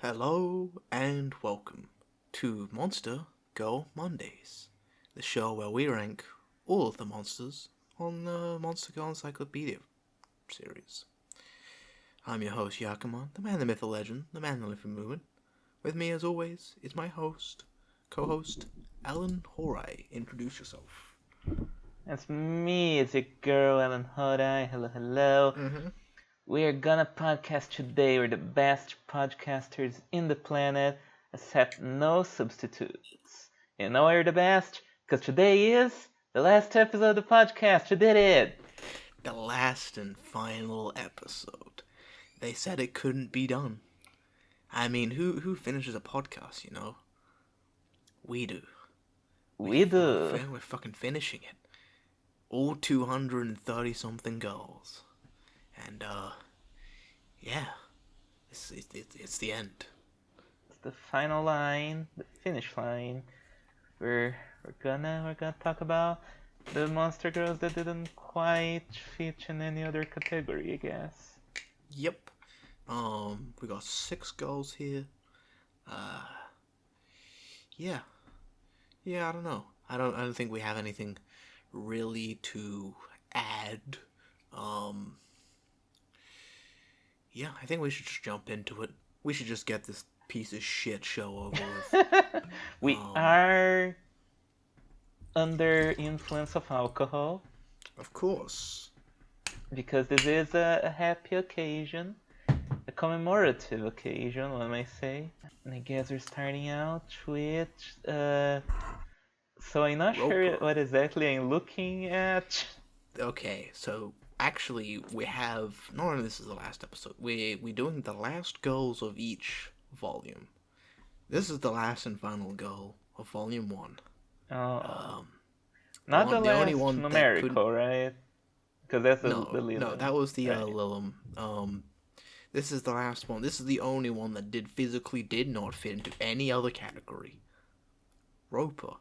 Hello and welcome to Monster Go Mondays, the show where we rank all of the monsters on the Monster Go Encyclopedia series. I'm your host, Yakuman, the man, the myth, the legend, the man, the living movement. With me, as always, is my co-host, Alan Horai. Introduce yourself. That's me, it's your girl, Ellen Hodai. Hello, hello. We are gonna podcast today. We're the best podcasters in the planet, except no substitutes. You know why we're the best? Because today is the last episode of the podcast. We did it! The last and final episode. They said it couldn't be done. I mean, who finishes a podcast, you know? We do. We do. We're fucking finishing it. All 230-something goals. And, yeah. It's the end. It's the final line, the finish line. We're gonna talk about the monster girls that didn't quite fit in any other category, I guess. Yep. We got 6 goals here. Yeah. Yeah, I don't know. I don't think we have anything really to add. Yeah, I think we should just jump into it. We should just get this piece of shit show over with. We are under influence of alcohol. Of course. Because this is a happy occasion. A commemorative occasion, one might say. And I guess we're starting out with... So I'm not sure what exactly I'm looking at. Okay, so actually we have... Not only this is the last episode. We're doing the last goals of each volume. This is the last and final goal of volume 1. Not the last numerical, right? Because that's the Lilum. No, that was the Lilum. This is the last one. This is the only one that physically did not fit into any other category. Roper.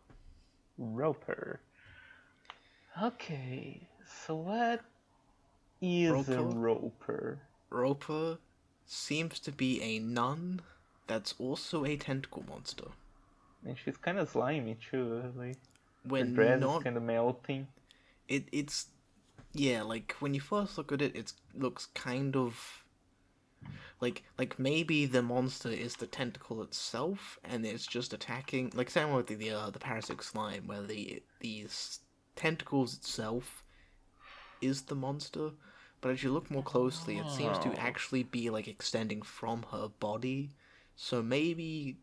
Okay, so what is a roper? Roper seems to be a nun that's also a tentacle monster. And she's kind of slimy too. Like when her dress is kind of melting. It's yeah, like when you first look at it, it looks kind of like maybe the monster is the tentacle itself, and it's just attacking, like same with the parasitic slime, where these tentacles itself is the monster, but as you look more closely, it seems to actually be like extending from her body. So maybe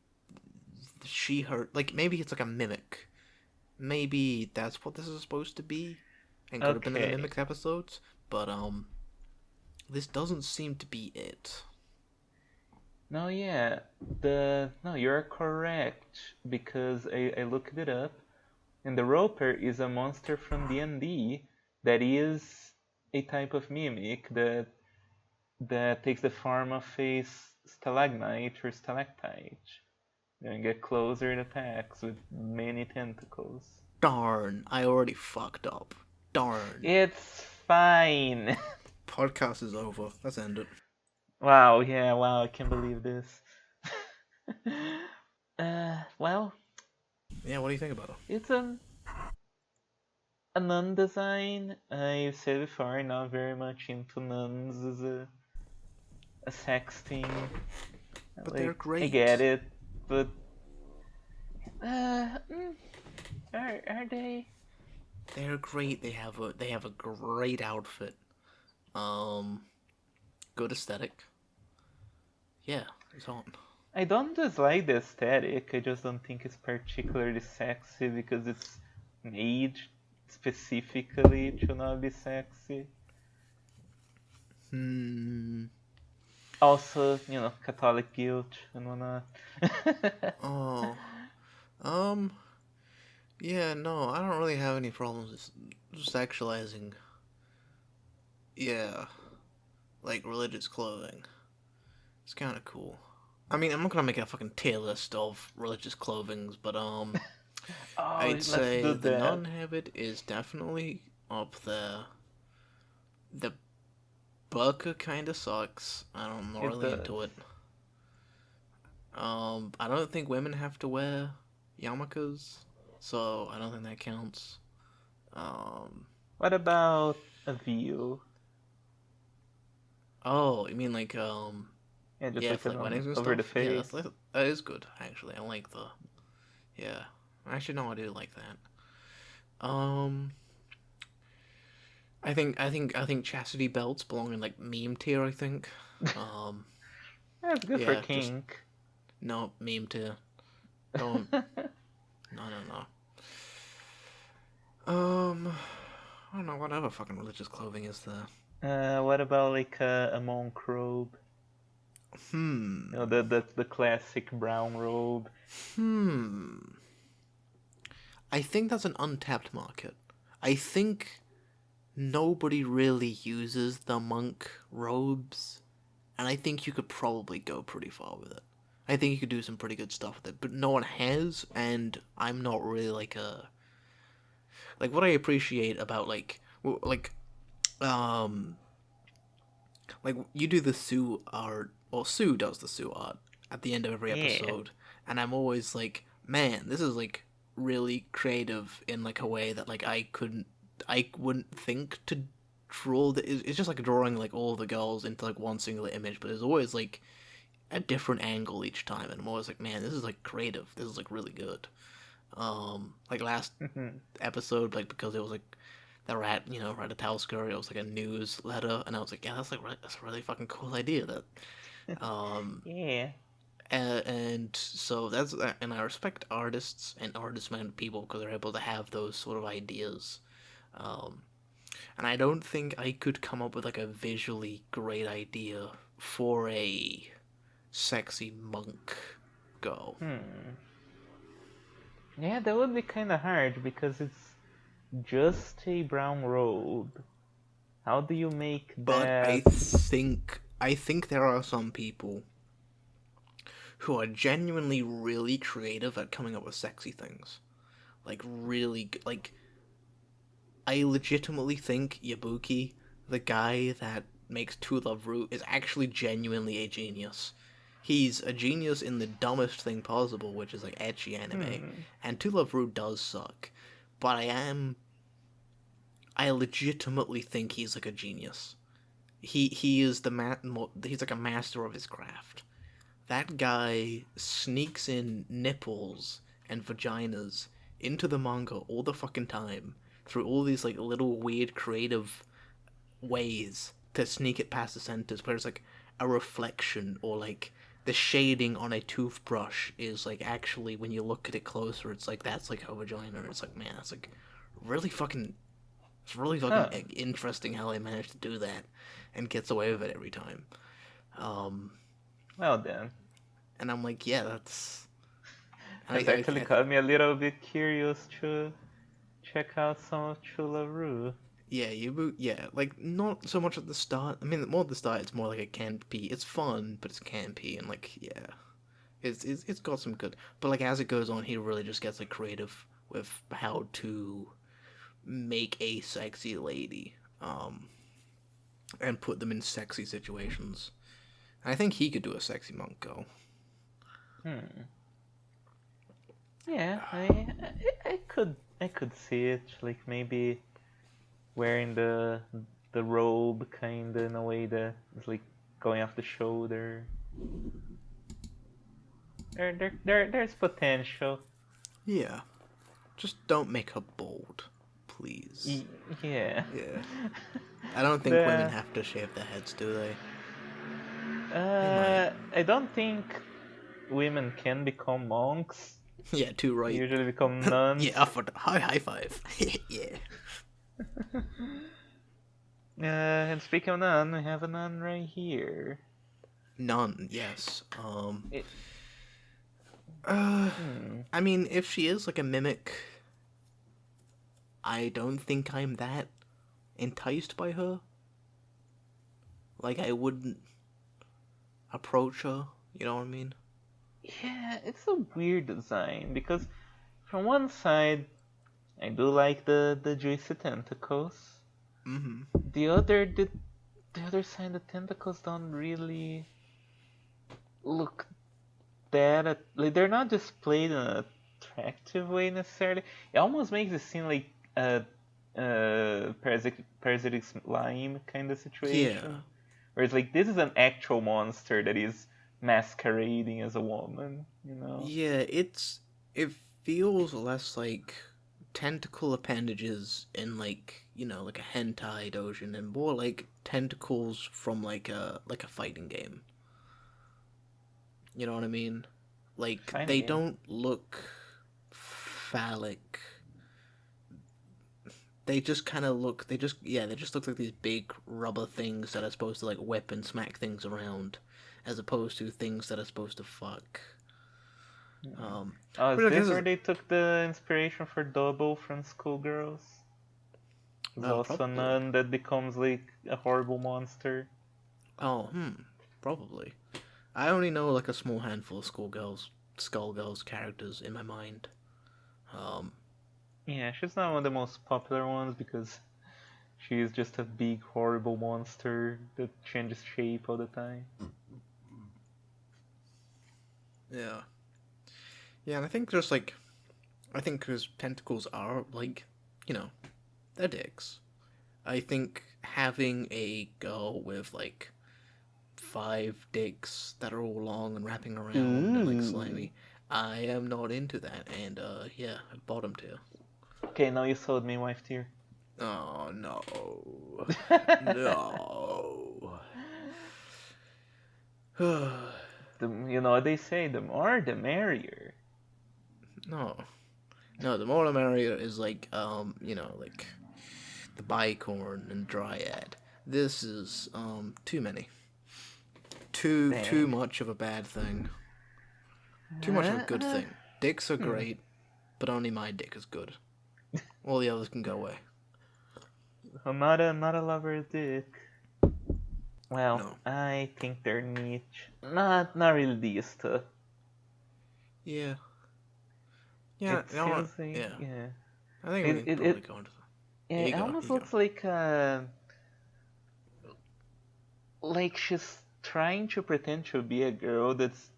maybe it's like a mimic. Maybe that's what this is supposed to be, and could have been in the Mimic episodes, but this doesn't seem to be it. No, yeah, no, you're correct, because I looked it up, and the Roper is a monster from D&D that is a type of mimic that takes the form of a stalagmite or stalactite. And get closer, it attacks with many tentacles. Darn, I already fucked up. Darn. It's fine. Podcast is over. Let's end it. Wow, I can't believe this. Well. Yeah, what do you think about it? It's a nun design. I've said before, not very much into nuns as a sex thing. But they're great. I get it, but are they? They're great. They have a great outfit. Good aesthetic. Yeah, it's on. I don't dislike the aesthetic. I just don't think it's particularly sexy because it's made specifically to not be sexy. Also, Catholic guilt and whatnot. Yeah, no, I don't really have any problems with sexualizing. Yeah, like religious clothing. It's kind of cool. I mean, I'm not gonna make a fucking tier list of religious clothings, but I'd say the nun habit is definitely up there. The burqa kind of sucks. I'm not really into it. I don't think women have to wear yarmulkes, so I don't think that counts. Um, What about a veil? oh, you mean like Yeah, just yeah, like for like an weddings and over the stuff. Yeah, face. that is good actually. I like the yeah. Actually, no, I do like that. I think chastity belts belong in like meme tier. I think. Um, That's good for yeah, just kink. no meme tier. Don't. No, no, no. I don't know. Whatever fucking religious clothing is there. What about like a monk robe? You know, Hmm. that's the classic brown robe. Hmm. I think that's an untapped market. I think nobody really uses the monk robes, and I think you could probably go pretty far with it. I think you could do some pretty good stuff with it, but no one has, and I'm not really like what I appreciate about um like you do the Sue art, or Sue does the Sue art at the end of every Yeah. episode, and I'm always like, man, this is like really creative in like a way that like I wouldn't think to draw. It's just like drawing like all the girls into like one singular image, but there's always like a different angle each time, and I'm always like, man, this is like creative. This is like really good. Like last episode, like because it was like the Ratatowsker. It was like a newsletter, and I was like, yeah, that's a really fucking cool idea. That, um, Yeah. and so that's and I respect artists and artist-minded people because they're able to have those sort of ideas. Um, and I don't think I could come up with like a visually great idea for a sexy monk girl. Hmm. Yeah, that would be kind of hard because it's just a brown robe. How do you make But that? I think there are some people who are genuinely really creative at coming up with sexy things. Like really, like I legitimately think Yabuki, the guy that makes To Love Ru, is actually genuinely a genius. He's a genius in the dumbest thing possible, which is like ecchi anime, Hmm. and To Love Ru does suck. But I legitimately think he's like a genius. He is he's like a master of his craft. That guy sneaks in nipples and vaginas into the manga all the fucking time through all these like little weird creative ways to sneak it past the centers where it's like a reflection or like the shading on a toothbrush is like actually when you look at it closer it's like that's like a vagina and it's like man that's like really fucking it's really fucking Huh. interesting how they managed to do that and gets away with it every time. Um, Well then, and I'm like, yeah, that's. that's I, actually I got me a little bit curious to check out some of Chularu. yeah, yeah, like not so much at the start. I mean, more at the start, it's more like a campy. It's fun, but it's campy, and like, yeah, it's got some good. But like as it goes on, he really just gets like creative with how to make a sexy lady, and put them in sexy situations. I think he could do a sexy monk girl. Hmm. Yeah, I could see it like maybe wearing the robe kind of in a way that is like going off the shoulder. There's potential. Yeah, just don't make her bald, please. Y- yeah. Yeah. I don't think women the have to shave their heads, do they? They might. I don't think women can become monks. Yeah, too They right. usually become nuns. Yeah, for high five. Yeah. And speaking of nun, we have a nun right here. None. Yes. It, Uh. hmm. I mean, if she is like a mimic, I don't think I'm that enticed by her. Like I wouldn't approach her. You know what I mean? Yeah, it's a weird design because from one side, I do like the juicy tentacles. Mm-hmm. The other side, the tentacles don't really look that like they're not displayed in an attractive way necessarily. It almost makes it seem like a parasitic slime kind of Yeah. situation, where it's like this is an actual monster that is masquerading as a woman, you know? Yeah, it feels less like tentacle appendages in like, like a hentai doujin and more like tentacles from like a fighting game. You know what I mean? Like Fighting they game. don't look phallic. They just kind of look. They just look like these big rubber things that are supposed to like whip and smack things around, as opposed to things that are supposed to fuck. Hmm. Um, Oh, is which I guess this where is they took the inspiration for Double from Schoolgirls? There's also a probably. nun that becomes like a horrible monster. Oh, probably. I only know like a small handful of Skullgirls characters in my mind. Um, Yeah, she's not one of the most popular ones because she is just a big, horrible monster that changes shape all the time. yeah, yeah, and I think because tentacles are like, you know, they're dicks. I think having a girl with like five dicks that are all long and wrapping around and like Ooh. slimy, I am not into that. And yeah, bottom tier. Okay, now you sold me, wife tier. Oh no, no. You know what they say, the more the merrier. No, no. The more the merrier is like like the bicorn and dryad. This is too many. Too Dang. much of a bad thing. Too much of a good thing. Dicks are Hmm. great, but only my dick is good. All the others can go away. I'm not a lover of dick. Well, No. I think they're niche. Not really these stuff. Yeah. Yeah. It You know what? seems like Yeah. yeah. I think we It can it, probably it go into the. yeah, Yeah, it you go. almost You go. looks like she's trying to pretend to be a girl that's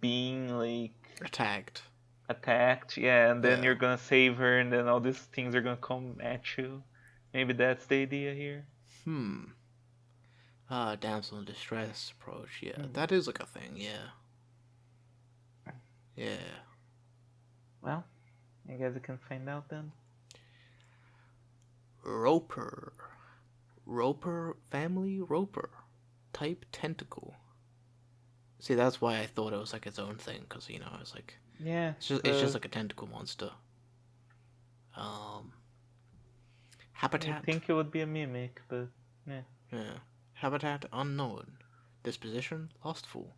being like Attacked. attacked, yeah, and then Yeah. you're gonna save her, and then all these things are gonna come at you. Maybe that's the idea here. Hmm. Damsel in distress approach. Yeah, Hmm. that is like a thing. Yeah. Yeah. Well, I guess we can find out then. Roper. Roper family. Roper. Type tentacle. See, that's why I thought it was like its own thing, because I was like, Yeah, it's just like a tentacle monster. Um, you habitat. think it would be a mimic, but yeah. Yeah. Habitat unknown. Disposition lustful.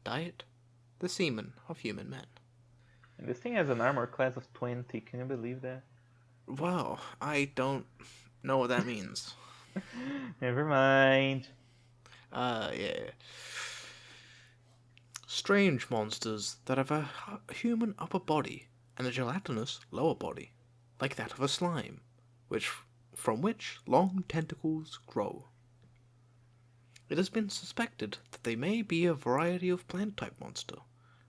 Diet the semen of human men. And this thing has an armor class of 20. Can you believe that? Well, I don't know what that means. Never mind. Yeah. Strange monsters that have a human upper body and a gelatinous lower body, like that of a slime, which from which long tentacles grow. It has been suspected that they may be a variety of plant-type monster,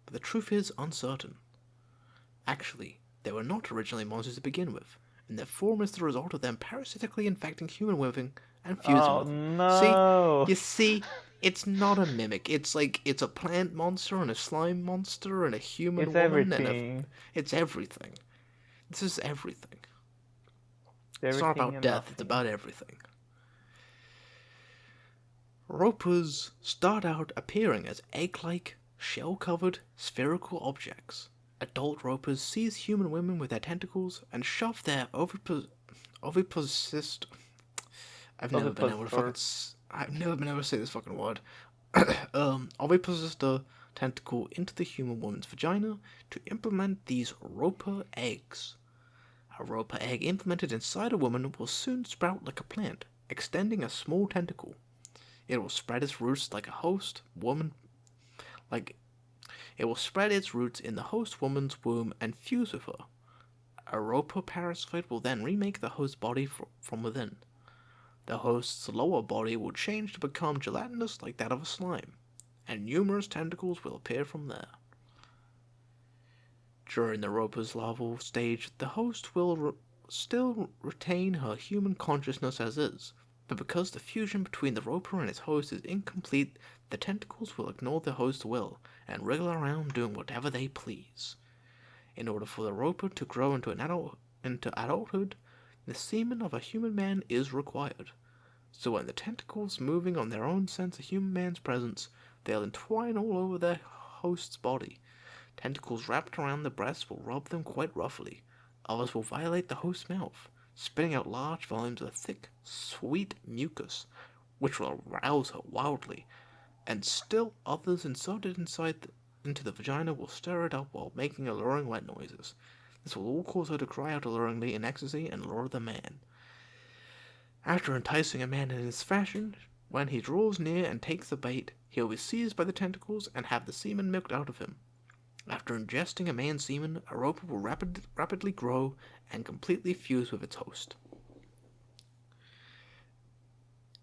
but the truth is uncertain. Actually, they were not originally monsters to begin with, and their form is the result of them parasitically infecting human women and fusing Oh with them. See? no! You see? It's not a mimic. It's a plant monster and a slime monster and a human It's woman and a. everything. It's everything. This is everything. It's It's not everything about and death, it's nothing. about everything. Ropers start out appearing as egg-like, shell-covered, spherical objects. Adult ropers seize human women with their tentacles and shove their oviposist. Ovipositor. I've never been able to say this fucking word. Ovipositor tentacle into the human woman's vagina to implement these roper eggs. A roper egg implemented inside a woman will soon sprout like a plant, extending a small tentacle. It will spread its roots like a host woman, like it will spread its roots in the host woman's womb and fuse with her. A roper parasite will then remake the host body from within. The host's lower body will change to become gelatinous like that of a slime, and numerous tentacles will appear from there. During the roper's larval stage, the host will still retain her human consciousness as is, but because the fusion between the roper and his host is incomplete, the tentacles will ignore the host's will and wriggle around doing whatever they please. In order for the roper to grow into adulthood, the semen of a human man is required. So when the tentacles moving on their own sense a human man's presence, they'll entwine all over their host's body. Tentacles wrapped around the breasts will rub them quite roughly. Others will violate the host's mouth, spitting out large volumes of thick, sweet mucus, which will arouse her wildly, and still others inserted into the vagina will stir it up while making alluring wet noises. This will all cause her to cry out alluringly in ecstasy and lure the man. After enticing a man in this fashion, when he draws near and takes the bait, he will be seized by the tentacles and have the semen milked out of him. After ingesting a man's semen, a roper will rapidly grow and completely fuse with its host.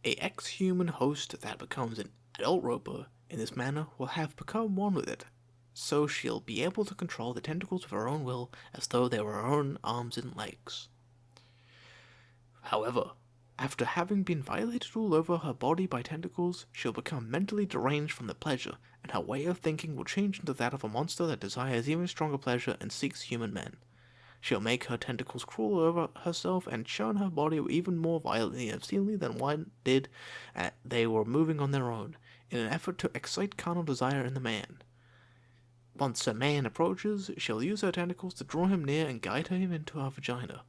A ex-human host that becomes an adult roper in this manner will have become one with it, so she'll be able to control the tentacles of her own will as though they were her own arms and legs. However, after having been violated all over her body by tentacles, she'll become mentally deranged from the pleasure, and her way of thinking will change into that of a monster that desires even stronger pleasure and seeks human men. She'll make her tentacles crawl over herself and churn her body even more violently and obscenely than one did they were moving on their own, in an effort to excite carnal desire in the man. Once a man approaches, she'll use her tentacles to draw him near and guide him into her vagina.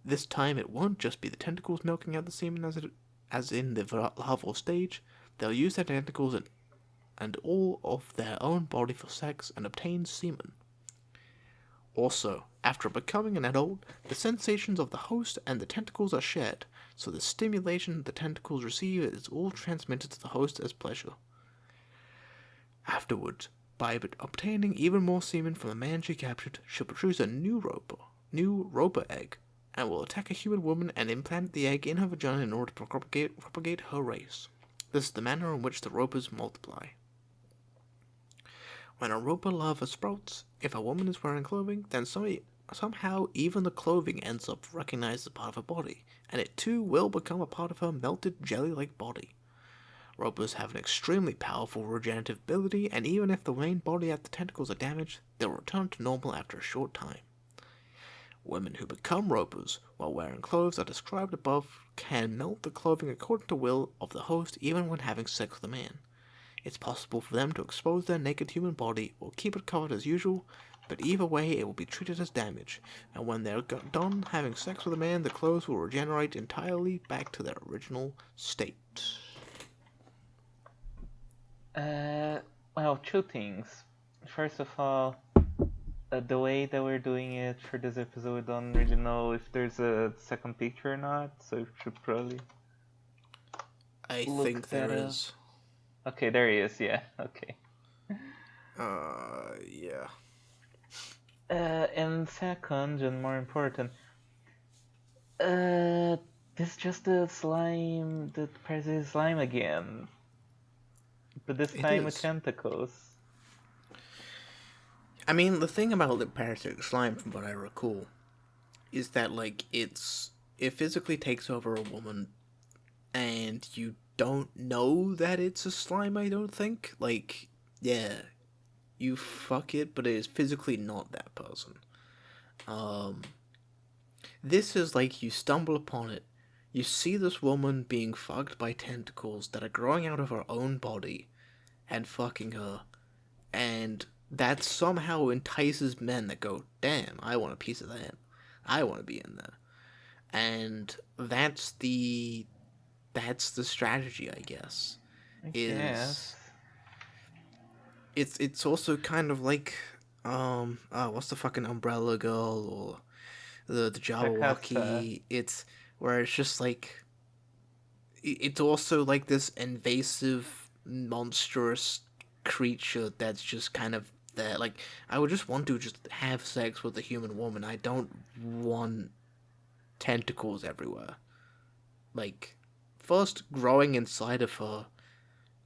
This time it won't just be the tentacles milking out the semen as in the larval stage. They'll use their tentacles and all of their own body for sex and obtain semen. Also, after becoming an adult, the sensations of the host and the tentacles are shared, so the stimulation the tentacles receive is all transmitted to the host as pleasure. Afterwards, by obtaining even more semen from the man she captured, she'll produce a new roper egg, and will attack a human woman and implant the egg in her vagina in order to propagate her race. This is the manner in which the ropers multiply. When a roper larva sprouts, if a woman is wearing clothing, then somehow even the clothing ends up recognized as part of her body, and it too will become a part of her melted jelly-like body. Ropers have an extremely powerful regenerative ability, and even if the main body and the tentacles are damaged, they'll return to normal after a short time. Women who become ropers while wearing clothes as described above can melt the clothing according to will of the host even when having sex with a man. It's possible for them to expose their naked human body or keep it covered as usual, but either way it will be treated as damage, and when they're done having sex with a man, the clothes will regenerate entirely back to their original state. Well, two things. First of all, the way that we're doing it for this episode, we don't really know if there's a second picture or not, so we should probably I think there is. Okay, there he is, yeah, okay. Yeah. And second, and more important, this is just the slime, the parasite slime again. But this time with tentacles. I mean, the thing about the parasitic slime, from what I recall, is that, like, it physically takes over a woman, and you don't know that it's a slime, I don't think. Like, yeah, you fuck it, but it is physically not that person. This is like you stumble upon it, you see this woman being fucked by tentacles that are growing out of her own body, and fucking her, and that somehow entices men that go, damn, I want a piece of that. I want to be in there. And that's the strategy, I guess. It's also kind of like what's the fucking Umbrella Girl or the Jabberwocky. It's where it's just like it's also like this invasive, monstrous creature that's just kind of there. Like, I would just want to just have sex with a human woman. I don't want tentacles everywhere. Like, first growing inside of her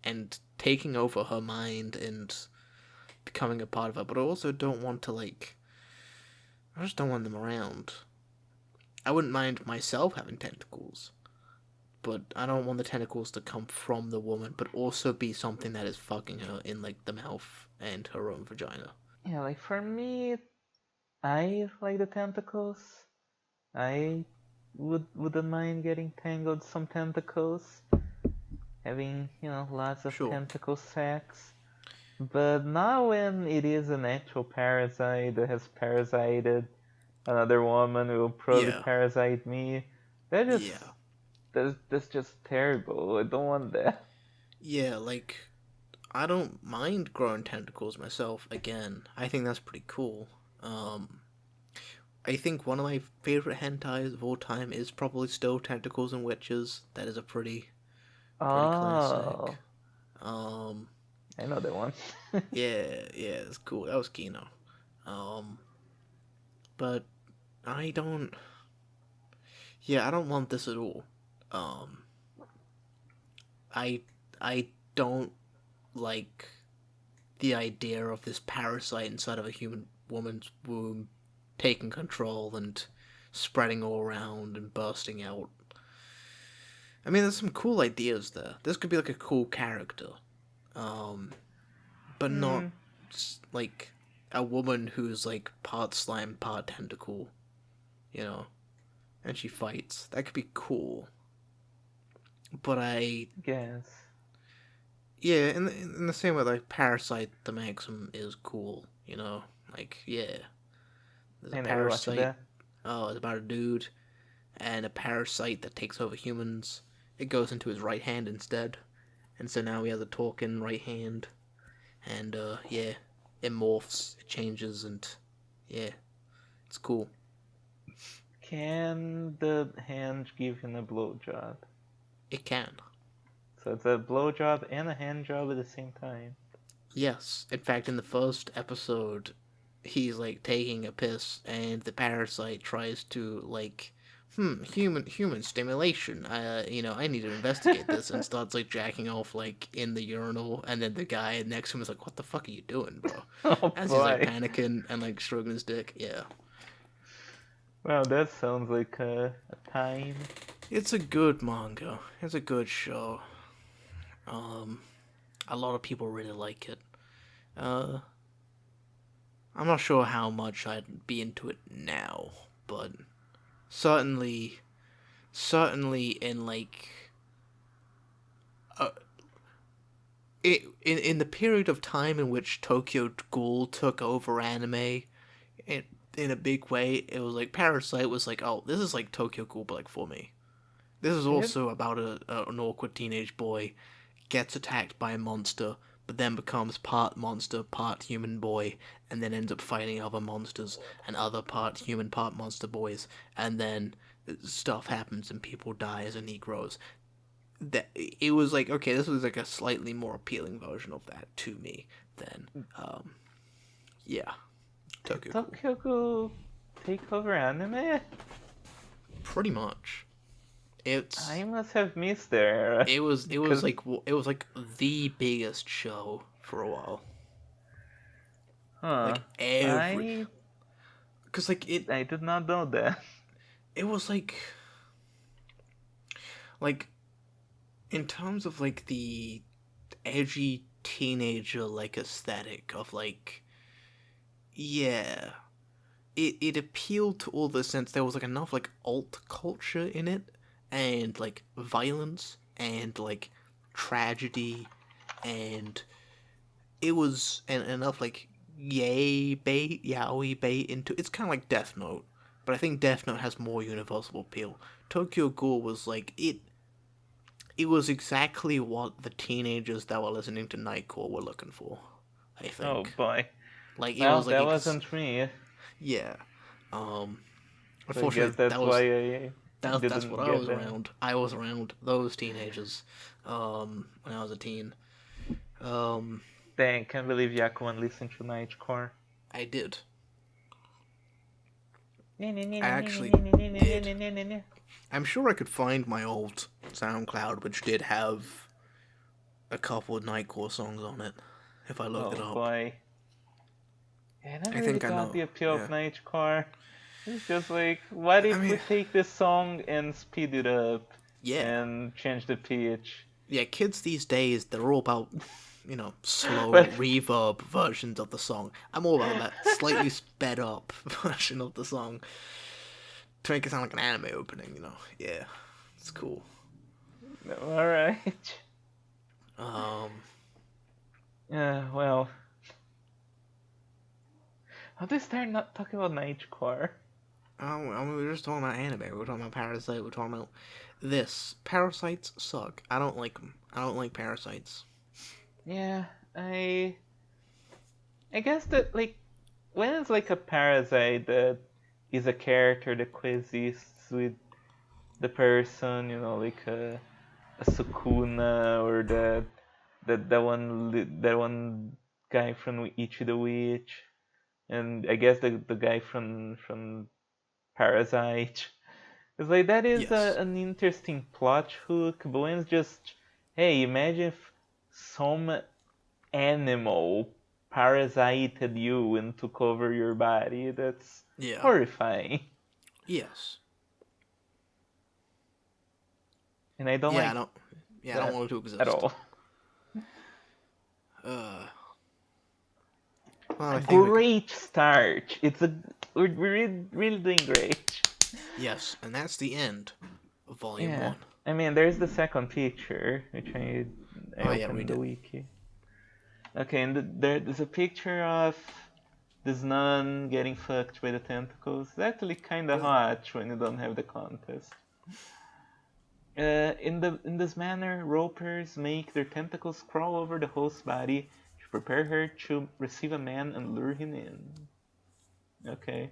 and taking over her mind and becoming a part of her, but I also don't want to, like, I just don't want them around. I wouldn't mind myself having tentacles, but I don't want the tentacles to come from the woman, but also be something that is fucking her in, like, the mouth and her own vagina. Yeah, like for me, I like the tentacles. I wouldn't mind getting tangled some tentacles, having lots of Sure. tentacle sex. But not when it is an actual parasite that has parasited another woman who will probably Yeah. parasite me. That just Yeah. that's just terrible. I don't want that. Yeah, like, I don't mind growing tentacles myself. Again, I think that's pretty cool. Um, I think one of my favorite hentais of all time is probably still Tentacles and Witches. That is a pretty classic. Oh, Um, I know that one. yeah, it's cool. That was Kino. Um, but I don't. Yeah, I don't want this at all. Um, I I don't like the idea of this parasite inside of a human woman's womb taking control and spreading all around and bursting out. I mean, there's some cool ideas there. This could be like a cool character, um, but not Hmm. like a woman who's like part slime, part tentacle, you know, and she fights. That could be cool. But Guess. yeah, in the same way, like Parasite the Maxim is cool, like yeah, there's a I never watched parasite. that. Oh, it's about a dude and a parasite that takes over humans. It goes into his right hand instead, and so now he has a talking right hand, and yeah, it morphs, it changes, and yeah, it's cool. Can the hand give him a blowjob? It can. So it's a blowjob and a hand job at the same time. Yes. In fact, in the first episode, he's like taking a piss, and the parasite tries to like, human stimulation. I need to investigate this, and starts like jacking off like in the urinal, and then the guy next to him is like, "What the fuck are you doing, bro?" Oh As he's like boy. panicking and like stroking his dick. Yeah, Well, that sounds like a time. it's a good manga. It's a good show. Um, a lot of people really like it. Uh, I'm not sure how much I'd be into it now, but certainly, certainly in like uh, in the period of time in which Tokyo Ghoul took over anime in in a big way, it was like Parasite was like, oh, this is like Tokyo Ghoul, but like for me. This is It also about an awkward teenage boy gets attacked by a monster, but then becomes part monster, part human boy, and then ends up fighting other monsters and other part human, part monster boys, and then stuff happens and people die as he grows. That it was like, okay, this was like a slightly more appealing version of that to me than yeah, Tokyo Ghoul. Tokyo Ghoul take over anime? Pretty much. It's I must have missed there. it was like the biggest show for a while. Huh. Like every I because like I did not know that. it was like in terms of like the edgy teenager like aesthetic of like yeah, it appealed to all the sense there was like enough like alt culture in it and like violence and like tragedy and it was enough like yaoi bait into it's kind of like Death Note, but I think Death Note has more universal appeal. Tokyo Ghoul was like it was exactly what the teenagers that were listening to Nightcore were looking for, I Oh think. boy. Like it Well, was like that wasn't me. yeah. Um So I guess Unfortunately that's why I that's what didn't I get was that. around. I was around those teenagers when I was a teen. Um Dang, can't believe Yakuan listened to Nightcore. I did. I actually did. I'm sure I could find my old SoundCloud, which did have a couple of Nightcore songs on it, if I looked it Oh up. boy. I never I really think I got know. the appeal of Yeah. Nightcore. It's just like, what I if we mean, take this song and speed it up yeah. and change the pitch? Yeah, kids these days, they're all about, slow But reverb versions of the song. I'm all about that slightly sped up version of the song to make it sound like an anime opening. Yeah, it's cool. all right. Um, Yeah, well, how do we start not talking about Nightcore? we were just talking about anime. We were talking about Parasite. We were talking about this. Parasites suck. I don't like them. I don't like Parasites. Yeah, I guess that like when it's like a parasite that is a character that coexists with the person, like a Sukuna or that one guy from Ichi the Witch, and I guess the guy from Parasite. It's like that is Yes. an interesting plot hook, but when it's just, hey, imagine if some animal parasited you and took over your body. That's Yeah. horrifying. Yes. And I don't Yeah. I like don't. Yeah. I don't that want it to at exist. all. Uh. Well, A I think we. great start. We're really doing great. Yes, and that's the end of Volume Yeah. 1. I mean, there's the second picture, which I Oh, yeah, opened read the it. wiki. Okay, and there's a picture of this nun getting fucked by the tentacles. It's actually kind of hot when you don't have the contest. In this manner, ropers make their tentacles crawl over the host's body to prepare her to receive a man and lure him in. Okay.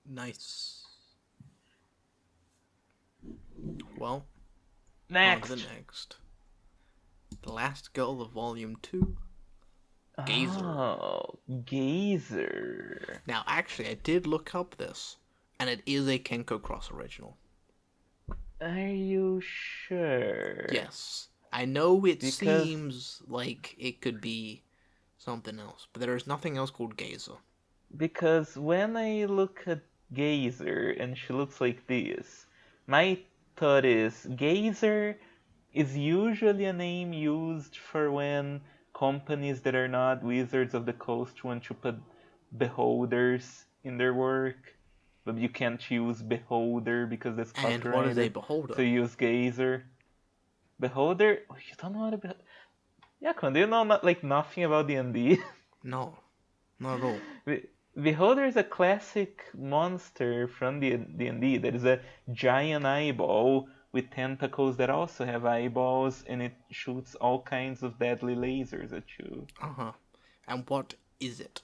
Nice. Well, on to the Next. next. The last girl of Volume 2, Gazer. Oh, Gazer. Now, actually, I did look up this, and it is a Kenko Cross original. Are you sure? Yes. I know it Because seems like it could be something else, but there is nothing else called Gazer. because when I look at Gazer and she looks like this, my thought is Gazer is usually a name used for when companies that are not Wizards of the Coast want to put beholders in their work, but you can't use beholder because that's And what is a copyrighted. beholder? So you use Gazer. Beholder? Oh, you don't know what a beholder? Yeah, do you know nothing about D&D? No, not at all. Beholder is a classic monster from the D&D that is a giant eyeball with tentacles that also have eyeballs, and it shoots all kinds of deadly lasers at you. Uh-huh. And what is it?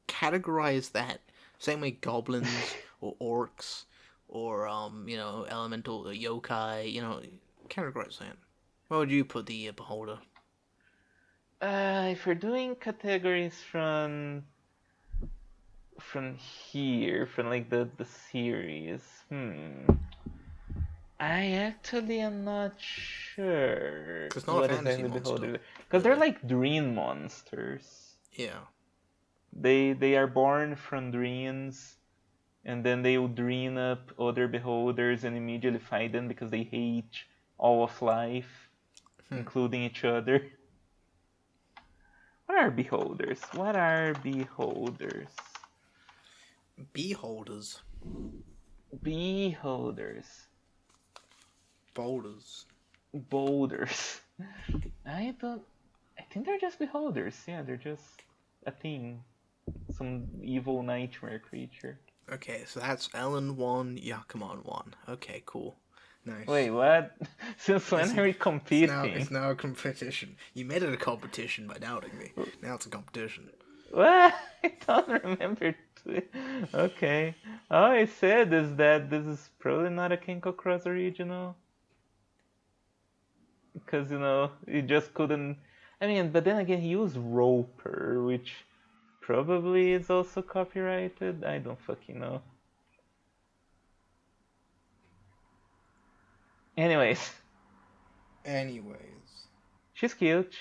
Categorize that. Same way goblins or orcs or elemental yokai, categorize that. Where would you put the beholder? If we're doing categories from here, from like the series, I actually am not sure It's not a what fantasy exactly monster, Beholder, because they're really. like dream monsters. Yeah. They are born from dreams, and then they will dream up other beholders and immediately fight them because they hate all of life, including each other. What are beholders? What are beholders? Beholders. Beholders. Boulders. Boulders. I don't. I think they're just beholders. Yeah, they're just a thing. Some evil nightmare creature. Okay, so that's Ellen 1, Yakuman 1. Okay, cool. Wait, Nice. what? Since It's, when are we it's competing? now a competition. You made it a competition by doubting me. Now it's a competition. What? I don't remember. Okay. All I said is that this is probably not a Kenko Cross original. Because, you just couldn't. I mean, but then again, he used Roper, which probably is also copyrighted. I don't fucking know. Anyways, Anyways, she's cute.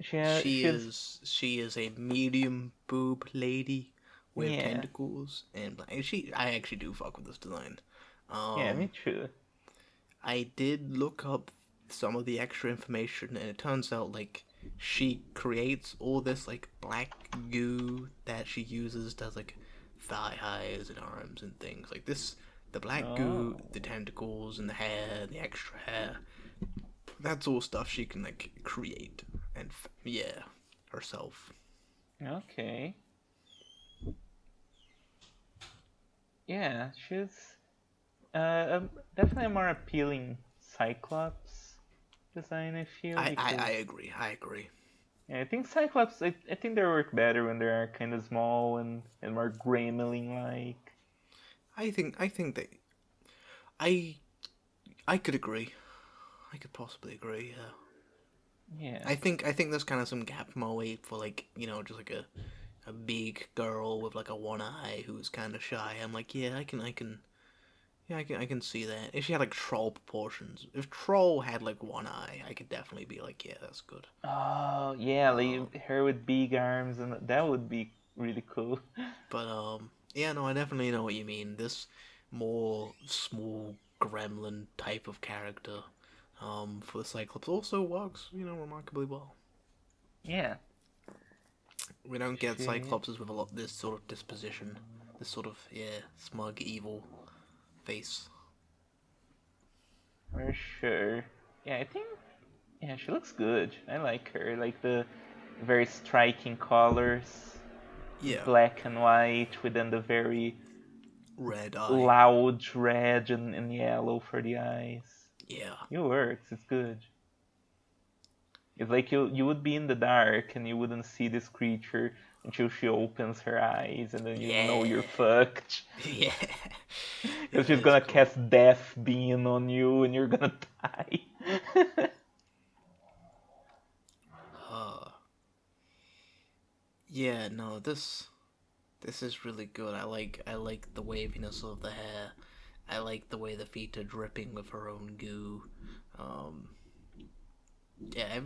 she She's is she is a medium boob lady with Yeah. tentacles, and I actually do fuck with this design. Yeah, me Um, too. I did look up some of the extra information, and it turns out like she creates all this like black goo that she uses, does like thigh highs and arms and things like this. The black goo, Oh, the tentacles, and the hair, the extra hair. That's all stuff she can like create and yeah, herself. okay. Yeah, she's definitely a more appealing Cyclops design, I feel, I because agree. I agree. yeah, I think Cyclops, I think they work better when they are kind of small and more gremlin like. I think that I I could agree. I could possibly agree. Yeah. Yeah. I think there's kind of some gap in my way for like just like a big girl with like a one eye who's kind of shy. I'm like yeah I can see that. If she had like troll proportions, if troll had like one eye, I could definitely be like yeah that's good. Oh, yeah, Um, like her with big arms, and that would be really cool. but yeah no I definitely know what you mean. This more small gremlin type of character for the Cyclops also works remarkably well. Yeah. We don't get Shit. Cyclopses with a lot this sort of disposition, this sort of smug evil face. For sure. Yeah, I think, yeah, she looks good. I like her. Like the very striking colors, Yeah, black and white, within the very red eye. loud red and yellow for the eyes. Yeah, It works. It's good. It's like you would be in the dark and you wouldn't see this creature until she opens her eyes, and then you know yeah, you're fucked. yeah, yeah. Because That she's is gonna cool. cast Death Beam on you and you're gonna die. Uh, yeah. No, this is really good. I like the waviness of the hair. I like the way the feet are dripping with her own goo. Um, yeah,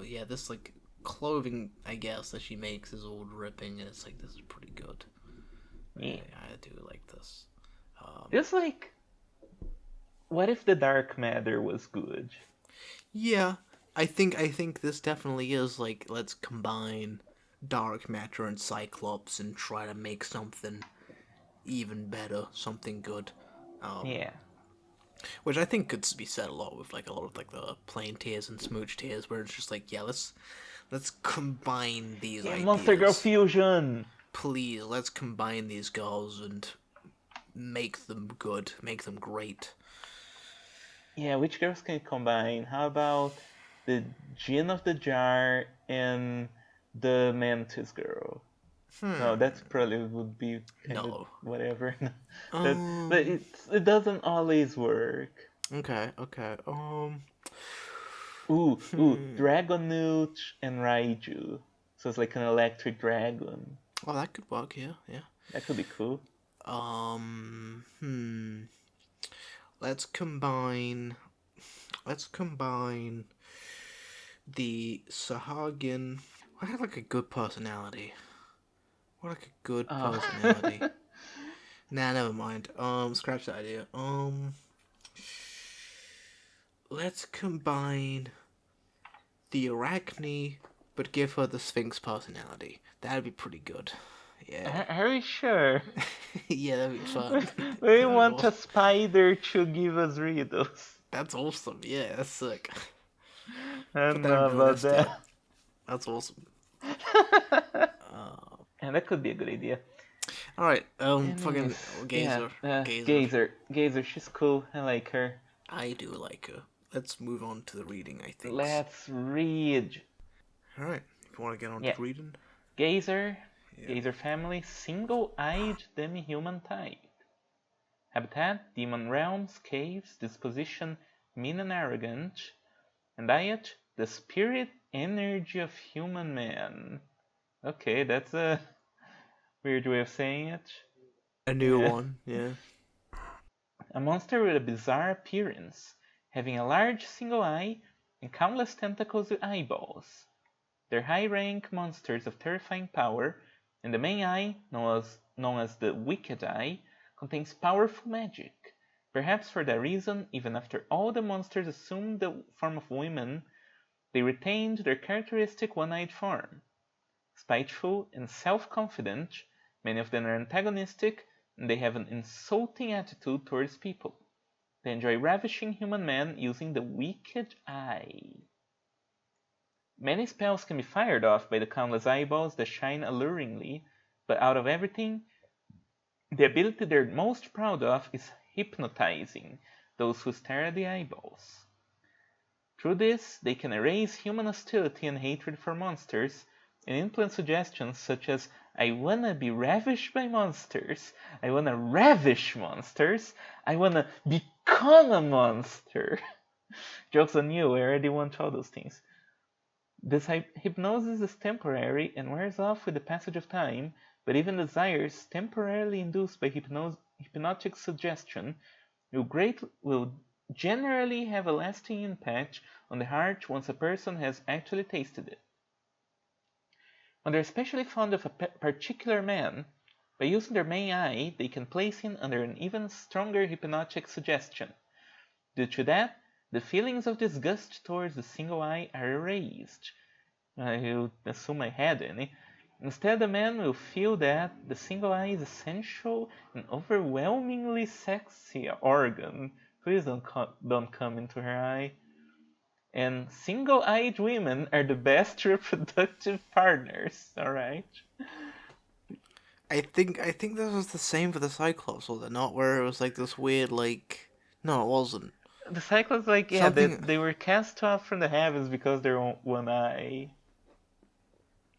yeah. This like clothing, I guess, that she makes is all dripping, and it's like this is pretty good. Yeah. I do like this. Just like, what if the dark matter was good? Yeah, I think this definitely is like let's combine dark matter and Cyclops and try to make something even better, something good. Um, Yeah. which I think could be said a lot with like a lot of like the plain tears and smooch tears, where it's just like yeah, let's combine these Yeah, Monster Girl ideas. Fusion! Please, let's combine these girls and make them good, make them great. Yeah, which girls can you combine? How about the Gin of the Jar and the Mantis Girl? No, that Hmm. probably would be kind of No. whatever. that, but Um. it doesn't always work. Okay. Okay. Ooh, Hmm. Dragonute and Raiju. So it's like an electric dragon. Oh, that could work. Yeah. Yeah. That could be cool. Hmm. Let's combine. Let's combine the Sahagin. What had like a good personality? What like a good Oh. personality? Nah, never mind. Scratch that idea. Let's combine the Arachne, but give her the Sphinx personality. That'd be pretty good. Yeah. Are we sure? Yeah, that'd be fun. We That'd be want a awesome. spider to give us riddles. That's awesome. Yeah, that's sick. I Put don't that in know your about list, yeah. that. That's awesome. Uh, And that could be a good idea. all right. Fucking Anyways, yeah, Gazer, Gazer. Gazer, she's cool. I like her. I do like her. Let's move on to the reading. I think. Let's read. All right. If you want to get on Yeah, to reading, Gazer, yeah. Gazer family, single-eyed demi-human type. Habitat, demon realms, caves, disposition, mean and arrogant, and diet, the spirit energy of human man. Okay, that's a weird way of saying it. A new Yeah. one. Yeah. A monster with a bizarre appearance, having a large single eye and countless tentacles with eyeballs. They're high rank monsters of terrifying power, and the main eye, known known as the Wicked Eye, contains powerful magic. Perhaps for that reason, even after all the monsters assumed the form of women, they retained their characteristic one-eyed form. Spiteful and self-confident, many of them are antagonistic, and they have an insulting attitude towards people. They enjoy ravishing human men using the Wicked Eye. Many spells can be fired off by the countless eyeballs that shine alluringly, but out of everything, the ability they're most proud of is hypnotizing those who stare at the eyeballs. Through this, they can erase human hostility and hatred for monsters, and implant suggestions such as, I wanna be ravished by monsters, I wanna ravish monsters, I wanna become a monster. Joke's on you, I already want all those things. This hypnosis is temporary and wears off with the passage of time, but even desires temporarily induced by hypnotic suggestion will generally have a lasting impact on the heart once a person has actually tasted it. When they're especially fond of a particular man, by using their main eye, they can place him under an even stronger hypnotic suggestion. Due to that, the feelings of disgust towards the single eye are erased. I assume I had any. Instead, the man will feel that the single eye is essential and overwhelmingly sexy organ. Please don't come into her eye. And single-eyed women are the best reproductive partners. All right. I think this was the same for the Cyclops, was it not? Where it was like this weird, like, no, it wasn't. The Cyclops, like, yeah, they were cast off from the heavens because they're one eye.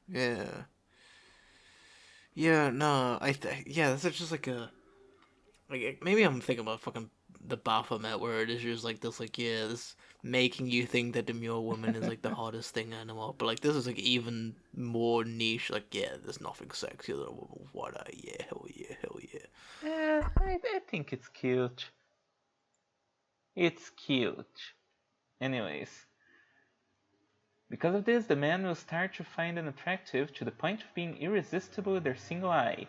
Yeah. Yeah, no, yeah, this is just like a, like, maybe I'm thinking about fucking the Baphomet, where it is just like this, like, yeah, this making you think that demure woman is like the hottest thing animal, but like this is like even more niche, like, yeah, there's nothing sexier than a woman with one eye, yeah, hell yeah, hell yeah. Yeah, I think it's cute. It's cute. Anyways. Because of this, the man will start to find them attractive to the point of being irresistible with their single eye.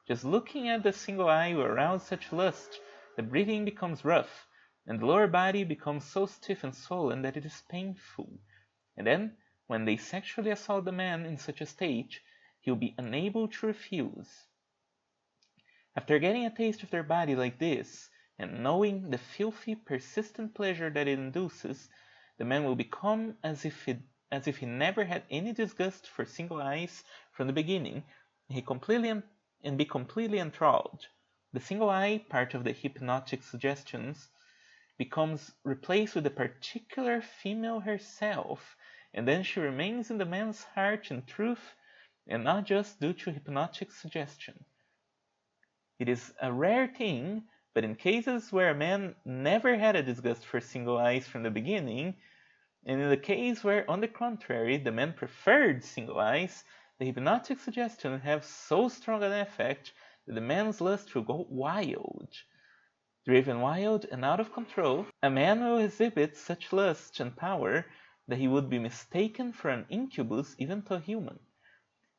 Just looking at the single eye will arouse such lust that breathing becomes rough, and the lower body becomes so stiff and swollen that it is painful. And then, when they sexually assault the man in such a state, he will be unable to refuse. After getting a taste of their body like this, and knowing the filthy, persistent pleasure that it induces, the man will become as if he never had any disgust for single eyes from the beginning, and be completely enthralled. The single eye, part of the hypnotic suggestions, becomes replaced with the particular female herself, and then she remains in the man's heart in truth, and not just due to hypnotic suggestion. It is a rare thing, but in cases where a man never had a disgust for single eyes from the beginning, and in the case where, on the contrary, the man preferred single eyes, the hypnotic suggestion will have so strong an effect that the man's lust will go wild. Driven wild and out of control, a man will exhibit such lust and power that he would be mistaken for an incubus even to a human.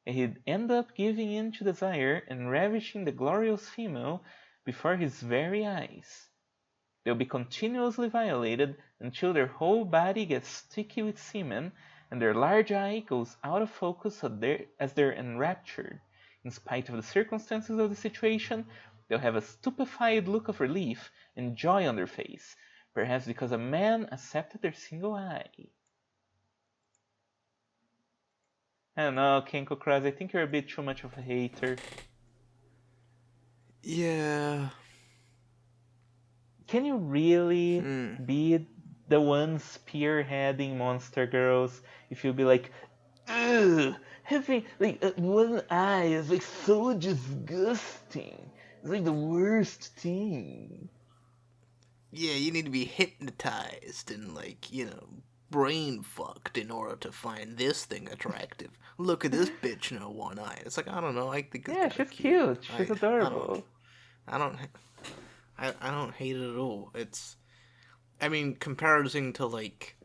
And he'd end up giving in to desire and ravishing the glorious female before his very eyes. They'll be continuously violated until their whole body gets sticky with semen and their large eye goes out of focus as they're enraptured. In spite of the circumstances of the situation, they'll have a stupefied look of relief and joy on their face, perhaps because a man accepted their single eye. I don't know, Kenko Cross, I think you're a bit too much of a hater. Yeah. Can you really be the one spearheading Monster Girls if you'll be like, ugh, having like one eye is like so disgusting. It's like the worst thing. Yeah, you need to be hypnotized and, like, you know, brain fucked in order to find this thing attractive. Look at this bitch in her one eye. It's like, I don't know, I think it's she's cute. She's adorable. I don't hate it at all. It's, I mean, comparison to, like,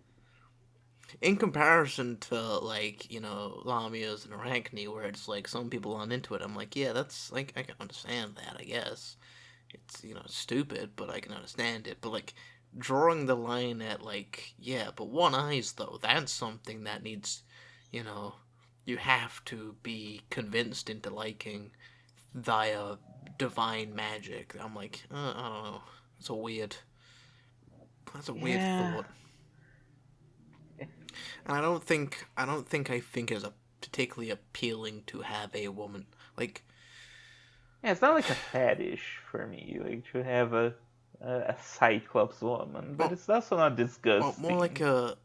In comparison to like Lamia's and Arachne, where it's like some people aren't into it, I'm like, yeah, that's like I can understand that, I guess. It's stupid, but I can understand it. But like drawing the line at like, yeah, but one eyes though, that's something that needs, you know, you have to be convinced into liking via divine magic. I'm like, I don't know. It's a weird. That's a weird Yeah. thought. And I don't think it's a particularly appealing to have a woman like. Yeah, it's not like a fetish for me, like to have a Cyclops woman, but Well, it's also not more like disgusting.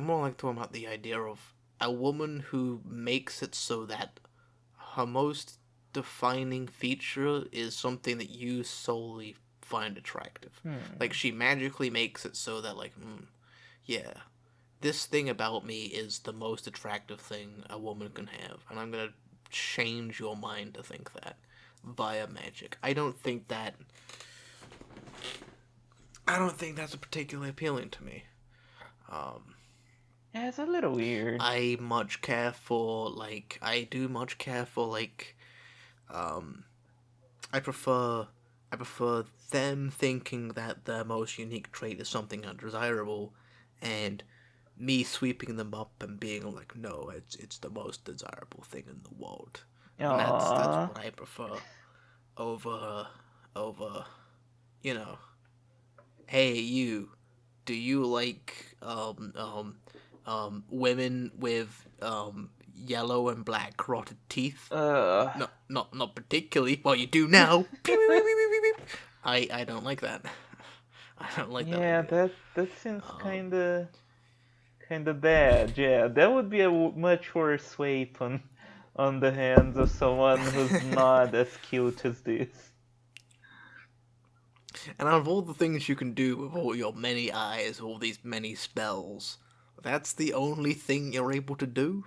more like talking about the idea of a woman who makes it so that her most defining feature is something that you solely find attractive. Like Hmm. she magically makes it so that like, yeah, this thing about me is the most attractive thing a woman can have, and I'm gonna change your mind to think that via magic. I don't think that's particularly appealing to me. Um, Yeah, it's a little weird. I do much care for like um I prefer I prefer them thinking that their most unique trait is something undesirable, and me sweeping them up and being like, no, it's the most desirable thing in the world, and that's Aww. what I prefer over over you know. Hey, you, do you like women with yellow and black carotid teeth? Uh. No, not particularly. Well, you do now. I don't like that. I don't like that Yeah, idea. that seems Um, kinda bad. Yeah, that would be a much worse weight on the hands of someone who's not as cute as this. and out of all the things you can do with all your many eyes, all these many spells, that's the only thing you're able to do.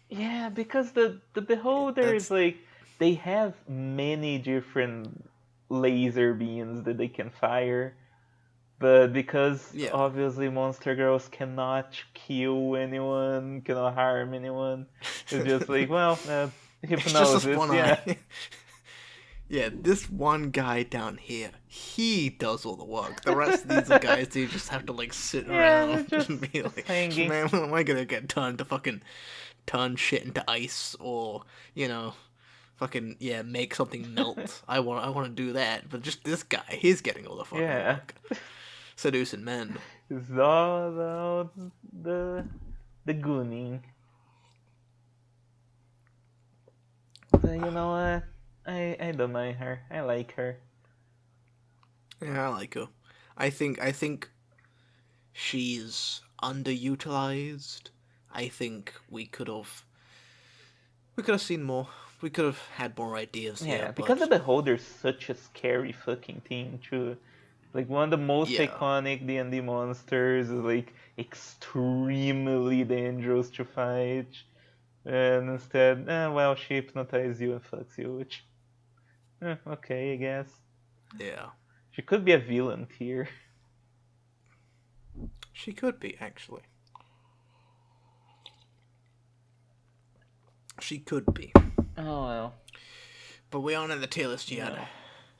Yeah, because the beholders That's like they have many different laser beams that they can fire, but because yeah. obviously monster girls cannot kill anyone, cannot harm anyone, it's just like well, It's just this hypnosis, one yeah. eye. Yeah, this one guy down here, he does all the work. The rest of these guys, they just have to like sit Yeah, around they're and be just like, hanging. man, when am I gonna get time to fucking turn shit into ice or fucking yeah, make something melt? I want to do that, but just this guy, he's getting all the fucking Yeah, work, seducing men. it's all about the the gooning. But you know what? I don't mind her. I like her. Yeah, I like her. I think she's underutilized. I think we could have seen more. We could have had more ideas here, Yeah, because the but Beholder's such a scary fucking thing too. Like one of the most yeah, iconic D&D monsters is like extremely dangerous to fight. And instead, well, she hypnotizes you and fucks you, which, okay, I guess. yeah, She could be a villain tier. she could be actually. She could be, Oh well, but we aren't in the tier list yet. no.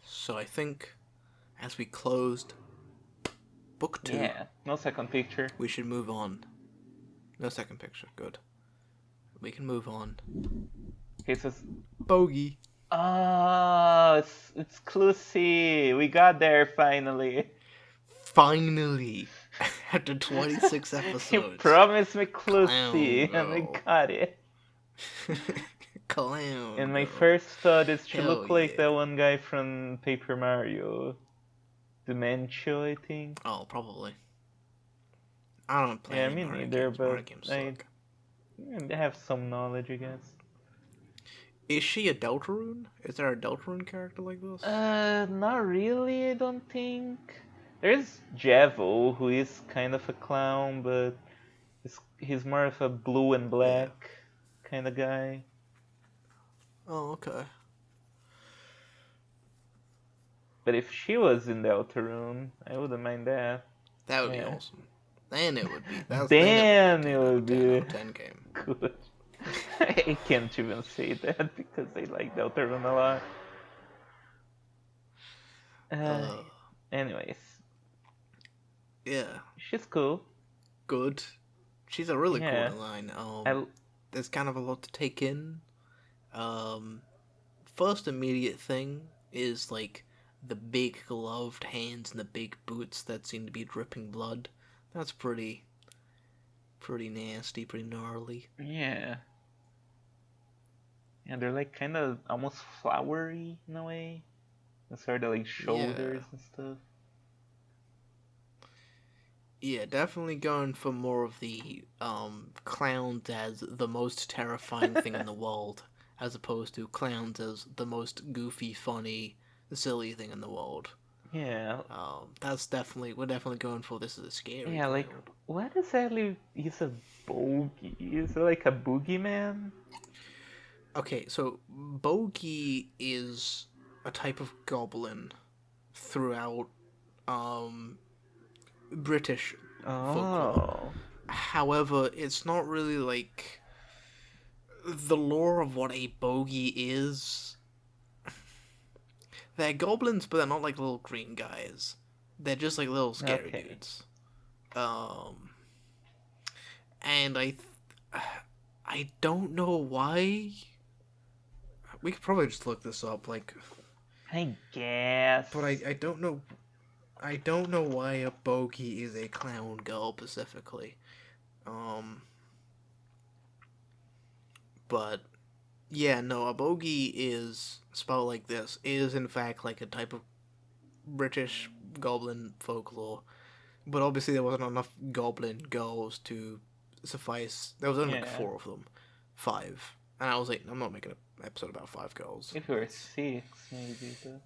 So I think, as we closed book two, Yeah, no second picture. we should move on. No second picture. Good. We can move on. Okay, so Bogey. oh, it's Clusie. We got there finally. Finally, after 26 You episodes, promised me clown Clusie, and I girl. got it. Clown And my girl. first thought is she Hell looked like yeah. that one guy from Paper Mario. Dementia, I think. Oh, probably. I don't play Yeah, any me Mario neither, games. Mario but games I suck. have some knowledge, I guess. Is she a Deltarune? Is there a Deltarune character like this? Not really, I don't think. There's Javel, who is kind of a clown, but he's more of a blue and Yeah. black kind of guy. Oh, okay. But if she was in Deltarune, I wouldn't mind that. That would be Yeah. awesome. then it would be then it would be a Then it 10 out would of 10 out be of 10 game. good. I can't even say that because I like Deltarune a lot. Uh, Uh, anyways, yeah, she's cool. good. She's a really cool Yeah, design. I There's kind of a lot to take in. Um, First immediate thing is like the big gloved hands and the big boots that seem to be dripping blood. That's pretty nasty, pretty gnarly. yeah. Yeah, they're like kind of almost flowery in a way. The sort of like Yeah. shoulders and stuff. Yeah, definitely going for more of the clowns as the most terrifying thing in the world, as opposed to clowns as the most goofy, funny, silly thing in the world. Yeah, We're definitely going for this as a scary yeah. Like, clown. what exactly is a bogey? Is it like a boogeyman? Okay, so Bogey is a type of goblin throughout um, British folklore. Oh, However, it's not really like the lore of what a bogey is. They're goblins, but they're not like little green guys. They're just like little scary okay. dudes. Um, and I don't know why. We could probably just look this up, like, I guess. but I don't know. I don't know why a bogey is a clown girl specifically. Um, but yeah, no, a bogey is spelled like this. Is in fact like a type of British goblin folklore. But obviously there wasn't enough goblin girls to suffice. There was only like Yeah. 4 of them. 5. And I was like, I'm not making an episode about 5 girls. If you were 6, maybe. But...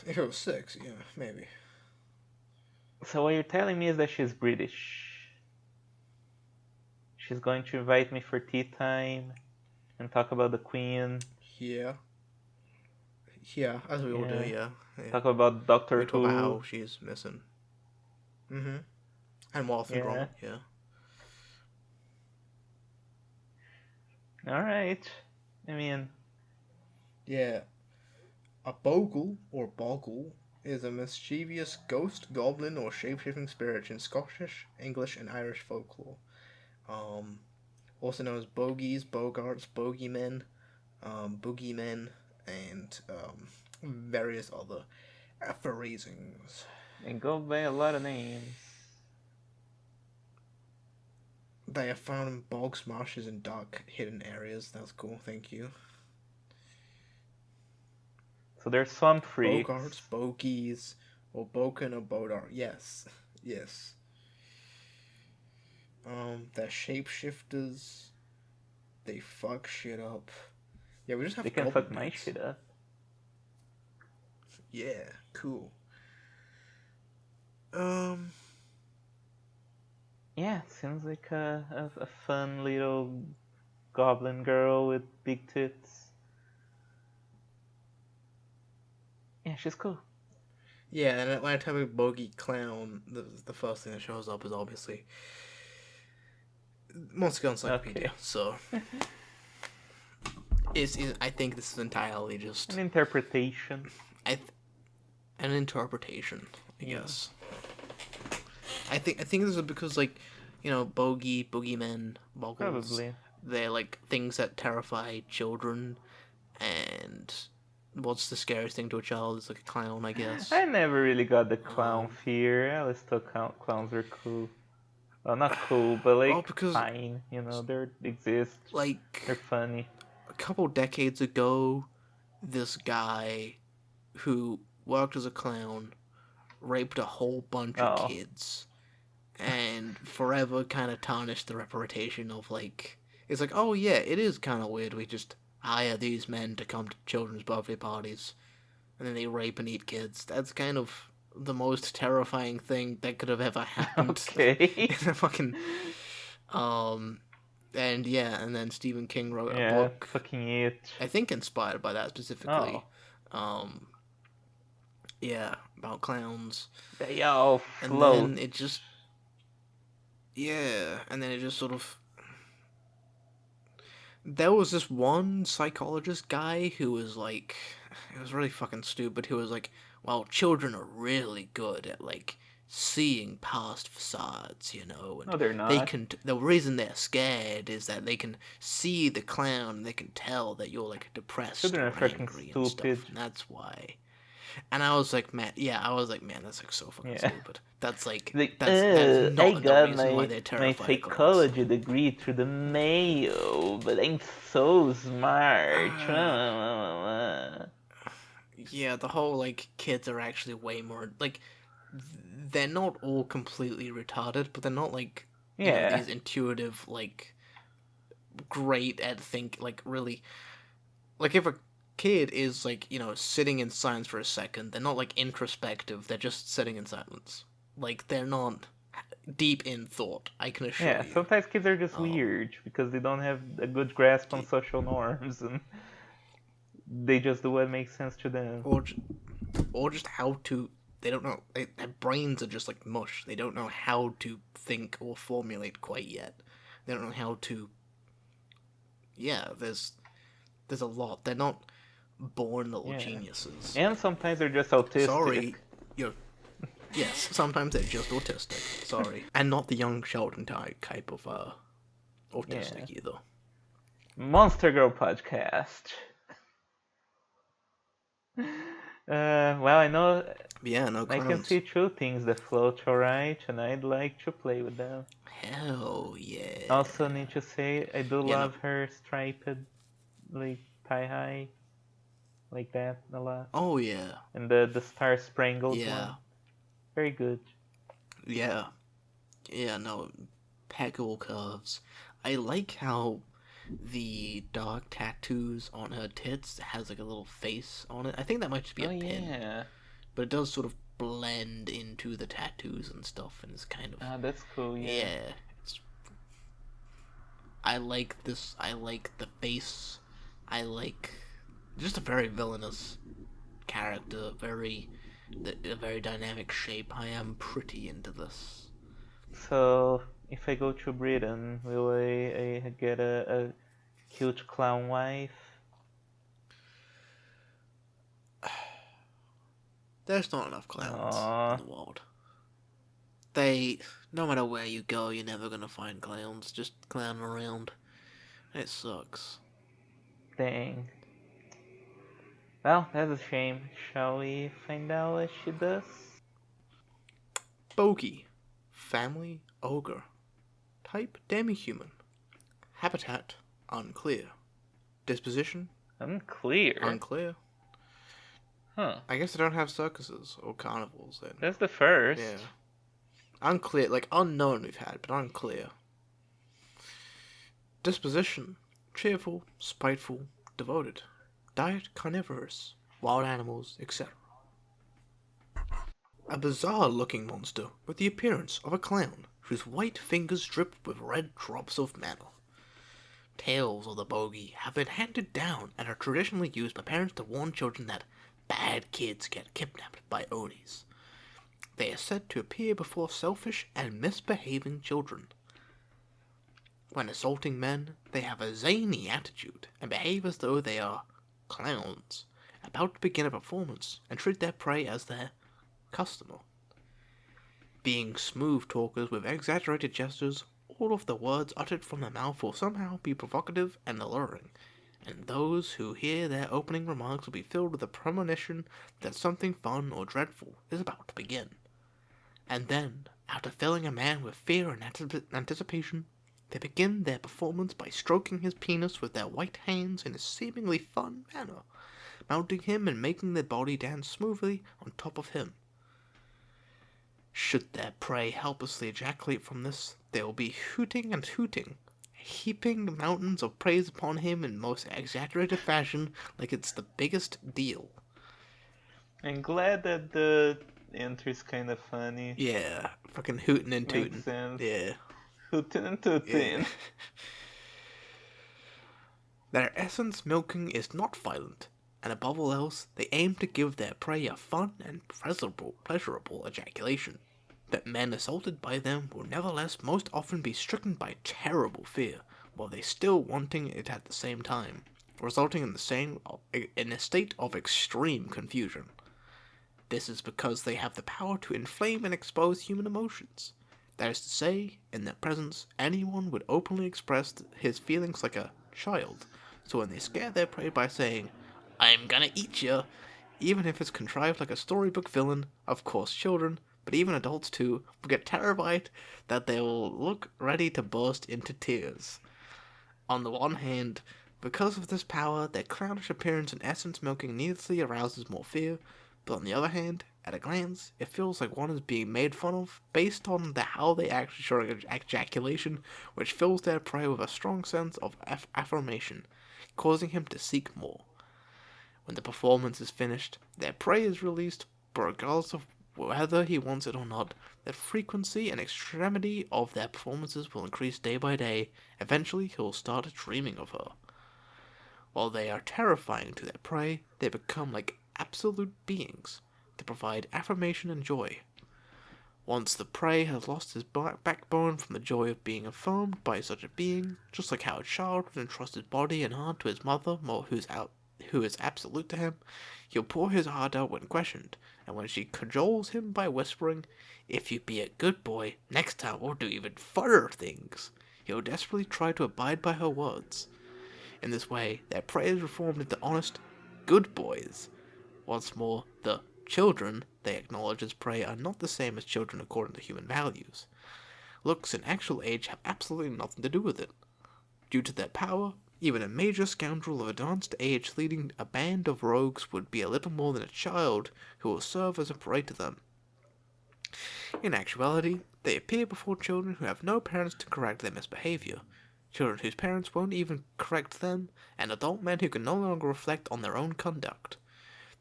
If it was 6, yeah, maybe. So what you're telling me is that she's British. She's going to invite me for tea time and talk about the Queen. Yeah. Yeah, as we all do, Yeah. yeah. Talk about Doctor We talk about Who. how she's missing. Mm-hmm. And Wallace and Yeah. Gromit, yeah. Alright. I mean, Yeah. A bogle, or bogle, is a mischievous ghost, goblin, or shape-shifting spirit in Scottish, English, and Irish folklore. Also known as bogies, bogarts, bogeymen, boogeymen, and various other phrasings. they go by a lot of names. They are found in bogs, marshes, and dark hidden areas. That's cool, thank you. So there's swamp freaks. Bogarts, bogies, or boken or bodar. Yes. Yes. They're shapeshifters. They fuck shit up. Yeah, we just have They can fuck my shit up. Yeah, cool. Yeah, seems like a fun little goblin girl with big tits. Yeah, she's cool. Yeah, and when I type in bogey clown, the first thing that shows up is obviously Monster Encyclopedia. Okay. So, I think this is entirely just An interpretation. An interpretation, I Yeah. guess. I think this is because, like, you know, boogeymen, boggles. Probably. They're like things that terrify children, and what's the scariest thing to a child is like a clown, I guess. I never really got the clown fear. I always thought clowns were cool. Well, not cool, but like because fine. You know, they exist. like They're funny. a couple decades ago, this guy who worked as a clown raped a whole bunch of kids, and forever kind of tarnished the reputation of like. It's like, oh yeah, it is kind of weird. We just hire these men to come to children's birthday parties, and then they rape and eat kids. That's kind of the most terrifying thing that could have ever happened. Okay. In a fucking, and yeah, and then Stephen King wrote a book. Fucking it. I think inspired by that specifically. Yeah, about clowns. They all And float. then it just. yeah, and then it just sort of. There was this one psychologist guy who was like, it was really fucking stupid. Who was like, well, children are really good at like seeing past facades, No, and they're they not. can. The reason they're scared is that they can see the clown. And they can tell that you're like depressed Children are or fucking angry and stuff, stupid. and that's why. And I was like, man, yeah, I was like, man, that's like so fucking Yeah. stupid. That's like, Like, that is I not the got reason why my they're my terrified of clowns. psychology degree through the Mayo, but I'm so smart. Yeah, the whole like kids are actually way more like they're not all completely retarded, but they're not like Yeah, these intuitive like great at think like really like if a kid is like sitting in silence for a second, they're not like introspective. They're just sitting in silence. Like they're not deep in thought. I can assure yeah. you. Sometimes kids are just Um, weird because they don't have a good grasp on social norms and they just do what makes sense to them. or or just how to. They don't know. Their brains are just like mush. They don't know how to think or formulate quite yet. They don't know how to. Yeah, there's a lot. They're not born little Yeah. geniuses. And sometimes they're just autistic. Sorry, you're. Yes, sometimes they're just autistic. Sorry, and not the young Sheldon type of Yeah. autistic either. Monster Girl podcast. Well, I know Yeah, no I can see clowns. two things that float alright, and I'd like to play with them. Hell yeah. Also, need to say I do Yeah, no. love her striped, like tie high, like that a lot, Oh yeah. and the star sprangled Yeah. one, very good. Yeah. Yeah. No. Impeccable curves. I like how the dark tattoos on her tits has like a little face on it. I think that might just be Oh a pin, yeah, but it does sort of blend into the tattoos and stuff, and it's kind of that's cool. Yeah, yeah. It's, I like this. I like the face. I like just a very villainous character. A very dynamic shape. I am pretty into this. so if I go to Britain, will I get a cute clown wife? There's not enough clowns in Aww, the world. No matter where you go, you're never gonna find clowns just clowning around. It sucks. dang. Well, that's a shame. Shall we find out what she does? Bogey. Family, ogre. Type, demi-human. Habitat, unclear. Disposition, Unclear. unclear. Huh. I guess they don't have circuses or carnivals then. That's the first. Yeah. Unclear, like unknown we've had, but unclear. Disposition, cheerful, spiteful, devoted. Diet, carnivorous. Wild animals, etc. A bizarre-looking monster with the appearance of a clown, whose white fingers drip with red drops of mana. Tales of the bogey have been handed down and are traditionally used by parents to warn children that bad kids get kidnapped by Onis. They are said to appear before selfish and misbehaving children. When assaulting men, they have a zany attitude and behave as though they are clowns, about to begin a performance, and treat their prey as their customer. Being smooth talkers with exaggerated gestures, all of the words uttered from their mouth will somehow be provocative and alluring, and those who hear their opening remarks will be filled with a premonition that something fun or dreadful is about to begin. And then, after filling a man with fear and anticipation, they begin their performance by stroking his penis with their white hands in a seemingly fun manner, mounting him and making their body dance smoothly on top of him. Should their prey helplessly ejaculate from this, they will be hooting and hooting, heaping mountains of praise upon him in most exaggerated fashion like it's the biggest deal. I'm glad that the entry's kind of funny. Yeah, fucking hooting and Makes tooting. sense. Yeah, Hootin' and yeah. tootin'. Their essence milking is not violent, and above all else, they aim to give their prey a fun and pleasurable ejaculation. that men assaulted by them will nevertheless most often be stricken by terrible fear, while they still wanting it at the same time, resulting in a state of extreme confusion. This is because they have the power to inflame and expose human emotions. That is to say, in their presence, anyone would openly express his feelings like a child. So when they scare their prey by saying, "I'm gonna eat ya," even if it's contrived like a storybook villain, of course children, but even adults too, will get terrified that they will look ready to burst into tears. On the one hand, because of this power, their clownish appearance and essence milking needlessly arouses more fear, but on the other hand, at a glance, it feels like one is being made fun of based on how they act during ejaculation, which fills their prey with a strong sense of affirmation, causing him to seek more. When the performance is finished, their prey is released, but regardless of whether he wants it or not, the frequency and extremity of their performances will increase day by day. Eventually, he will start dreaming of her. While they are terrifying to their prey, they become like absolute beings to provide affirmation and joy. Once the prey has lost his backbone from the joy of being affirmed by such a being, just like how a child would entrust his body and heart to his mother, who is absolute to him, he'll pour his heart out when questioned, and when she cajoles him by whispering, "If you be a good boy, next time we'll do even funner things," he'll desperately try to abide by her words. In this way, their prey is reformed into honest, good boys. Once more, the children they acknowledge as prey are not the same as children according to human values. Looks and actual age have absolutely nothing to do with it. Due to their power, even a major scoundrel of advanced age leading a band of rogues would be a little more than a child who will serve as a prey to them. In actuality, they appear before children who have no parents to correct their misbehavior, children whose parents won't even correct them, and adult men who can no longer reflect on their own conduct.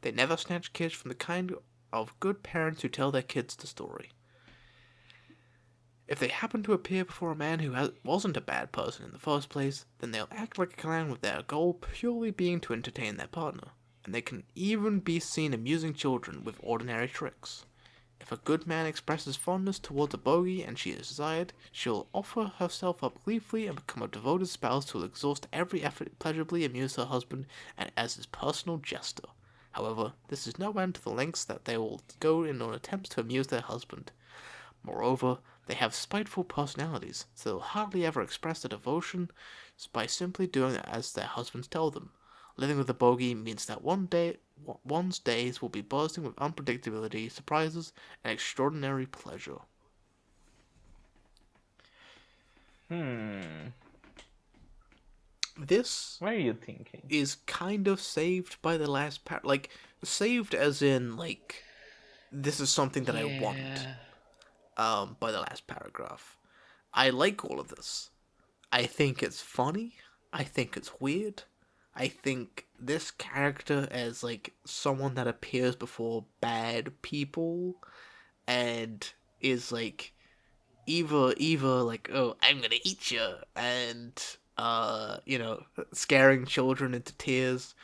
They never snatch kids from the kind of good parents who tell their kids the story. If they happen to appear before a man who wasn't a bad person in the first place, then they'll act like a clown with their goal purely being to entertain their partner, and they can even be seen amusing children with ordinary tricks. If a good man expresses fondness towards a bogey and she is desired, she'll offer herself up gleefully and become a devoted spouse who will exhaust every effort to pleasurably amuse her husband and as his personal jester. However, this is no end to the lengths that they will go in on attempts to amuse their husband. Moreover, they have spiteful personalities, so they'll hardly ever express their devotion by simply doing as their husbands tell them. Living with a bogey means that one's days will be bursting with unpredictability, surprises, and extraordinary pleasure. This What are you thinking? is kind of saved by the last like, saved as in, like, this is something that I want. By the last paragraph. I like all of this. I think it's funny. I think it's weird. I think this character as, like, someone that appears before bad people and is, like, either like, "Oh, I'm gonna eat you," and, scaring children into tears,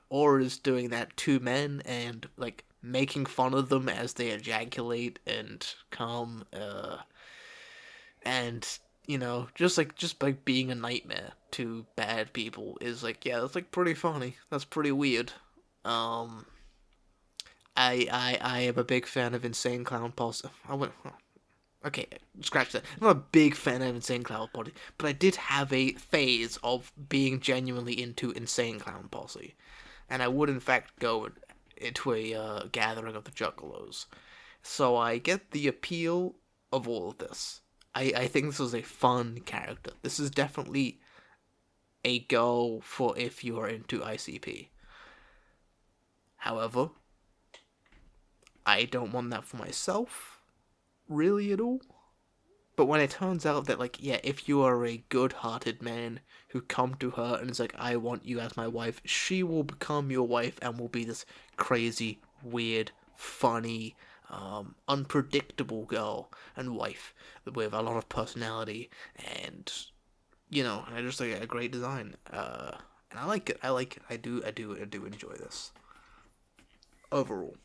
or is doing that to men and, like, making fun of them as they ejaculate and come, and, just by being a nightmare to bad people is, like, yeah, that's, like, pretty funny. That's pretty weird. I am a big fan of Insane Clown Posse. Okay, scratch that. I'm not a big fan of Insane Clown Posse, but I did have a phase of being genuinely into Insane Clown Posse. And I would, in fact, go into a gathering of the Juggalos. So I get the appeal of all of this. I think this is a fun character. This is definitely a go for if you are into ICP. However, I don't want that for myself, really at all. But when it turns out that, like, yeah, if you are a good-hearted man who come to her and is like, "I want you as my wife," she will become your wife and will be this crazy, weird, funny, unpredictable girl and wife with a lot of personality and, and just, like, a great design. And I like it. I do enjoy this. Overall.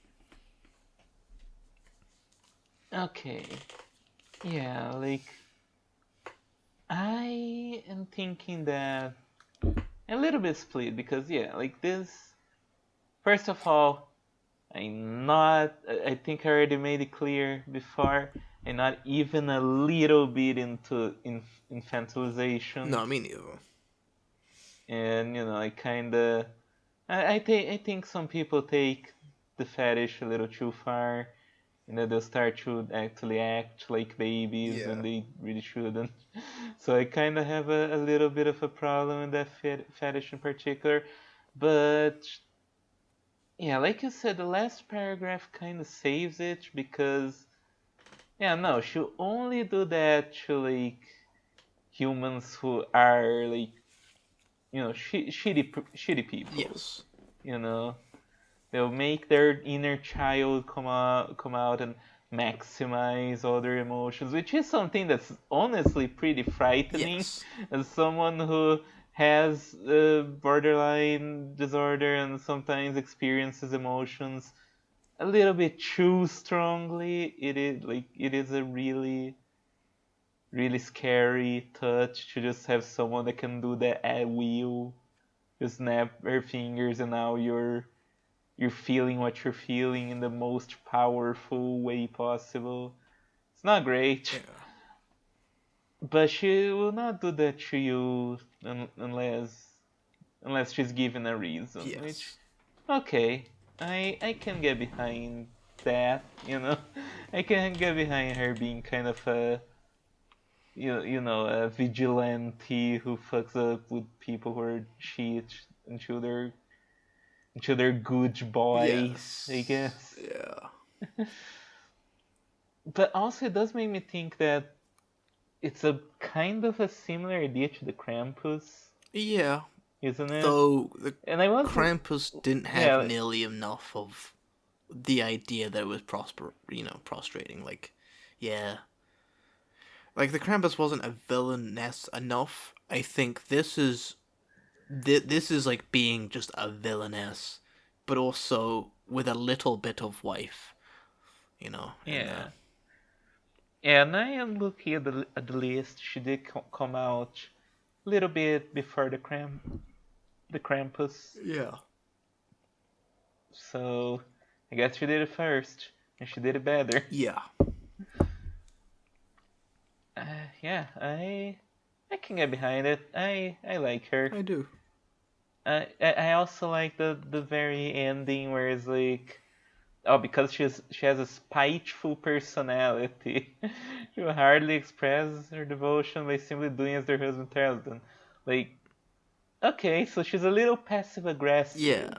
Okay. Yeah, like I am thinking that a little bit split because yeah, like this. First of all, I'm not. I think I already made it clear before. I'm not even a little bit into infantilization, No, me neither. and I kind of. I think some people take the fetish a little too far. They'll start to actually act like babies when Yeah. they really shouldn't. So I kind of have a little bit of a problem with that fetish in particular. But yeah, like you said, the last paragraph kind of saves it because yeah, no, she'll only do that to like humans who are like shitty people. Yes. You know, they'll make their inner child come out and maximize all their emotions, which is something that's honestly pretty frightening Yes. as someone who has borderline disorder and sometimes experiences emotions a little bit too strongly. It is a really really scary touch to just have someone that can do that at will. Just snap her fingers and now you're feeling what you're feeling in the most powerful way possible. It's not great, Yeah. but she will not do that to you unless she's given a reason. Which, Yes. okay, I can get behind that. I can get behind her being kind of a vigilante who fucks up with people who are shit until they're good boys, I Yes. guess. Yeah. But also, it does make me think that it's a kind of a similar idea to the Krampus, Yeah. isn't it? Though the And I was, Krampus didn't have yeah, nearly enough of the idea that it was prostrating. Like, yeah. Like the Krampus wasn't a villainess enough. I think this is like being just a villainess, but also with a little bit of wife, in there. yeah, yeah. And I am looking at the list. She did come out a little bit before the Krampus, Yeah. so I guess she did it first, and she did it better. Yeah. Yeah, I can get behind it. I like her. I do. I also like the very ending where it's like, oh, because she has a spiteful personality, she will hardly express her devotion by simply doing as her husband tells them. Like, okay, so she's a little passive aggressive. Yeah.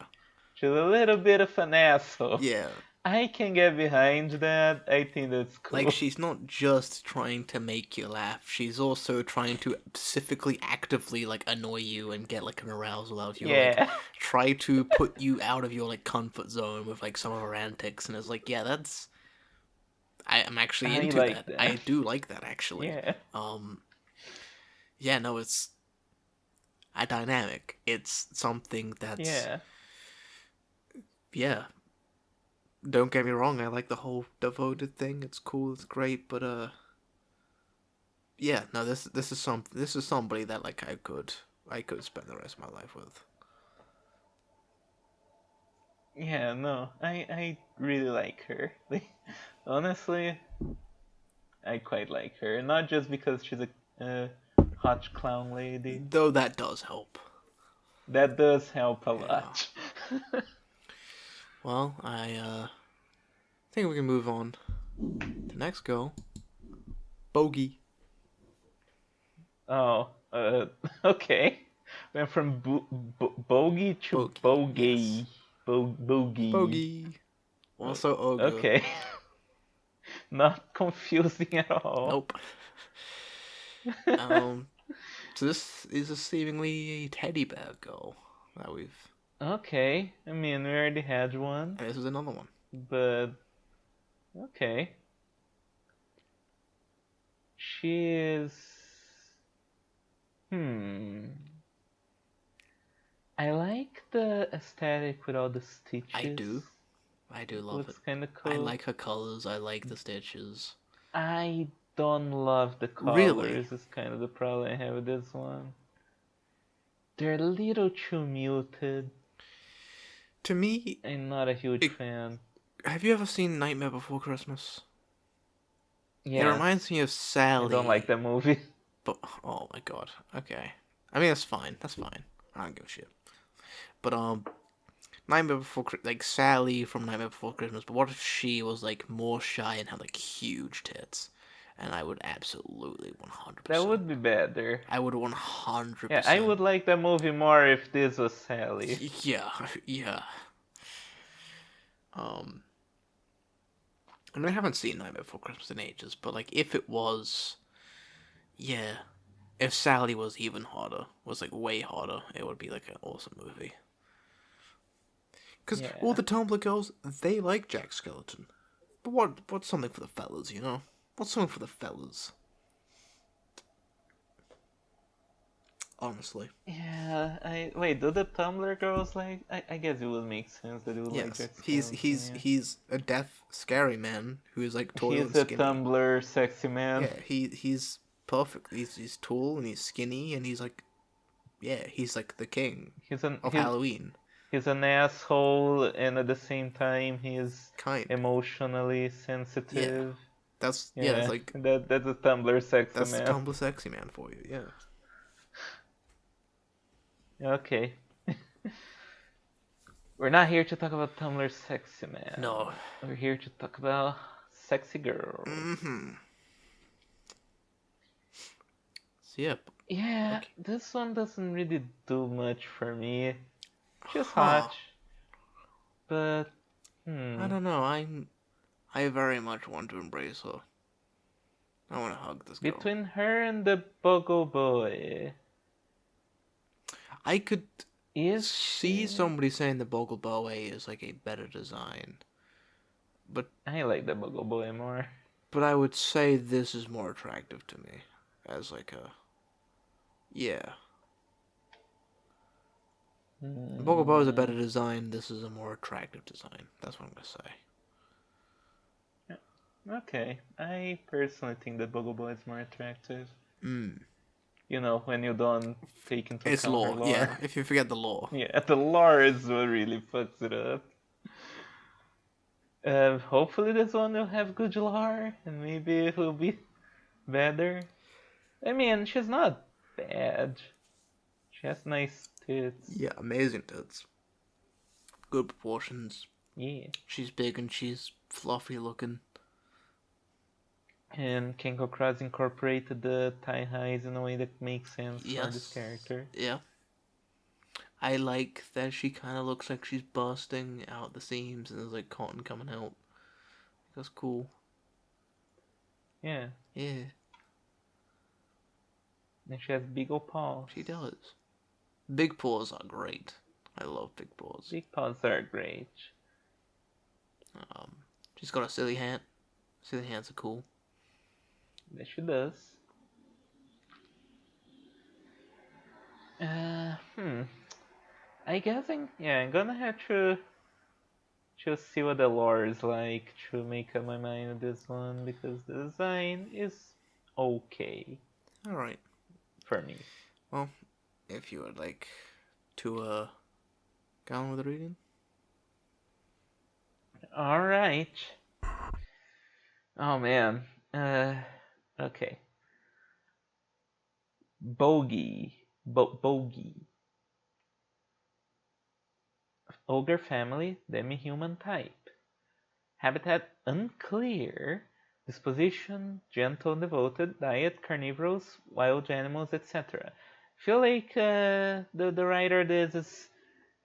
She's a little bit of an asshole. Yeah. I can get behind that. I think that's Like cool. she's not just trying to make you laugh, she's also trying to specifically actively like annoy you and get like an arousal out of you, or like Yeah. try to put you out of your like comfort zone with like some of her antics, and it's like, yeah, that's I'm actually I into like that. I that. do like that actually. Yeah. Um yeah, no, it's a dynamic. It's something that's, Yeah. yeah, don't get me wrong, I like the whole devoted thing. It's cool, it's great, but yeah, no, this is somebody that like I could spend the rest of my life with. Yeah, no. I really like her. Like, honestly, I quite like her. Not just because she's a hot clown lady. Though that does help. That does help a Yeah. lot. Well, I think we can move on to next girl, Bogey. Oh, okay. Went from bogey to Bogey, yes. bogey. Bogey. Bogey. Also ogre. Okay. Not confusing at all. Nope. Um. So this is a seemingly teddy bear girl that we've, Okay. I mean, we already had one, and this is another one. but okay. She is. Hmm. I like the aesthetic with all the I stitches. do. I do It love it. looks kind of I cool. like her colors. I like the stitches. I don't love the Really? colors. Is kind of the problem I have with this one. They're a little too muted. To me, I'm not a huge it, fan. have you ever seen Nightmare Before Christmas? It Yes, reminds me of I don't like Sally, that movie. but oh my god. Okay. I mean, that's fine. That's fine. I don't give a shit. But Nightmare Before like Sally from Nightmare Before Christmas. But what if she was like more shy and had like huge tits? And I would absolutely That 100%. would be better. I would Yeah, I 100%. would like that movie more if this was Sally. Yeah, yeah. Um, I mean, I haven't seen Nightmare Before Christmas in ages, but like if it was, yeah, if Sally was even hotter, was like way hotter, it would be like an awesome movie. Because all Yeah. the Tumblr girls, they like Jack Skeleton. But what's something for the fellas, you know? What's something for the fellas? Honestly. Yeah, I wait, do the Tumblr girls like I guess it would make sense that they would like Yes, Jack he's Skellington, he's yeah. he's a deaf, scary man who's like tall He's and a skinny. Tumblr sexy man. Yeah, he's perfect. He's tall and he's skinny and he's like, yeah, he's like the king He's an of he's Halloween. he's an asshole and at the same time he's Kind. emotionally Yeah. sensitive. That's Yeah, like that's a Tumblr sexy that's the man. Tumblr sexy man for you. Yeah. Okay. We're not here to talk about Tumblr sexy man. No. We're here to talk about sexy girls. Mm-hmm. So yeah. Yeah, Okay. this one doesn't really do much for me. She's Huh. hot, but I don't know. I very much want to embrace her. I want to hug this girl. between her and the Bogo Boy, I could is see she? somebody saying the Bogle Bowe is like a better design, but I like the Bogo Boy more. I would say this is more attractive to me as like a yeah. Bogle Bowe is a better Mm, design. This is a more attractive design. That's what I'm gonna say. okay, I personally think that Bogo Boy is more attractive. Mm. You know, when you don't take into It's account her lore, lore. yeah. If you forget the lore, Yeah, the lore is what really fucks it up. Hopefully this one will have good lore, and maybe it will be better. I mean, she's not bad. She has nice tits. yeah, amazing tits, good proportions. Yeah. She's big and she's fluffy looking. And Kenko Cross incorporated the thigh highs in a way that makes sense for this Yes, character. yeah. I like that she kind of looks like she's bursting out the seams and there's like cotton coming out. That's cool. Yeah. Yeah, And she has big old paws. she does. Big paws are great. I love big paws. Big paws are great. She's got a silly hat. Silly hats are cool. Yes, she does. I guess I'm gonna have to just see what the lore is like to make up my mind with this one because the design is okay Alright. for me. Well, if you would like to go on with the reading. Alright. Oh man. Okay. Bogey. Bogey. Ogre family, demi-human type. Habitat unclear. Disposition, gentle and devoted. Diet, carnivorous, wild animals, etc. Feel like the writer of this is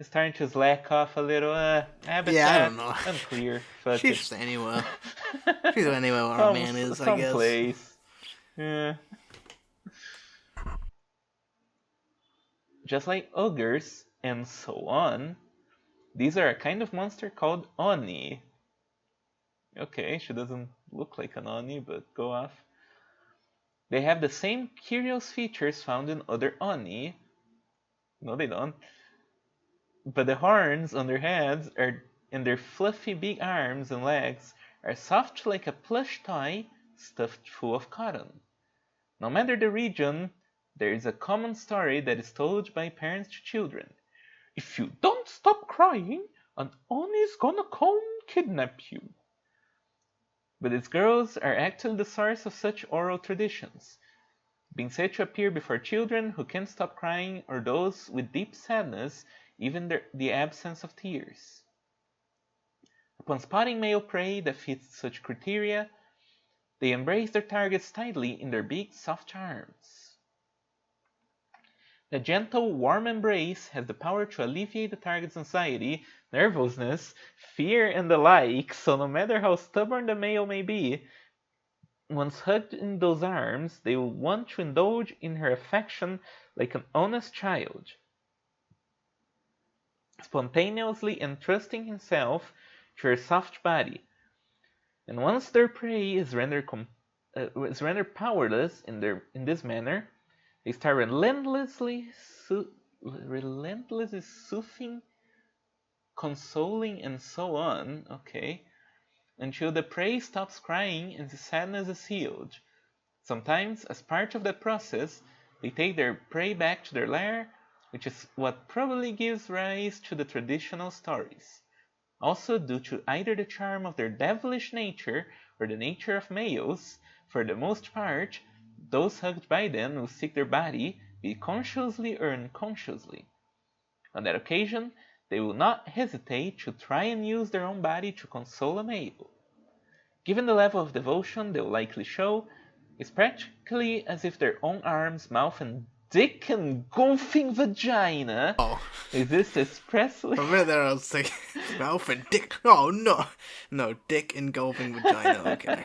starting to slack off a little. Habitat, Yeah, I don't know. unclear. Fuck She's it. just anywhere. She's anywhere where our man is, I guess. Someplace. Yeah. Just like ogres and so on, these are a kind of monster called Oni. Okay, she doesn't look like an Oni, but go off. They have the same curious features found in other Oni. No, they don't. But the horns on their heads are and their fluffy big arms and legs are soft like a plush toy stuffed full of cotton. No matter the region, there is a common story that is told by parents to children. If you don't stop crying, an Oni's gonna come kidnap you. But these girls are actually the source of such oral traditions, being said to appear before children who can't stop crying or those with deep sadness, even the absence of tears. Upon spotting male prey that fits such criteria, they embrace their targets tightly in their big, soft arms. The gentle, warm embrace has the power to alleviate the target's anxiety, nervousness, fear, and the like, so no matter how stubborn the male may be, once hugged in those arms, they will want to indulge in her affection like an honest child, spontaneously entrusting himself to her soft body. And once their prey is rendered powerless in this manner, they start relentlessly soothing, consoling, and so on, okay, until the prey stops crying and the sadness is healed. Sometimes, as part of that process, they take their prey back to their lair, which is what probably gives rise to the traditional stories. Also, due to either the charm of their devilish nature or the nature of males, for the most part, those hugged by them will seek their body, be it consciously or unconsciously. On that occasion, they will not hesitate to try and use their own body to console a male. Given the level of devotion they will likely show, it's practically as if their own arms, mouth, and dick engulfing vagina exist expressly. For a minute there I was thinking, mouth and dick. Oh no. No, dick engulfing vagina, okay.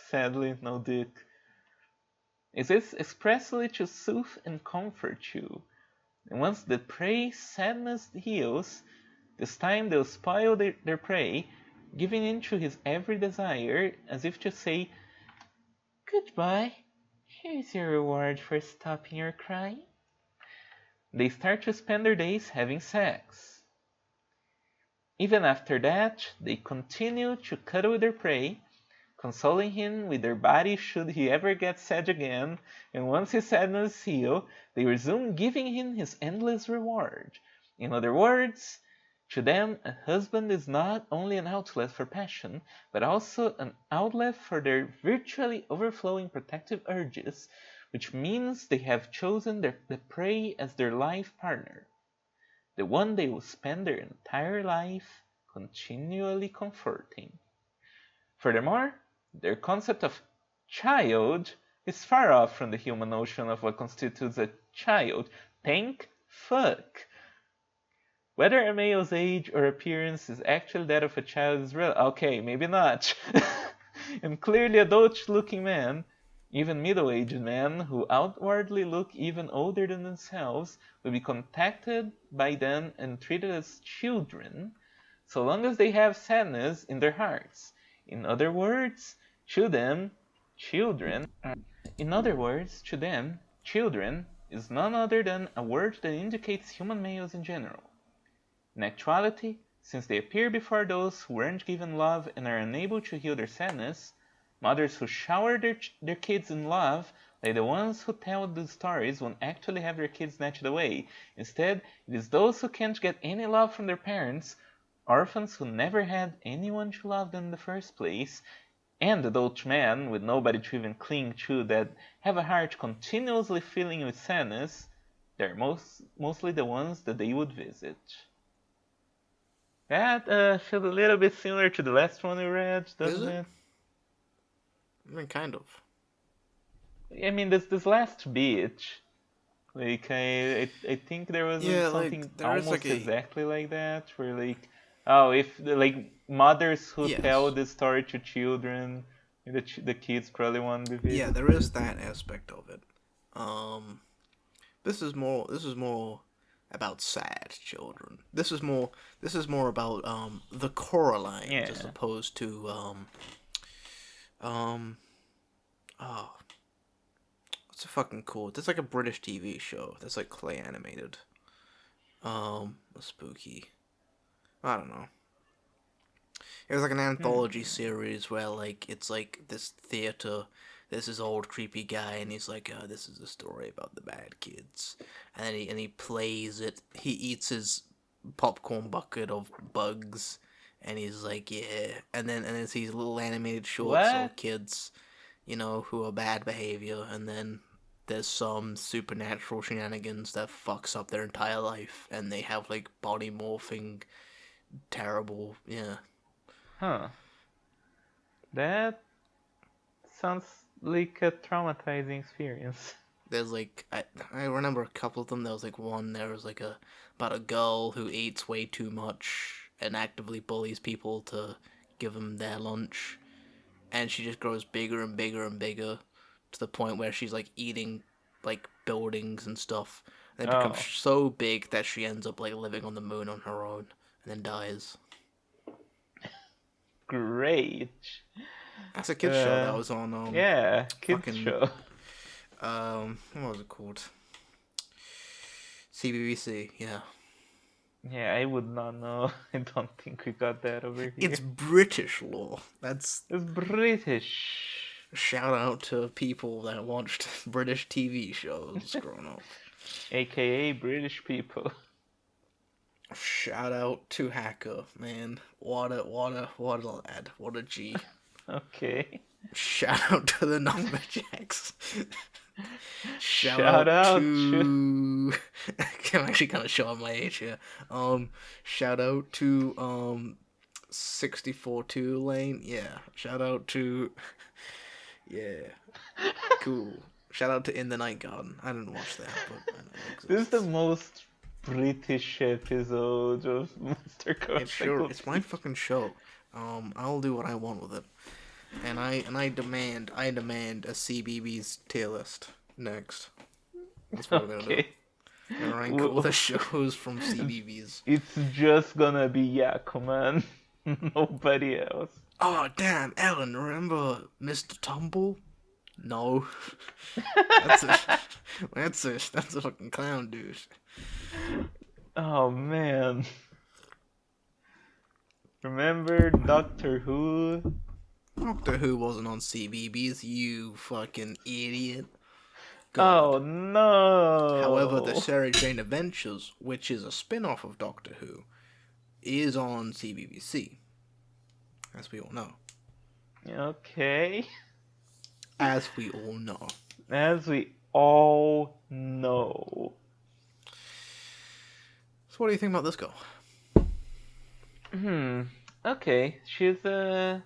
Sadly, no dick. Exists expressly to soothe and comfort you. And once the prey's sadness heals, this time they'll spoil their prey, giving in to his every desire, as if to say, "Goodbye, here's your reward for stopping your crying." They start to spend their days having sex. Even after that, they continue to cuddle with their prey, consoling him with their body should he ever get sad again, and once his sadness is healed, they resume giving him his endless reward. In other words, to them, a husband is not only an outlet for passion, but also an outlet for their virtually overflowing protective urges, which means they have chosen the prey as their life partner, the one they will spend their entire life continually comforting. Furthermore, their concept of child is far off from the human notion of what constitutes a child. Thank fuck. Whether a male's age or appearance is actually that of a child is real. Okay, maybe not. And clearly adult-looking men, even middle-aged men who outwardly look even older than themselves, will be contacted by them and treated as children, so long as they have sadness in their hearts. In other words, to them, children is none other than a word that indicates human males in general. In actuality, since they appear before those who weren't given love and are unable to heal their sadness, mothers who shower their kids in love, like the ones who tell the stories, won't actually have their kids snatched away. Instead, it is those who can't get any love from their parents, orphans who never had anyone to love them in the first place, and adult men with nobody to even cling to that have a heart continuously filling with sadness, they're mostly the ones that they would visit. That feels a little bit similar to the last one we read, doesn't it? I mean, kind of. I mean, this last bit, like, I think there was something almost exactly like that, where, like, oh, if, like, mothers who tell this story to children, the kids probably want to be visited. Yeah, there is that aspect of it. This is more about sad children. This is more about the Coraline as opposed to what's it fucking called? There's like a British TV show that's like clay animated. Spooky. I don't know. It was like an anthology Hmm. series where like it's like this theater. There's this old creepy guy, and he's like, "This is a story about the bad kids," and then he plays it. He eats his popcorn bucket of bugs, and he's like, "Yeah," and then it's these little animated shorts What? of kids, who are bad behavior, and then there's some supernatural shenanigans that fucks up their entire life, and they have like body morphing, terrible, yeah. Huh. That sounds like a traumatizing experience. There's like I remember a couple of them. There was like one. There was like a about a girl who eats way too much and actively bullies people to give them their lunch, and she just grows bigger and bigger and bigger to the point where she's like eating like buildings and stuff. And then becomes Oh, so big that she ends up like living on the moon on her own and then dies. great. That's a kids show that Uh, was on yeah, kids fucking show. what was it called? CBBC. Yeah. Yeah, I would not know. I don't think we got that over It's here. British law. That's It's British. shout out to people that watched British TV shows growing up. AKA British people. Shout out to Hacker, man. What a lad. What a G. Okay. Shout out to the Numberjacks. Shout Shout out out to. to I'm actually kind of showing my age here. Shout out to 64-2 lane. Yeah. Shout out to yeah. Cool. Shout out to In the Night Garden. I didn't watch that, but I know it This is the exists. most British episode of Monster It's my fucking show. I'll do what I want with it, and I demand a CBB's tier list next. That's what we're gonna do. Okay. We're gonna rank all the shows from CBB's. It's just gonna be Yakuman. Nobody else. Oh damn, Ellen! Remember Mr. Tumble? No, that's a that's a fucking clown douche. Oh man. Remember Doctor Who? Doctor Who wasn't on CBBS, you fucking idiot. Oh God. However, the no. Sarah Jane Adventures, which is a spin off of Doctor Who, is on CBBC, as we all know. Okay. As we all know. As we all know. So, what do you think about this girl? Okay. She's a.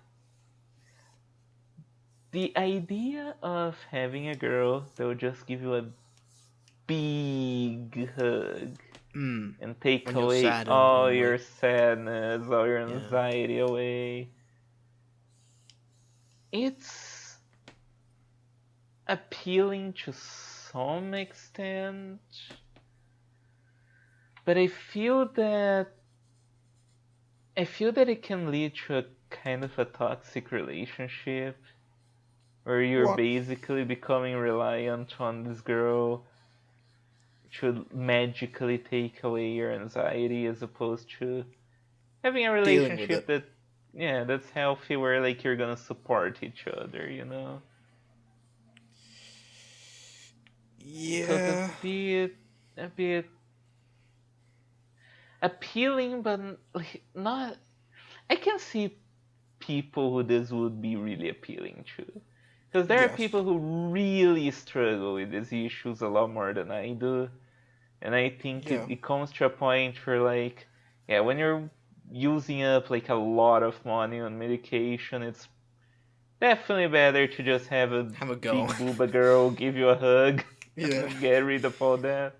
The idea of having a girl that will just give you a big hug and take When you're away sad all and your like, sadness, all your yeah. anxiety away. It's appealing to some extent, but I feel that it can lead to a kind of a toxic relationship where you're What? basically becoming reliant on this girl to magically take away your anxiety as opposed to having a Dealing with relationship it. that's healthy where like you're gonna support each other, you know? So it's a Yeah. bit a bit appealing but like not. I can see people who this would be really appealing to. Because there are Yes. people who really struggle with these issues a lot more than I do. And I think it, Yeah. it comes to a point where like, yeah, when you're using up like a lot of money on medication, it's definitely better to just have a Have a go. big booba girl give you a hug Yeah. and get rid of all that.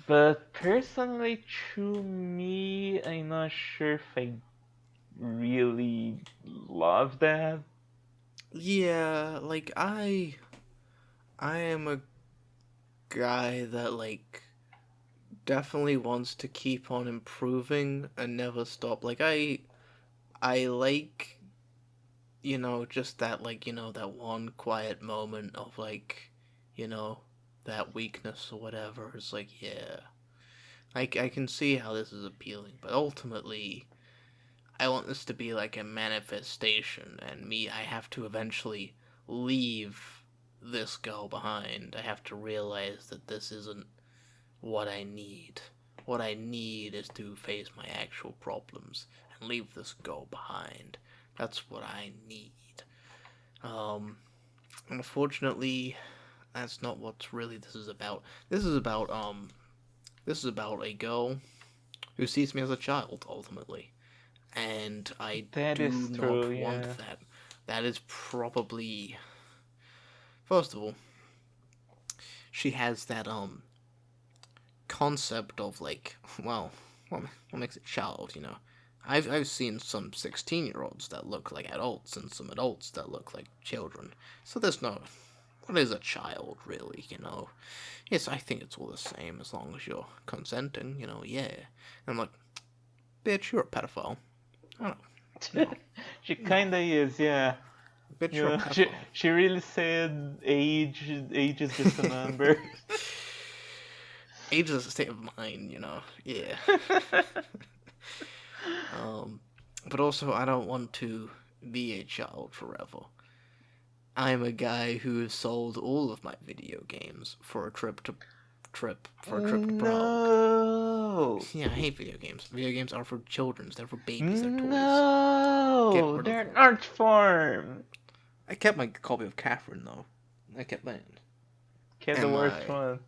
But personally, to me, I'm not sure if I really love that. Yeah, like I am a guy that like definitely wants to keep on improving and never stop. Like I like just that like, that one quiet moment of like, that weakness or whatever. It's like, yeah. I can see how this is appealing, but ultimately, I want this to be like a manifestation, and I have to eventually leave this girl behind. I have to realize that this isn't what I need. What I need is to face my actual problems and leave this girl behind. That's what I need. Unfortunately, that's not what really this is about. This is about a girl who sees me as a child, ultimately. And I That do is not true, want yeah. that. That is probably, first of all, she has that concept of like, well, what makes a child, you know? I've seen some 16-year-olds that look like adults and some adults that look like children. So there's no, what is a child really, you know? Yes, I think it's all the same as long as you're consenting, you know, yeah. And I'm like, bitch, you're a pedophile. I don't know. No, She no. kinda is, yeah. Bitch, You you're a know, she pedophile. she really said age is just a number. Age is a state of mind, you know. Yeah. Um, but also, I don't want to be a child forever. I'm a guy who has sold all of my video games for a trip to Prague. No. Yeah, I hate video games. Video games are for children. They're for babies. They're toys. Get No, rid of they're an them. art form. I kept my copy of Catherine though. I kept that. Get the And worst my one.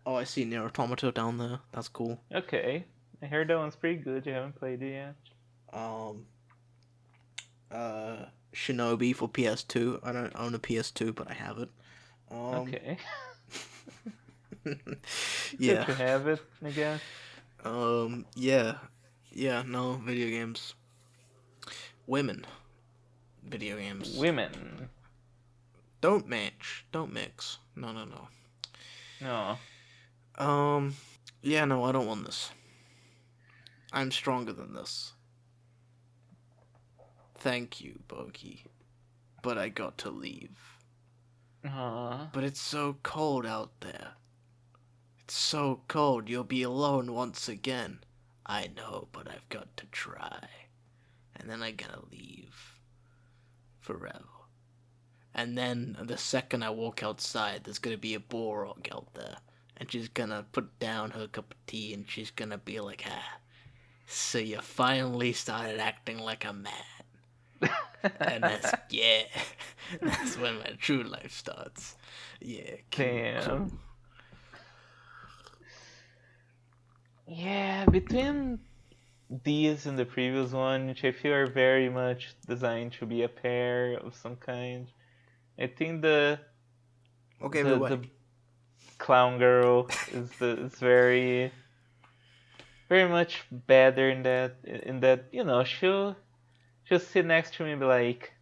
oh, I see Nier Automata down there. That's cool. Okay, I heard that one's pretty good. You haven't played it yet. Um, uh, Shinobi for PS2. I don't own a PS2, but I have it. Um, Okay, good yeah. to have it, I guess. Yeah. Yeah, no, video games. Women. Video games. Women. Don't match. Don't mix. No, no, no. No. Um, yeah, no, I don't want this. I'm stronger than this. Thank you, Bogey. But I got to leave. But it's so cold out there. It's so cold, you'll be alone once again. I know, but I've got to try. And then I gotta leave. Forever. And then the second I walk outside, there's gonna be a Borog out there. And she's gonna put down her cup of tea and she's gonna be like, ah, so you finally started acting like a man. And that's, yeah, that's when my true life starts. Yeah, cool. Damn. Yeah, between these and the previous one, which I feel are very much designed to be a pair of some kind. I think What gave it the away? clown girl is very much better in that she'll sit next to me and be like,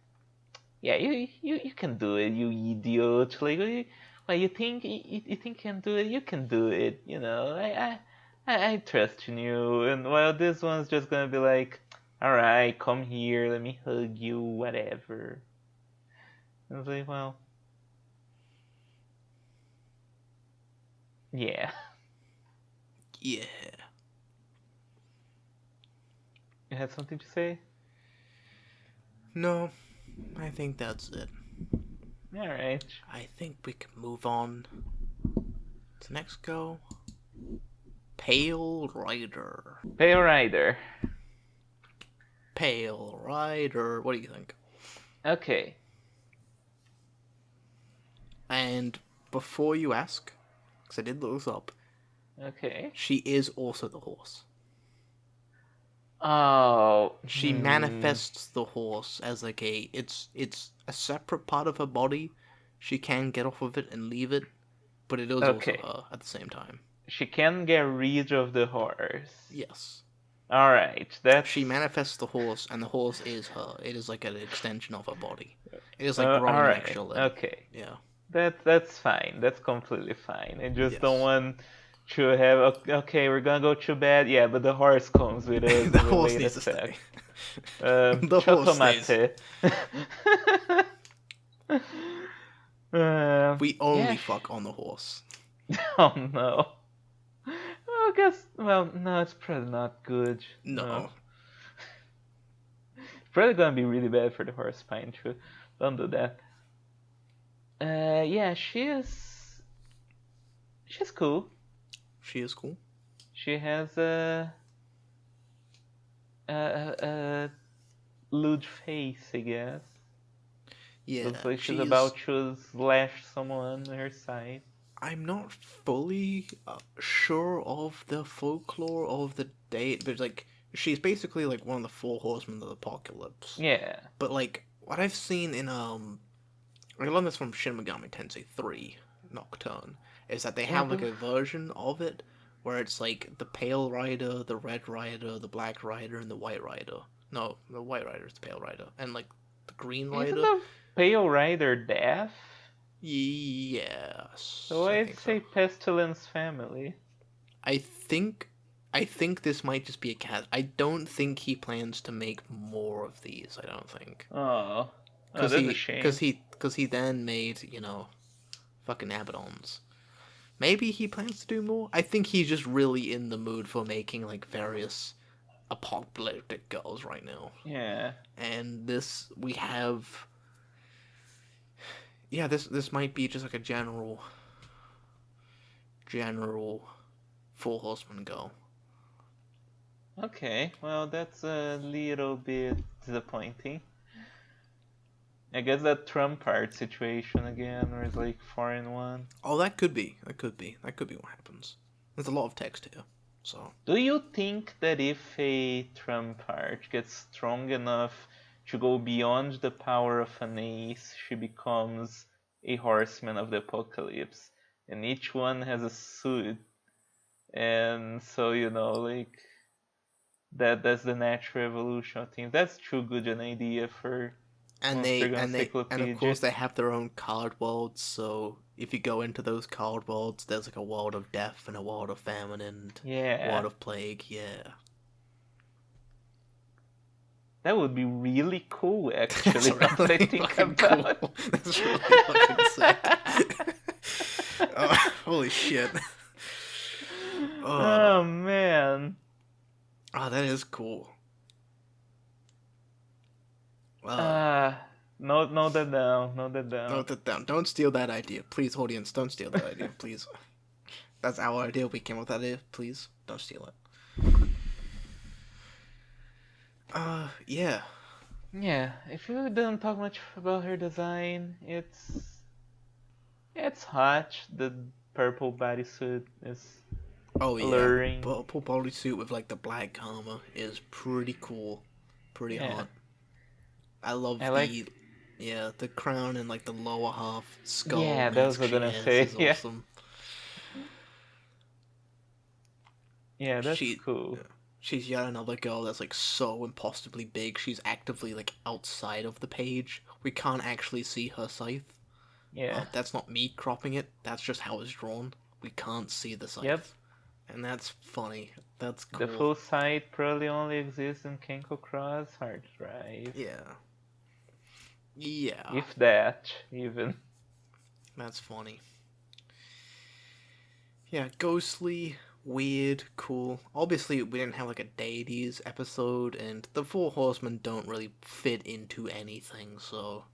yeah, you can do it, you idiot. Like, well, you think you can do it, you can do it. I trust in you. And while this one's just gonna be like, all right, come here, let me hug you, whatever. I was like, well, yeah. Yeah. You had something to say? No, I think that's it. All right. I think we can move on to next go. Pale Rider. Pale Rider. Pale Rider. What do you think? Okay. And before you ask, because I did look this up, Okay. she is also the horse. Oh. She manifests the horse as like it's a separate part of her body. She can get off of it and leave it, but it is also Okay. her at the same time. She can get rid of the horse. Yes. All right. That's She manifests the horse, and the horse is her. It is like an extension of her body. It is like growing all an right. extra limb. Okay. Yeah. That's fine. That's completely fine. I just don't Yes. want to have okay, we're gonna go to bed. Yeah, but the horse comes with us The in the horse late needs to stay. effect. The horse stays. Chotomate. We only Yeah. fuck on the horse. Oh no. I guess. Well, no, it's probably not good. No, No. it's probably gonna be really bad for the horse pine too. Don't do that. Yeah, she's cool. She is cool. She has a lewd face, I guess. Yeah, Looks like she's she's. about to slash someone on her side. I'm not fully sure of the folklore of the date, but like she's basically like one of the four horsemen of the apocalypse. Yeah. But like what I've seen in I learned this from Shin Megami Tensei 3 Nocturne, is that they have like Mhm. a version of it where it's like the pale rider, the red rider, the black rider, and the white rider. No, the white rider is the pale rider, and like the green Isn't rider. the Pale Rider deaf? So Yes, I I'd think so. say Pestilence family. I think I think this might just be a cat. I don't think he plans to make more of these. I don't think Oh. Oh, because that's a shame. he then made fucking Abaddons. Maybe he plans to do more. I think he's just really in the mood for making like various apocalyptic girls right now. Yeah. And this we have. Yeah, this might be just like a general Four Horsemen girl. Okay, well, that's a little bit disappointing. I guess that Trump art situation again, where it's like 4-in-1. Oh, that could be. That could be what happens. There's a lot of text here, so. Do you think that if a Trump art gets strong enough to go beyond the power of an ace, she becomes a horseman of the apocalypse, and each one has a suit, and so like that's the natural evolution of things. That's too good an idea for Monster Gun And of Encyclopedia. course they have their own card worlds. So if you go into those card worlds, there's like a world of death and a world of famine and a Yeah, world of plague. Yeah, that would be really cool, that's actually, now that I really think fucking cool. about it. That's really fucking sick. Oh, holy shit. Oh, Oh man. oh, that is cool. Uh, Uh, note that down. Note that down. Note that down. Don't steal that idea, please, audience. Don't steal that idea, please. That's our idea. We came up with that idea. Please, don't steal it. Yeah. Yeah, if you don't talk much about her design, it's hot. The purple bodysuit is Oh yeah, the alluring. purple bodysuit with like the black armor is pretty cool, pretty Yeah, hot. I love I like. the crown and like the lower half skull Yeah, that was mask what I she was gonna has say. is Yeah, awesome. yeah, that's She, cool. she's yet another girl that's like so impossibly big. She's actively like outside of the page. We can't actually see her scythe. Yeah. That's not me cropping it. That's just how it's drawn. We can't see the Yep. scythe, and that's funny. That's The cool. full site probably only exists in Kenko Cross hard drive. Yeah. Yeah. If that, even. That's funny. Yeah, ghostly, weird, cool. Obviously, we didn't have like a deities episode, and the Four Horsemen don't really fit into anything, so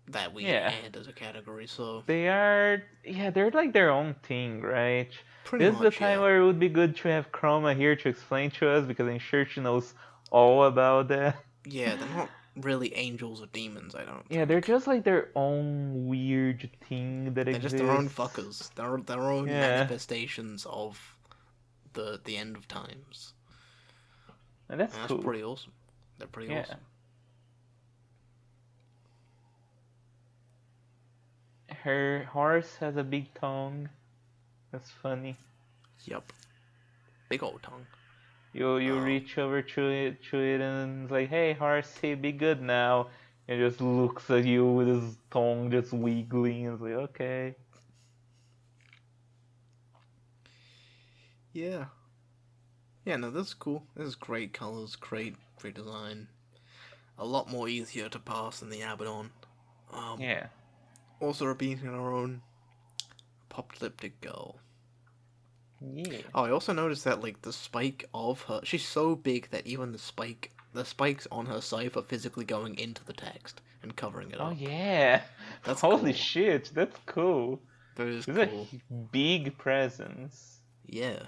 that we Yeah. add as a category. So They're like their own thing, right? pretty This is the much, time yeah, where it would be good to have Chroma here to explain to us because I'm sure she knows all about that. yeah. They're not really angels or demons. I don't Yeah, they're think. just like their own weird thing that They're just their own exists. fuckers. They're their own Yeah, manifestations of the end of times. and that's And that's cool. pretty awesome. They're pretty Yeah. awesome. Her horse has a big tongue. That's funny. Yep. Big old tongue. You Um, reach over to it and it's like, hey horsey, be good now. And just looks at you with his tongue just wiggling. It's like, okay. yeah. Yeah, no, this is cool. This is great colors, great design. A lot more easier to pass than the Abaddon. Yeah. Also being our own apocalyptic girl. Yeah. Oh, I also noticed that like the spike of her, she's so big that even the spikes on her scythe are physically going into the text and covering it Oh up. yeah. That's Holy cool. shit, that's cool. That is She's a cool. big presence. Yeah.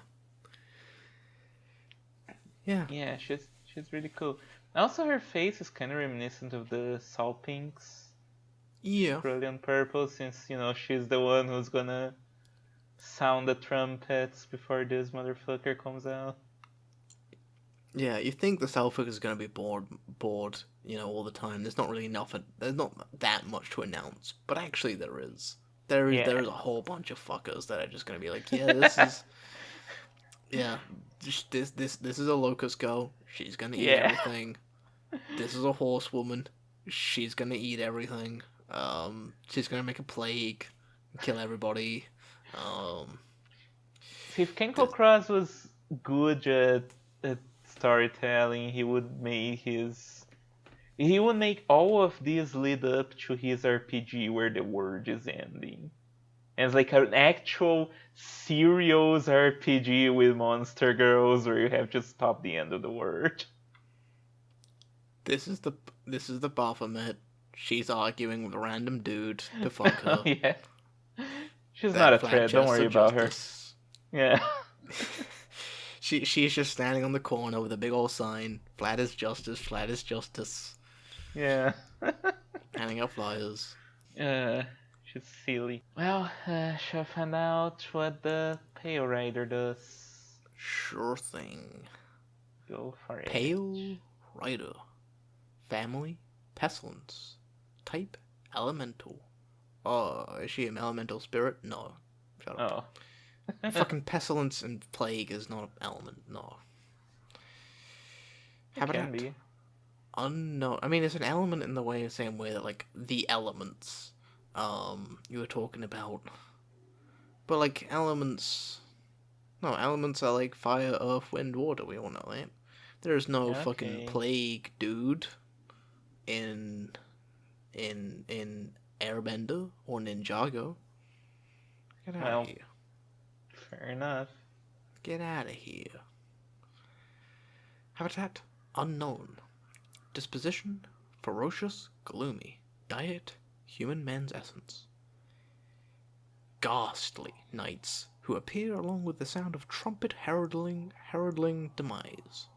Yeah. Yeah, she's really cool. Also, her face is kind of reminiscent of the Sol Pink's Yeah. purely on purpose, since she's the one who's gonna sound the trumpets before this motherfucker comes out. Yeah, you think the South is going to be bored, all the time. There's not really enough. There's not that much to announce, but actually there is. There Yeah. is a whole bunch of fuckers that are just going to be like, yeah, this is yeah, just this is a locust girl. She's going to eat Yeah. everything. This is a horsewoman. She's going to eat everything. She's going to make a plague, kill everybody. Um, See, if Kenko th- Cross was good at storytelling, he would make all of these lead up to his RPG where the word is ending. And it's like an actual serious RPG with monster girls where you have to stop the end of the word. this is the this is the Baphomet. She's arguing with a random dude to fuck her. Yeah. She's not That a flat threat, don't chest worry of about her. justice. Yeah. She's just standing on the corner with a big old sign, flat as justice, Yeah. handing out flyers. uh, she's silly. Well, shall I find out what the Pale Rider does? Sure thing. Go for it. Pale Rider. Family, pestilence. Type, elemental. Oh, is she an elemental spirit? No. Shut up. Oh. Fucking pestilence and plague is not an element, no. It can Habitat, be. unknown. I mean, it's an element in the same way that like the elements, you were talking about. But like elements, no, elements are like fire, earth, wind, water. We all know that. There's no fucking Okay. plague, dude. In in Airbender or Ninjago. Get out of Well, here. fair enough. Get out of here. Habitat, unknown. Disposition, ferocious, gloomy. Diet, human man's essence. Ghastly knights who appear along with the sound of trumpet heralding demise.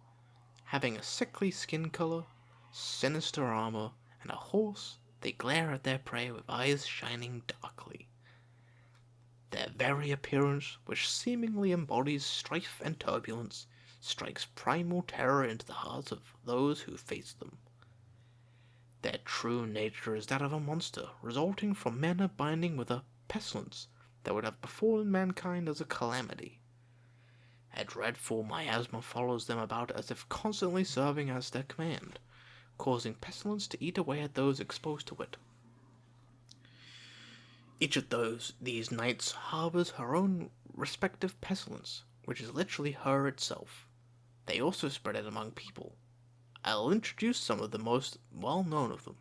Having a sickly skin color, sinister armor, and a horse, they glare at their prey with eyes shining darkly. Their very appearance, which seemingly embodies strife and turbulence, strikes primal terror into the hearts of those who face them. Their true nature is that of a monster, resulting from men binding with a pestilence that would have befallen mankind as a calamity. A dreadful miasma follows them about as if constantly serving as their command, causing pestilence to eat away at those exposed to it. Each of these knights harbors her own respective pestilence, which is literally her itself. They also spread it among people. I'll introduce some of the most well-known of them.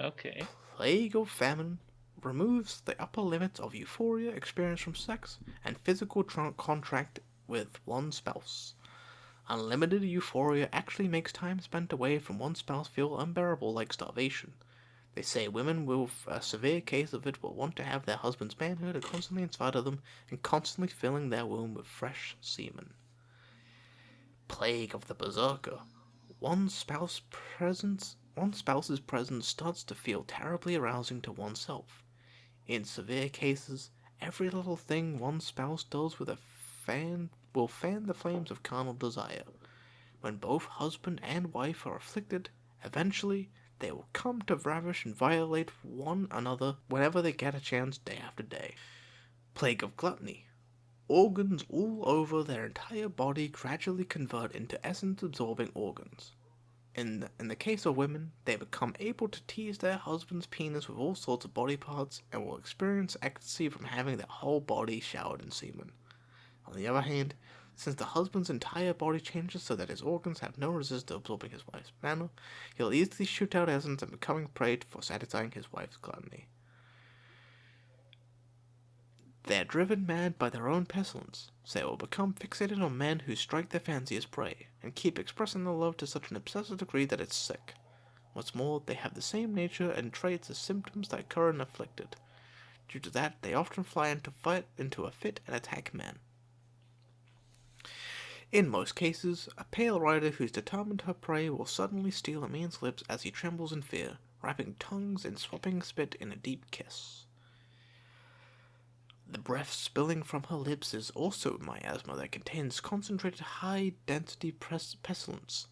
Okay. Plague of Famine removes the upper limits of euphoria experienced from sex and physical contract with one spouse. Unlimited euphoria actually makes time spent away from one spouse feel unbearable like starvation. They say women with a severe case of it will want to have their husband's manhood constantly inside of them and constantly filling their womb with fresh semen. Plague of the Berserker. One spouse's presence starts to feel terribly arousing to oneself. In severe cases, every little thing one spouse does with a fan will fan the flames of carnal desire. When both husband and wife are afflicted, eventually they will come to ravish and violate one another whenever they get a chance day after day. Plague of Gluttony. Organs all over their entire body gradually convert into essence-absorbing organs. In the case of women, they become able to tease their husband's penis with all sorts of body parts and will experience ecstasy from having their whole body showered in semen. On the other hand, since the husband's entire body changes so that his organs have no resistance to absorbing his wife's manner, he'll easily shoot out essence and becoming prey for satisfying his wife's gluttony. They are driven mad by their own pestilence, so they will become fixated on men who strike their fancy as prey, and keep expressing their love to such an obsessive degree that it's sick. What's more, they have the same nature and traits as symptoms that occur in afflicted. Due to that, they often fly into a fit and attack men. In most cases, a pale rider who's determined her prey will suddenly steal a man's lips as he trembles in fear, wrapping tongues and swapping spit in a deep kiss. The breath spilling from her lips is also miasma that contains concentrated high-density pestilence.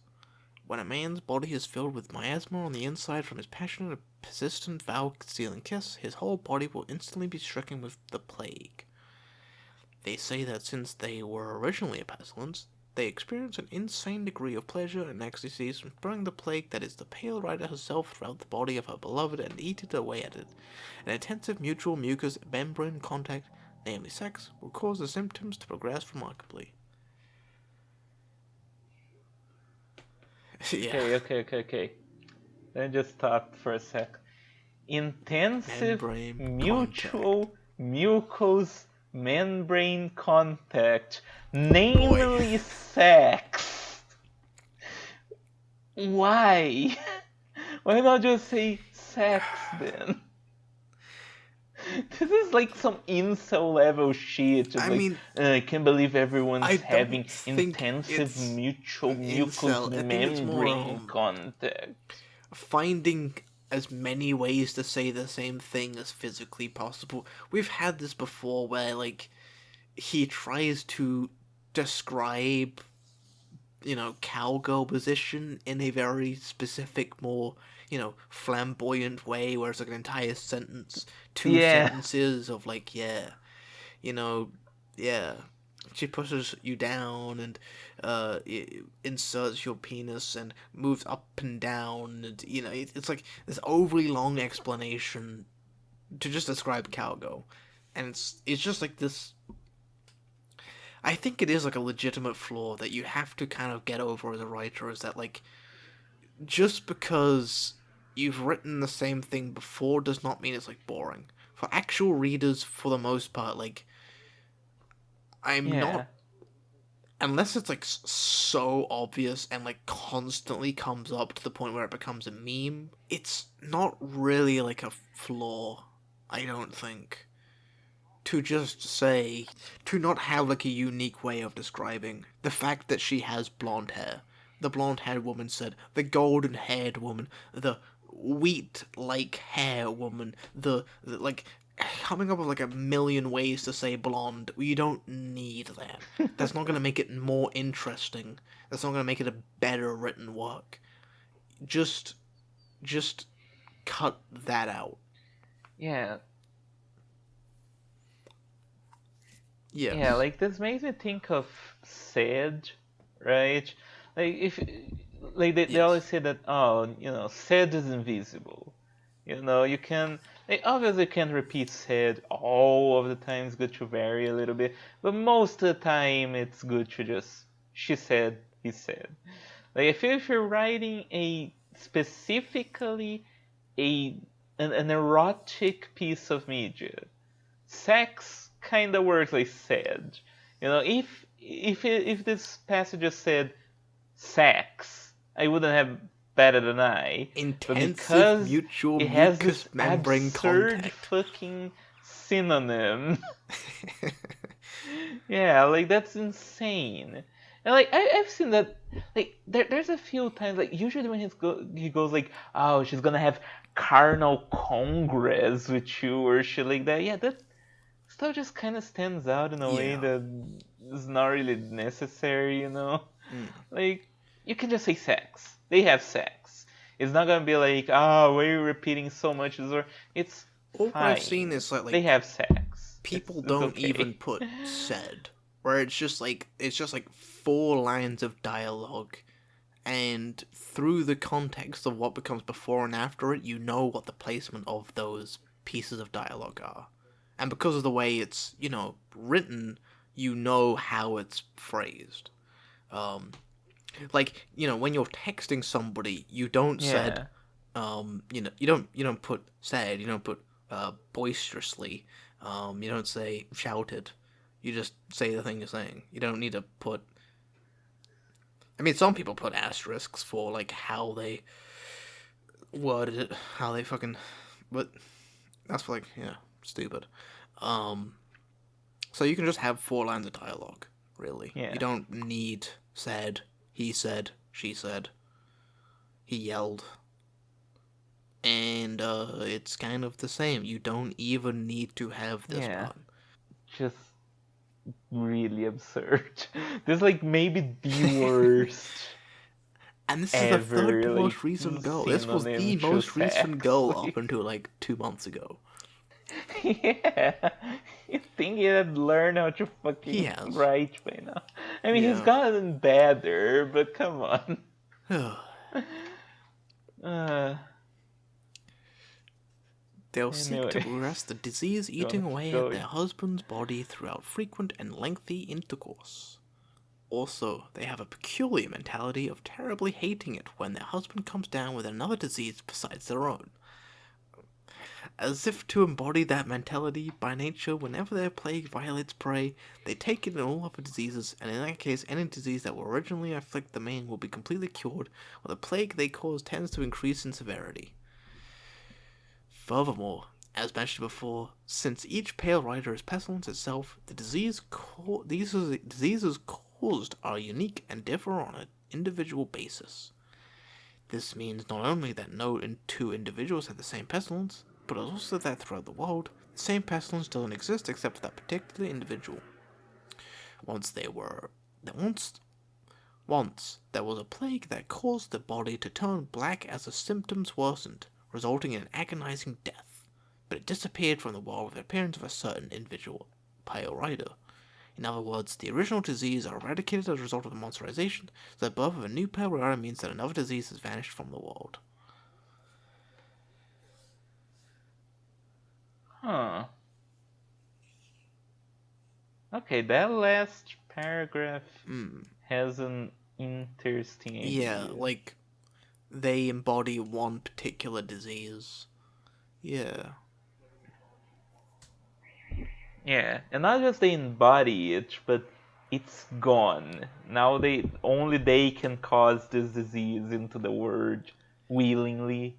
When a man's body is filled with miasma on the inside from his passionate and persistent vow-stealing kiss, his whole body will instantly be stricken with the plague. They say that since they were originally a pestilence, they experience an insane degree of pleasure and ecstasy from spreading the plague that is the pale rider herself throughout the body of her beloved and eat it away at it. An intensive mutual mucous membrane contact, namely sex, will cause the symptoms to progress remarkably. Yeah. Okay. Let me just stop for a sec. Intensive Membrane mutual mucous membrane contact, namely sex. Why? Why not just say sex then? This is like some incel level shit. Just I can't believe everyone's having intensive mutual mucous membrane contact. Finding as many ways to say the same thing as physically possible. We've had this before where, like, he tries to describe, cowgirl position in a very specific, more, flamboyant way, where it's like an entire sentence, two sentences of, like, she pushes you down and inserts your penis and moves up and down, and it's like this overly long explanation to just describe cowgirl, and it's just like this. I think it is like a legitimate flaw that you have to kind of get over as a writer, is that, like, just because you've written the same thing before does not mean it's, like, boring. For actual readers, for the most part, like, I'm not, unless it's, like, so obvious and, like, constantly comes up to the point where it becomes a meme, it's not really, like, a flaw, I don't think. To just say, to not have, like, a unique way of describing the fact that she has blonde hair. The blonde-haired woman said, the golden-haired woman, the wheat-like hair woman, the like, coming up with, like, a million ways to say blonde. You don't need that. That's not going to make it more interesting. That's not going to make it a better written work. Just cut that out. Yeah, like, this makes me think of Sid, right? Like, they always say that, Sid is invisible. You can, they obviously can't repeat Sid all of the time. It's good to vary a little bit, but most of the time it's good to just, she said, he said. Like, I feel if you're writing specifically an erotic piece of media, sex kind of works like said. If this passage just said sex, I wouldn't have batted an eye. Intensive mutual mucous membrane absurd contact. Fucking synonym. Yeah, like, that's insane. And, like, I've seen that, like, there's a few times, like, usually when he goes like, oh, she's gonna have carnal congress with you or shit like that. Yeah, that stuff just kind of stands out in a way that is not really necessary, Like, you can just say sex. They have sex. It's not gonna be like, why are you repeating so much? It's all fine. I've seen is like they have sex. People it's don't okay. even put said, where it's just like 4 lines of dialogue, and through the context of what becomes before and after it, you know what the placement of those pieces of dialogue are. And because of the way it's, written, you know how it's phrased. Like, when you're texting somebody, you don't said, you don't put said, you don't put boisterously, You don't say shouted. You just say the thing you're saying. You don't need to put. I mean, some people put asterisks for like how they worded it, how they fucking. But that's like stupid. Um, so you can just have 4 lines of dialogue. Really, Yeah. you don't need said, he said, she said, he yelled. And it's kind of the same. You don't even need to have this part. Just really absurd. This is like maybe the worst And this is the ever, third like, most recent goal. This was the synonym to most recent goal sex. up until like 2 months ago. Yeah, you think he had learned how to He fucking has. write by now? I mean, he's Yeah. gotten better, but come on. They'll seek to Anyway, arrest the disease eating away at their husband's body throughout frequent and lengthy intercourse. Also, they have a peculiar mentality of terribly hating it when their husband comes down with another disease besides their own. As if to embody that mentality, by nature, whenever their plague violates prey, they take it in all other diseases, and in that case, any disease that will originally afflict the main will be completely cured, while the plague they cause tends to increase in severity. Furthermore, as mentioned before, since each pale rider is pestilence itself, the diseases caused are unique and differ on an individual basis. This means not only that no two individuals have the same pestilence, but also that throughout the world, the same pestilence doesn't exist except for that particular individual. Once there was a plague that caused the body to turn black as the symptoms worsened, resulting in an agonizing death, but it disappeared from the world with the appearance of a certain individual pale rider. In other words, the original disease are eradicated as a result of the monsterization, so the birth of a new pale rider means that another disease has vanished from the world. Huh. Okay, that last paragraph has an interesting idea. Yeah, like, they embody one particular disease. Yeah. Yeah, and not just they embody it, but it's gone. Now only they can cause this disease into the world willingly.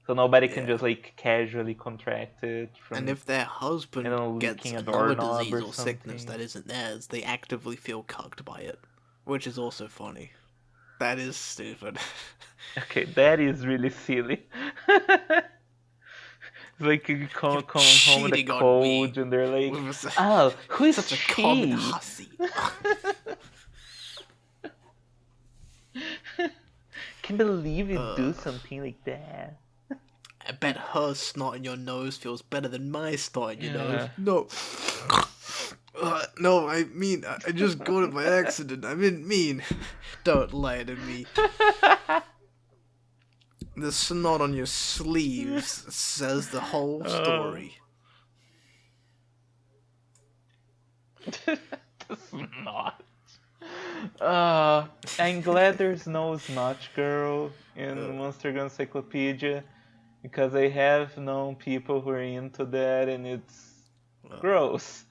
So nobody can just like casually contract it from, and if their husband gets licking a another doorknob disease or or sickness something. that isn't theirs, they actively feel cucked by it. Which is also funny. That is stupid. Okay, that is really silly. It's like you come home with a cold and they're like, "Oh, who is such a common she?" hussy. Can't believe you do something like that. I bet her snot in your nose feels better than my snot in your nose. Yeah. No. No, I mean, I just got it by accident. I didn't mean. Don't lie to me. The snot on your sleeves says the whole story. The snot. I'm glad there's no snot girl in Monster Gun Encyclopedia, because I have known people who are into that and it's gross.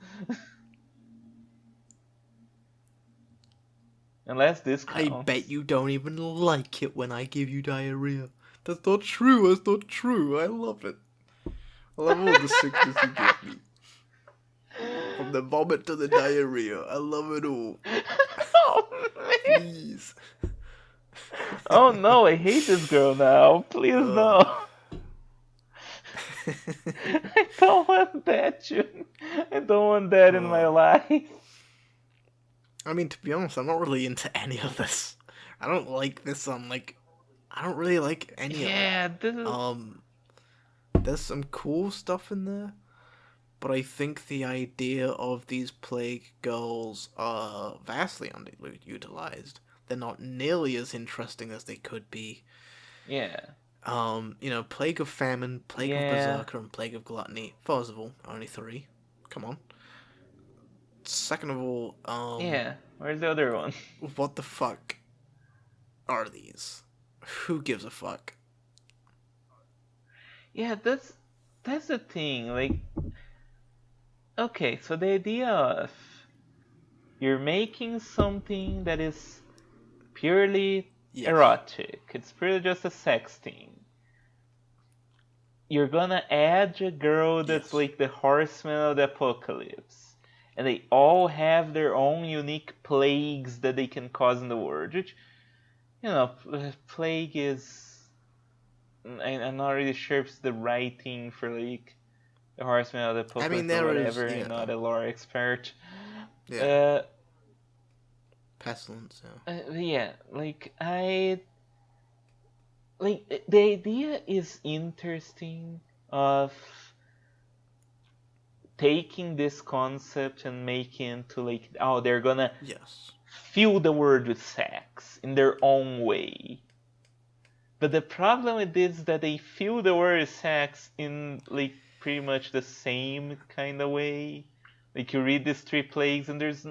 Unless this counts. I bet you don't even like it when I give you diarrhea. That's not true. That's not true. I love it. I love all the sickness you give me. From the vomit to the diarrhea. I love it all. Oh, man. Please. Oh no, I hate this girl now. Please no. I don't want that, June. I don't want that in my life. I mean, to be honest, I'm not really into any of this. I don't like this I don't really like any of it. Yeah, this is... There's some cool stuff in there, but I think the idea of these plague girls are vastly underutilized. They're not nearly as interesting as they could be. Yeah. Plague of Famine, Plague of Berserker, and Plague of Gluttony. First of all, only 3. Come on. Second of all, yeah, where's the other one? What the fuck are these? Who gives a fuck? Yeah, that's the thing. Like, okay, so the idea of you're making something that is purely Yes. erotic. It's purely just a sex thing. You're gonna add a girl that's Yes. like the horseman of the apocalypse. And they all have their own unique plagues that they can cause in the world. Which, plague is. I'm not really sure if it's the right thing for like the horseman of the I mean, apocalypse or there is, whatever. I'm yeah. not a lore expert. Yeah. Uh, Pestilence, yeah. yeah, the idea is interesting of taking this concept and making it to like, oh, they're gonna Yes. fill the world with sex in their own way. But the problem with this is that they fill the word with sex in like pretty much the same kind of way. Like you read these three plagues and there's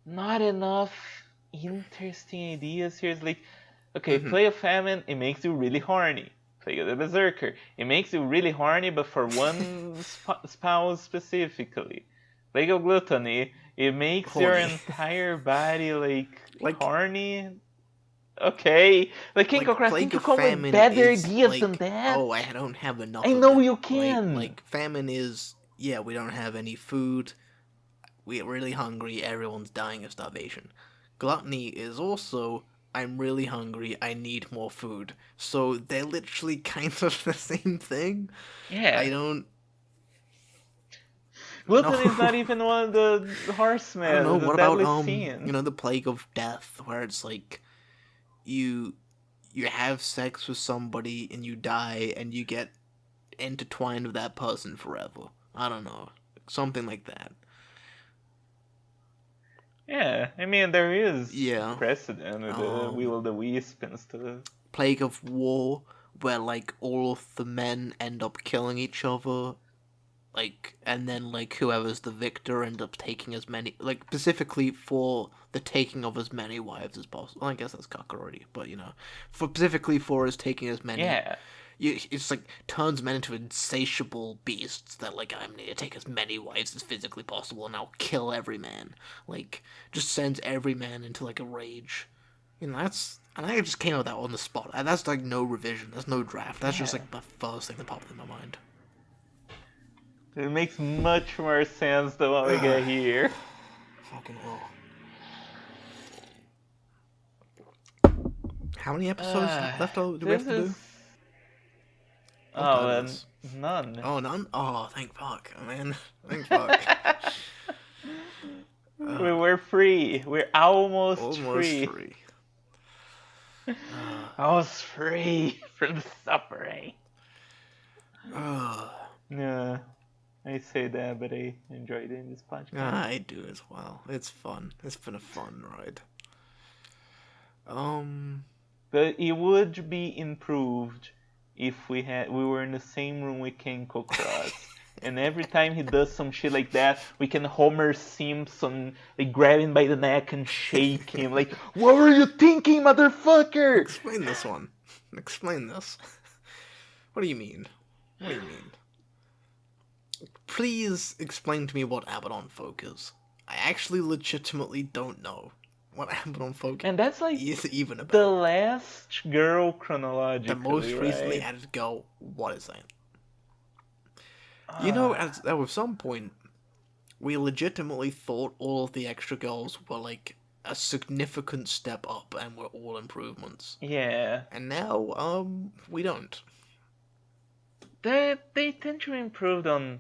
not enough interesting ideas here. It's like, okay, Mm-hmm. Plague of Famine, it makes you really horny. Plague of the Berserker, it makes you really horny, but for one spouse specifically. Plague of Gluttony, it makes your Horny. entire body like Like, horny. Okay, like King of Crash, can't Plague you of come with Famine better is ideas than like, that? oh, I don't have enough I of know it, you right? can. Like, famine is, yeah, we don't have any food, we're really hungry, everyone's dying of starvation. Gluttony is also, I'm really hungry, I need more food. So they're literally kind of the same thing. I Yeah. don't know. Gluttony is not even one of the I don't know. horsemen, the What about deadly sin. the plague of death, where it's like you you have sex with somebody and you die and you get intertwined with that person forever. I don't know, something like that. Yeah, I mean there is Yeah. precedent with the Will o' the Wisp and stuff. Plague of war, where like all of the men end up killing each other, like, and then like whoever's the victor end up taking as many, like specifically for the taking of as many wives as possible. I guess that's cock already, but for specifically for us taking as many. Yeah, It's like turns men into insatiable beasts that like I'm going to take as many wives as physically possible and I'll kill every man. Like just sends every man into like a rage. That's, and I just came up with that on the spot. And that's like no revision. That's no draft. That's just yeah. like the first thing that popped in my mind. It makes much more sense than what we get here. Fucking hell. How many episodes left do we have to do? I'm Oh, tired of this. none. Oh, none? Oh, thank fuck, man. Thank fuck. We're free. We're almost free. free. Almost free from the suffering. Uh, Yeah, I say that, but I enjoyed it in this podcast. I do as well. It's fun. It's been a fun ride. But it would be improved if we were in the same room with Kenko Cross. And every time he does some shit like that, we can Homer Simpson, like grab him by the neck and shake him, like, what were you thinking, motherfucker? Explain this one. Explain this. What do you mean? What do you mean? Please explain to me what Abaddon Folk is. I actually legitimately don't know what Abaddon Folk And that's like is even about. the last girl chronologically, The most recently right? added girl. What is that? At some point, we legitimately thought all of the extra girls were like a significant step up and were all improvements. Yeah. And now, we don't. They tend to improve on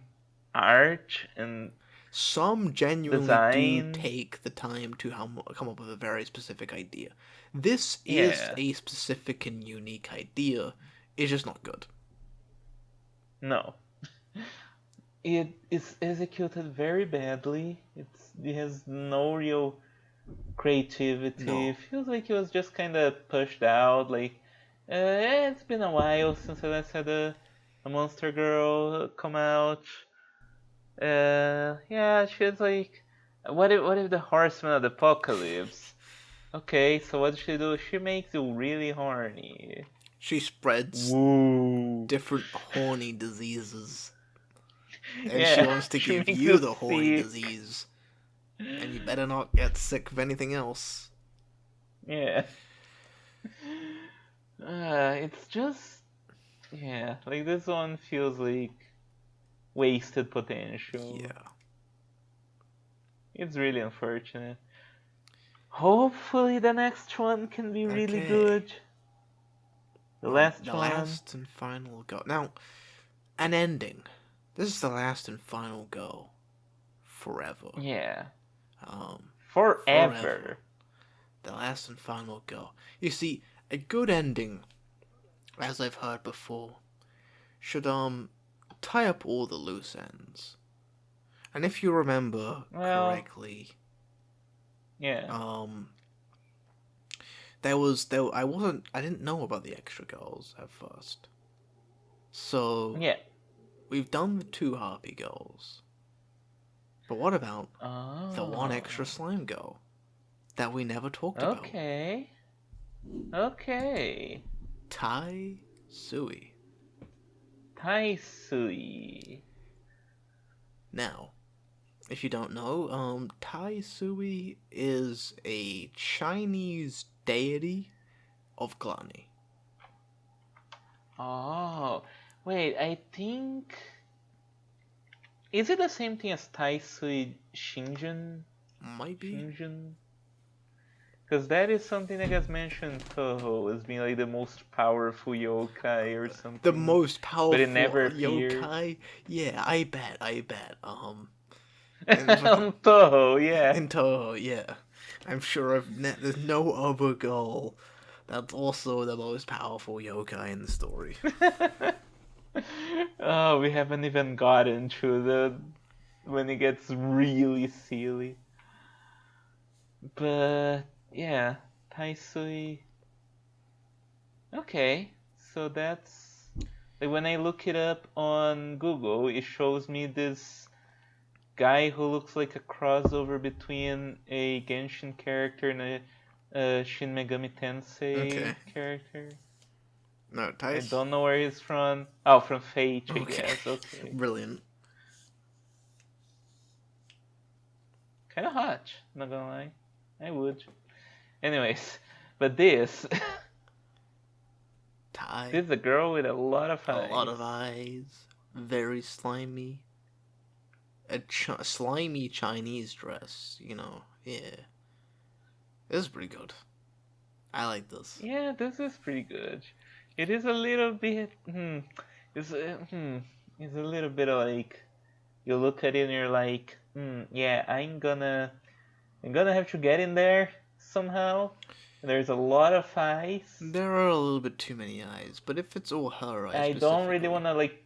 art and Some genuinely design. do take the time to come up with a very specific idea. This is Yeah. a specific and unique idea. It's just not good. No. It is executed very badly. It has no real creativity. No. It feels like it was just kind of pushed out. Like, it's been a while since I last had a Monster Girl come out. Yeah, she's like, what if the Horseman of the Apocalypse? Okay, so what does she do? She makes you really horny. She spreads Woo. different horny diseases. and she Yeah, wants to she give makes you you the horny sick. disease, and you better not get sick of anything else. Yeah. It's just, yeah, like this one feels like wasted potential. Yeah. It's really unfortunate. Hopefully the next one can be really Okay. good. The Well, last the one, last and final go. Now, an ending. This is the last and final go. Forever. yeah, Um, Forever. forever. The last and final go. You see, a good ending, as I've heard before, should tie up all the loose ends. And if you remember Well, correctly, yeah. um, I didn't know about the extra girls at first. So Yeah. we've done the two harpy girls, but what about the one extra Oh. slime girl that we never talked about? Okay. Okay. Tai Sui. Taisui. Now, if you don't know, Tai Sui is a Chinese deity of gluttony. Oh. Wait, I think. Is it the same thing as Taisui Shinjun? Might be Shinjun? Because that is something that gets mentioned in Toho as being like the most powerful yokai or the something. most But it powerful never appears. yokai. Yeah, I bet. In fucking On Toho, yeah. in Toho, yeah. I'm sure there's no other girl that's also the most powerful yokai in the story. Oh, we haven't even gotten to the when it gets really silly. But yeah, Taisui. Okay, so that's like when I look it up on Google, it shows me this guy who looks like a crossover between a Genshin character and a Shin Megami Tensei Okay. character. No, I Tice? don't know where he's from. Oh, from Fate, I Okay. guess. Okay. Brilliant. Kind of hot, not gonna lie. I would. Anyways, but this Tai. this is a girl with a lot of A lot eyes. of eyes. Very slimy. A slimy Chinese dress, you know. Yeah. This is pretty good. I like this. Yeah, this is pretty good. It is a little bit it's it's a little bit of like you look at it and you're like, yeah, I'm gonna have to get in there somehow. There's a lot of eyes. There are a little bit too many eyes, but if it's all her eyes I don't really specifically. wanna like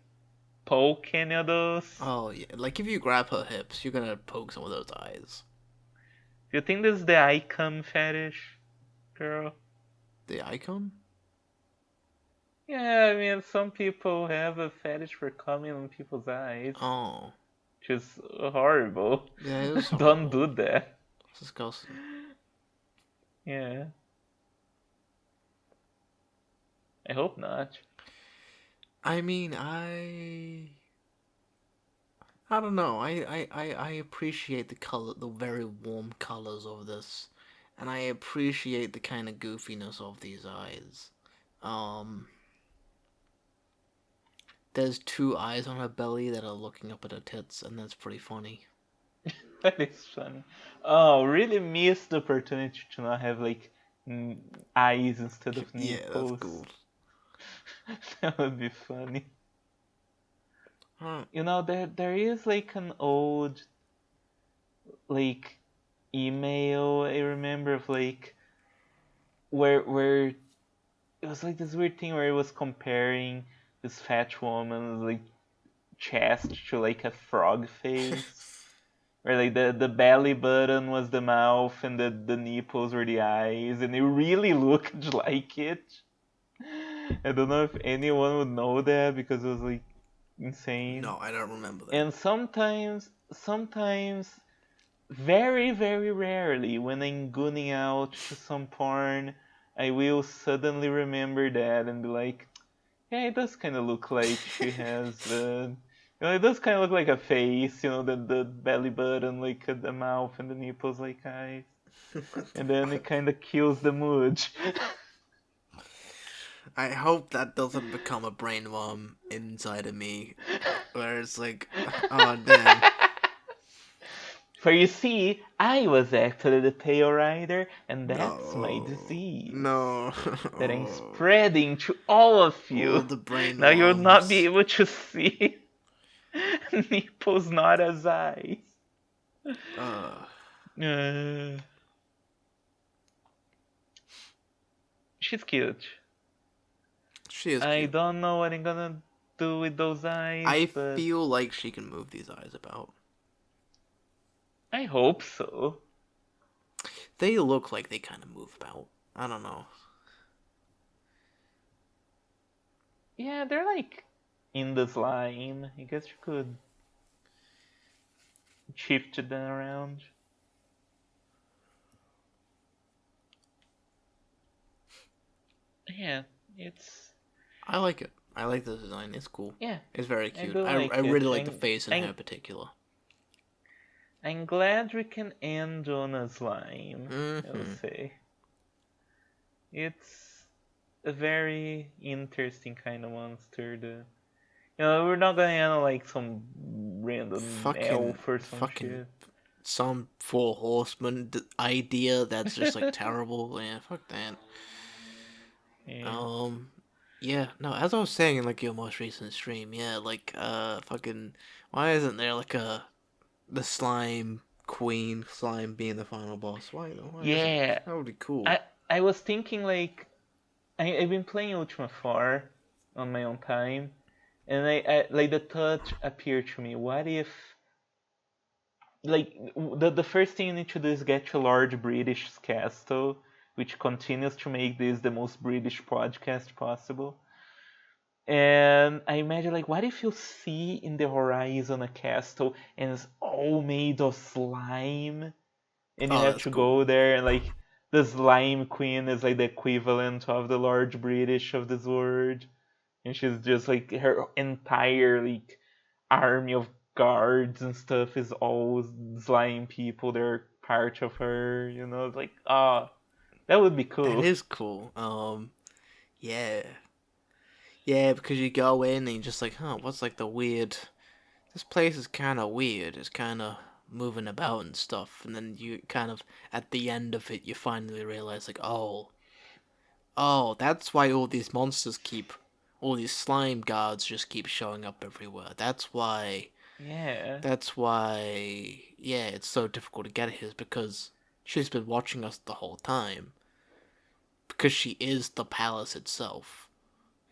poke any of those. Oh, yeah. Like, if you grab her hips, you're gonna poke some of those eyes. Do you think this is the icon fetish, girl? The icon? Yeah, I mean, some people have a fetish for coming on people's eyes, Oh. which is horrible. Yeah, it is Don't horrible. do that. It's disgusting. Yeah, I hope not. I mean, I don't know. I appreciate the color, the very warm colors of this, and I appreciate the kind of goofiness of these eyes. Um, there's two eyes on her belly that are looking up at her tits, and that's pretty funny. That is funny. Oh, really missed the opportunity to not have like n- eyes instead of Yeah, that's nipples. cool. That would be funny. Huh. You know, there is like an old like email I remember of like where it was like this weird thing where it was comparing this fat woman's like chest to like a frog face. Where like the belly button was the mouth and the nipples were the eyes and it really looked like it. I don't know if anyone would know that because it was like insane. No, I don't remember that. And sometimes very, very rarely, when I'm gooning out to some porn, I will suddenly remember that and be like, yeah, it does kind of look like she has It does kind of look like a face, the belly button, like the mouth, and the nipples like eyes. And then it kind of kills the mood. I hope that doesn't become a brain worm inside of me, where it's like, oh damn. For you see, I was actually the pale rider, and that's my No. disease No. that I'm spreading to all of Oh, you. the brain Now you'll not be worms. able to see nipples, not as eyes. Uh, Uh, she's cute. she is I cute. don't know what I'm gonna do with those I eyes, but feel like she can move these eyes about. I hope so. They look like they kind of move about. I don't know. Yeah, they're like in the slime. I guess you could shift them around. Yeah, it's I like it. I like the design. It's cool. yeah, It's very I cute. do I like it. really like the face in her I'm, in particular. I'm glad we can end on a slime. I would Mm-hmm. say it's a very interesting kind of monster. We're not gonna end on like some random elf or some Fucking shit. some four horseman idea that's just like terrible. Yeah, fuck that. Yeah. Um, yeah, no, as I was saying in like your most recent stream, yeah, like fucking, why isn't there like the slime queen slime being the final boss? Why isn't Yeah, that would be cool? I was thinking like I've been playing Ultima 4 on my own time, and I like the thought appeared to me. What if like the first thing you need to do is get to a large British castle, which continues to make this the most British podcast possible. And I imagine like what if you see in the horizon a castle and it's all made of slime and you Oh, have that's to cool. go there and like the slime queen is like the equivalent of the large British of this world, and she's just like her entire like army of guards and stuff is all slime people. They're part of her, It's like that would be That cool. is cool. Yeah, yeah, because you go in and you're just like, huh, what's like the weird? This place is kind of weird. It's kind of moving about and stuff, and then you kind of at the end of it, you finally realize like, oh, that's why all these monsters keep, all these slime guards just keep showing up everywhere. That's why. Yeah, That's why. Yeah, it's so difficult to get here is because she's been watching us the whole time. Because she is the palace itself.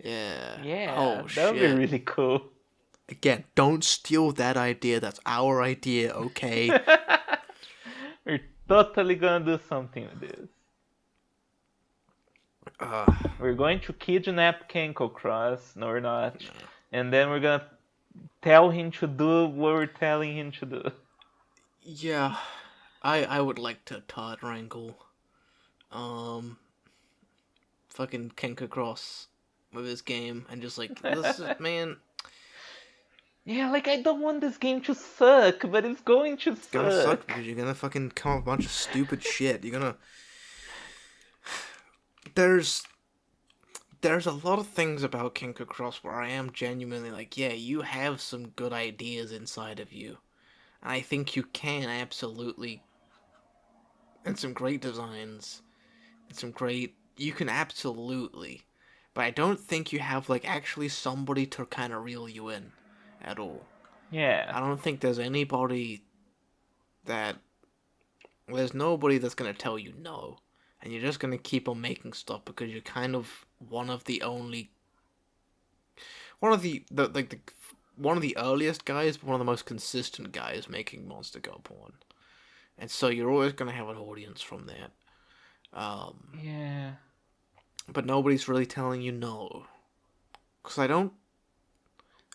Yeah. yeah, Oh that would be shit. really cool. Again, don't steal that idea. That's our idea, okay? We're totally gonna do something with this. Uh, We're going to kidnap Kenko Cross. No, we're not. no. And then we're gonna tell him to do what we're telling him to do. Yeah, I would like to Todd wrangle, um, fucking Kenka Cross with his game and just like, this is, man, Yeah, like I don't want this game to suck, but it's going to it's gonna suck suck. because you're gonna fucking come up with a bunch of stupid shit. You're gonna. There's there's a lot of things about Kenka Cross where I am genuinely like, yeah, you have some good ideas inside of you. And I think you can absolutely, and some great designs, and some great, you can absolutely. But I don't think you have, like, actually somebody to kind of reel you in at all. Yeah. I don't think there's anybody that, there's nobody that's going to tell you no. And you're just going to keep on making stuff because you're kind of one of the only, one of the earliest guys, but one of the most consistent guys making Monster Go porn. And so you're always going to have an audience from that. Yeah. But nobody's really telling you no. Because I don't,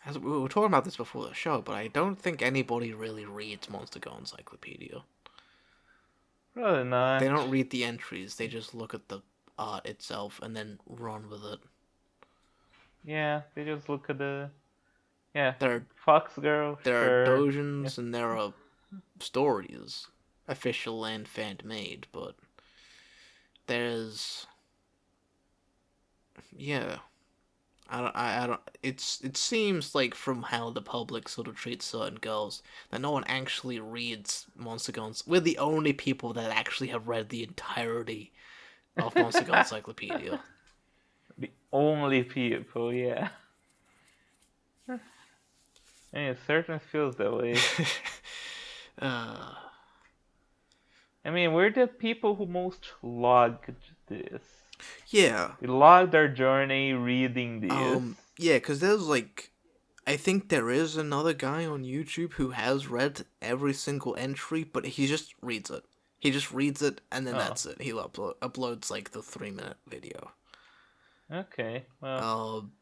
as we were talking about this before the show, but I don't think anybody really reads Monster Go Encyclopedia. Probably They not. don't read the entries, they just look at the art itself and then run with it. Yeah, they just look at the Yeah. There, Fox Girl, there are sure. Yeah. dojins and there are stories, official and fan made, but there's yeah. I don't. It seems like from how the public sort of treats certain girls that no one actually reads Monster Guns. We're the only people that actually have read the entirety of Monster Gun Encyclopedia. The only people, yeah. And it certainly feels that way. uh, I mean, we're the people who most logged this. yeah. We logged our journey reading this. Yeah, because there's like, I think there is another guy on YouTube who has read every single entry, but he just reads it. He just reads it, and then Oh, that's it. He uploads like the 3 minute video. okay. Well, Um,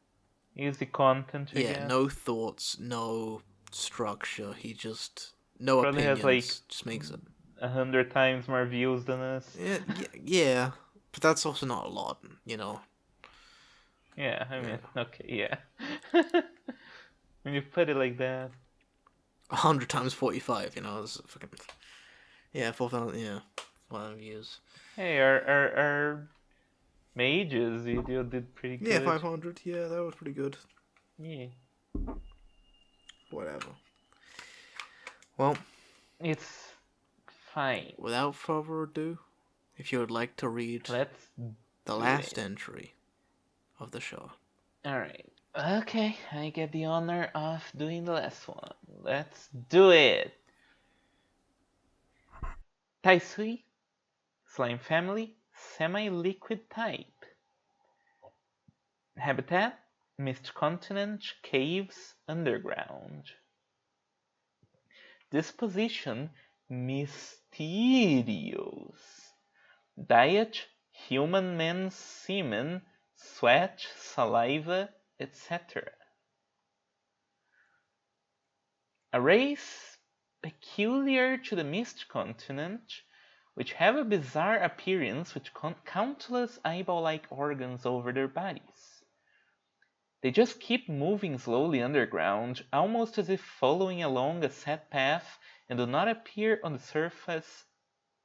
easy content, I yeah, guess. no thoughts, no structure. He just no Probably has like opinions. Just makes it. 100 times more views than us. Yeah, but that's also not a lot, you know. Yeah, I Yeah, mean, okay, yeah. When you put it like that. 100 times 45. You know, it's fucking 4,000. Yeah, 4,000 views. Hey, our mages video did pretty Yeah, good. 500. Yeah, that was pretty good. Yeah. Whatever. Well, It's fine. without further ado, if you would like to read Let's the do last it. entry of the show. Alright. Okay, I get the honor of doing the last one. Let's do it! Taisui, slime family, semi-liquid type. Habitat, mist continent, caves, underground. Disposition, mysterious. Diet, human men's semen, sweat, saliva, etc. A race peculiar to the mist continent, which have a bizarre appearance with countless eyeball-like organs over their bodies. They just keep moving slowly underground, almost as if following along a set path, and do not appear on the surface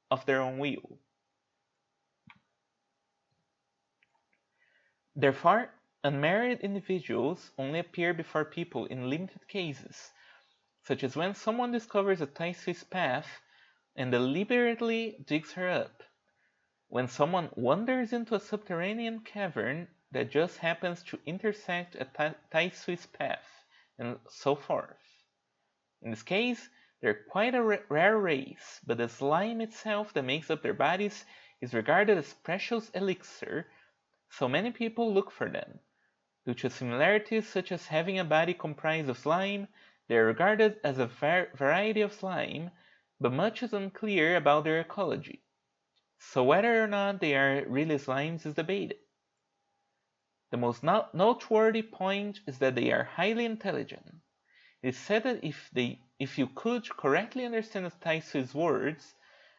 of their own will. Therefore, unmarried individuals only appear before people in limited cases, such as when someone discovers a Taisui's path and deliberately digs her up, when someone wanders into a subterranean cavern that just happens to intersect a Taisui's path, and so forth. In this case, they're quite a rare race, but the slime itself that makes up their bodies is regarded as precious elixir, so many people look for them. Due to similarities such as having a body comprised of slime, they are regarded as a variety of slime, but much is unclear about their ecology. So whether or not they are really slimes is debated. The most noteworthy point is that they are highly intelligent. It is said that if you could correctly understand Taisui's words,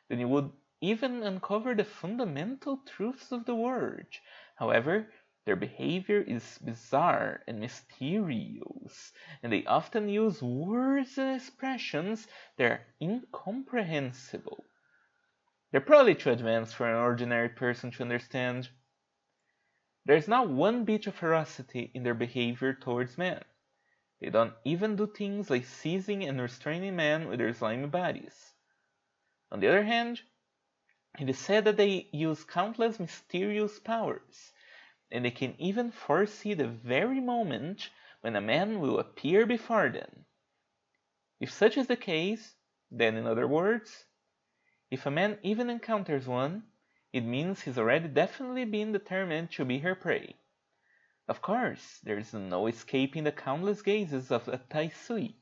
then you would even uncover the fundamental truths of the word. However, their behavior is bizarre and mysterious, and they often use words and expressions that are incomprehensible. They're probably too advanced for an ordinary person to understand. There's not one bit of ferocity in their behavior towards men. They don't even do things like seizing and restraining men with their slimy bodies. On the other hand, it is said that they use countless mysterious powers, and they can even foresee the very moment when a man will appear before them. If such is the case, then in other words, if a man even encounters one, it means he's already definitely been determined to be her prey. Of course, there is no escaping the countless gazes of a Taisui.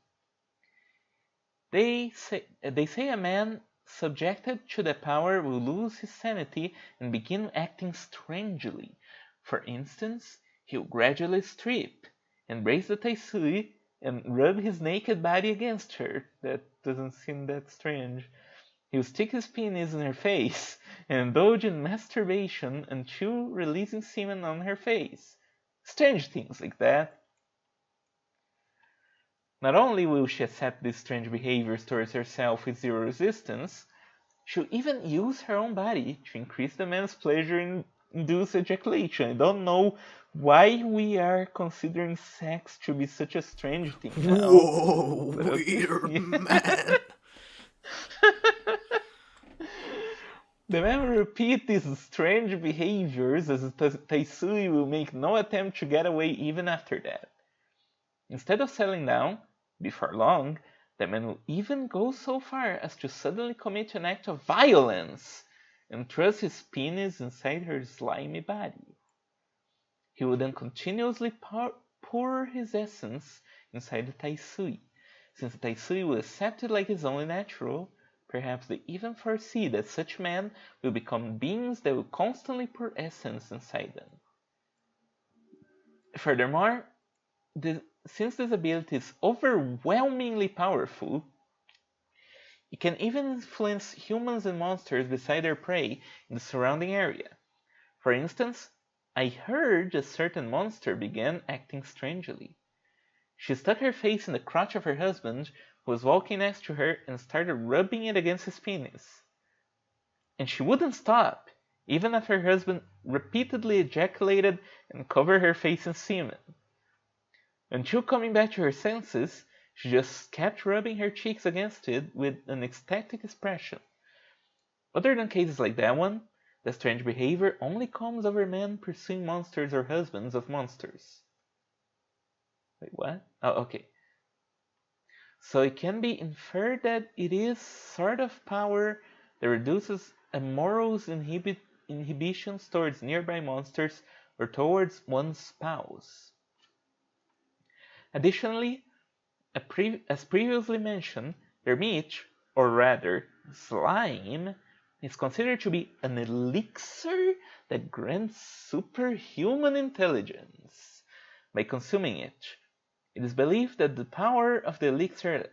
They say a man subjected to the power will lose his sanity and begin acting strangely. For instance, he'll gradually strip, embrace the Taisui, and rub his naked body against her. That doesn't seem that strange. He'll stick his penis in her face and indulge in masturbation until releasing semen on her face. Strange things like that. Not only will she accept these strange behaviors towards herself with zero resistance, she'll even use her own body to increase the man's pleasure and induce ejaculation. I don't know why we are considering sex to be such a strange thing now. Whoa, But okay. weird man. The man will repeat these strange behaviors as Taisui will make no attempt to get away even after that. Instead of settling down, before long, the man will even go so far as to suddenly commit an act of violence and thrust his penis inside her slimy body. He will then continuously pour his essence inside the Taisui. Since the Taisui will accept it like it's only natural, perhaps they even foresee that such men will become beings that will constantly pour essence inside them. Furthermore, since this ability is overwhelmingly powerful, it can even influence humans and monsters beside their prey in the surrounding area. For instance, I heard a certain monster began acting strangely. She stuck her face in the crotch of her husband, who was walking next to her, and started rubbing it against his penis. And she wouldn't stop, even after her husband repeatedly ejaculated and covered her face in semen. Until coming back to her senses, she just kept rubbing her cheeks against it with an ecstatic expression. Other than cases like that one, the strange behavior only comes over men pursuing monsters or husbands of monsters. Wait, what? Oh, okay. So it can be inferred that it is sort of power that reduces a moral's inhibitions towards nearby monsters or towards one's spouse. Additionally, as previously mentioned, their meat, or rather slime, is considered to be an elixir that grants superhuman intelligence. By consuming it, it is believed that the power of the elixir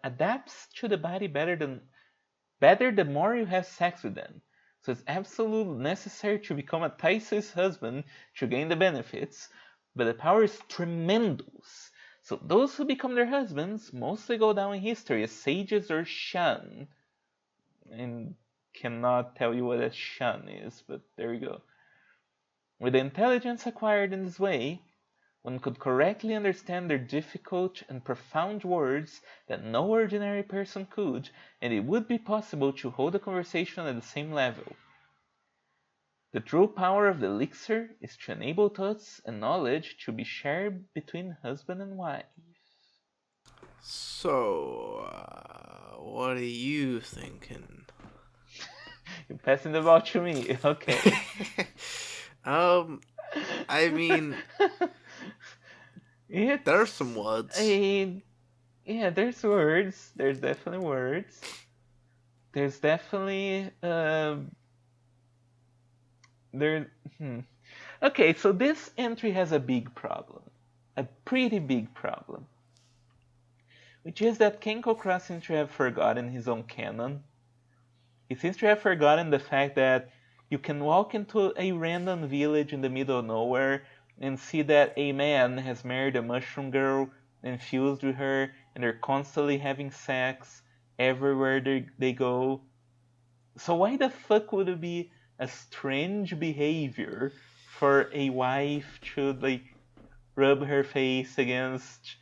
adapts to the body better the more you have sex with them. So it's absolutely necessary to become a Taisui's husband to gain the benefits, but the power is tremendous. So those who become their husbands mostly go down in history as sages or shan. And cannot tell you what a shan is, but there you go. With the intelligence acquired in this way, one could correctly understand their difficult and profound words that no ordinary person could, and it would be possible to hold a conversation at the same level. The true power of the elixir is to enable thoughts and knowledge to be shared between husband and wife. So, what are you thinking? You're passing the ball to me. Okay. I mean, there are some words. Yeah, there's words. There's definitely words. There's definitely Okay, so this entry has a big problem, a pretty big problem, which is that Kenko Cross seems to have forgotten his own canon. He seems to have forgotten the fact that you can walk into a random village in the middle of nowhere and see that a man has married a mushroom girl and fused with her, and they're constantly having sex everywhere they go. So why the fuck would it be a strange behavior for a wife to rub her face against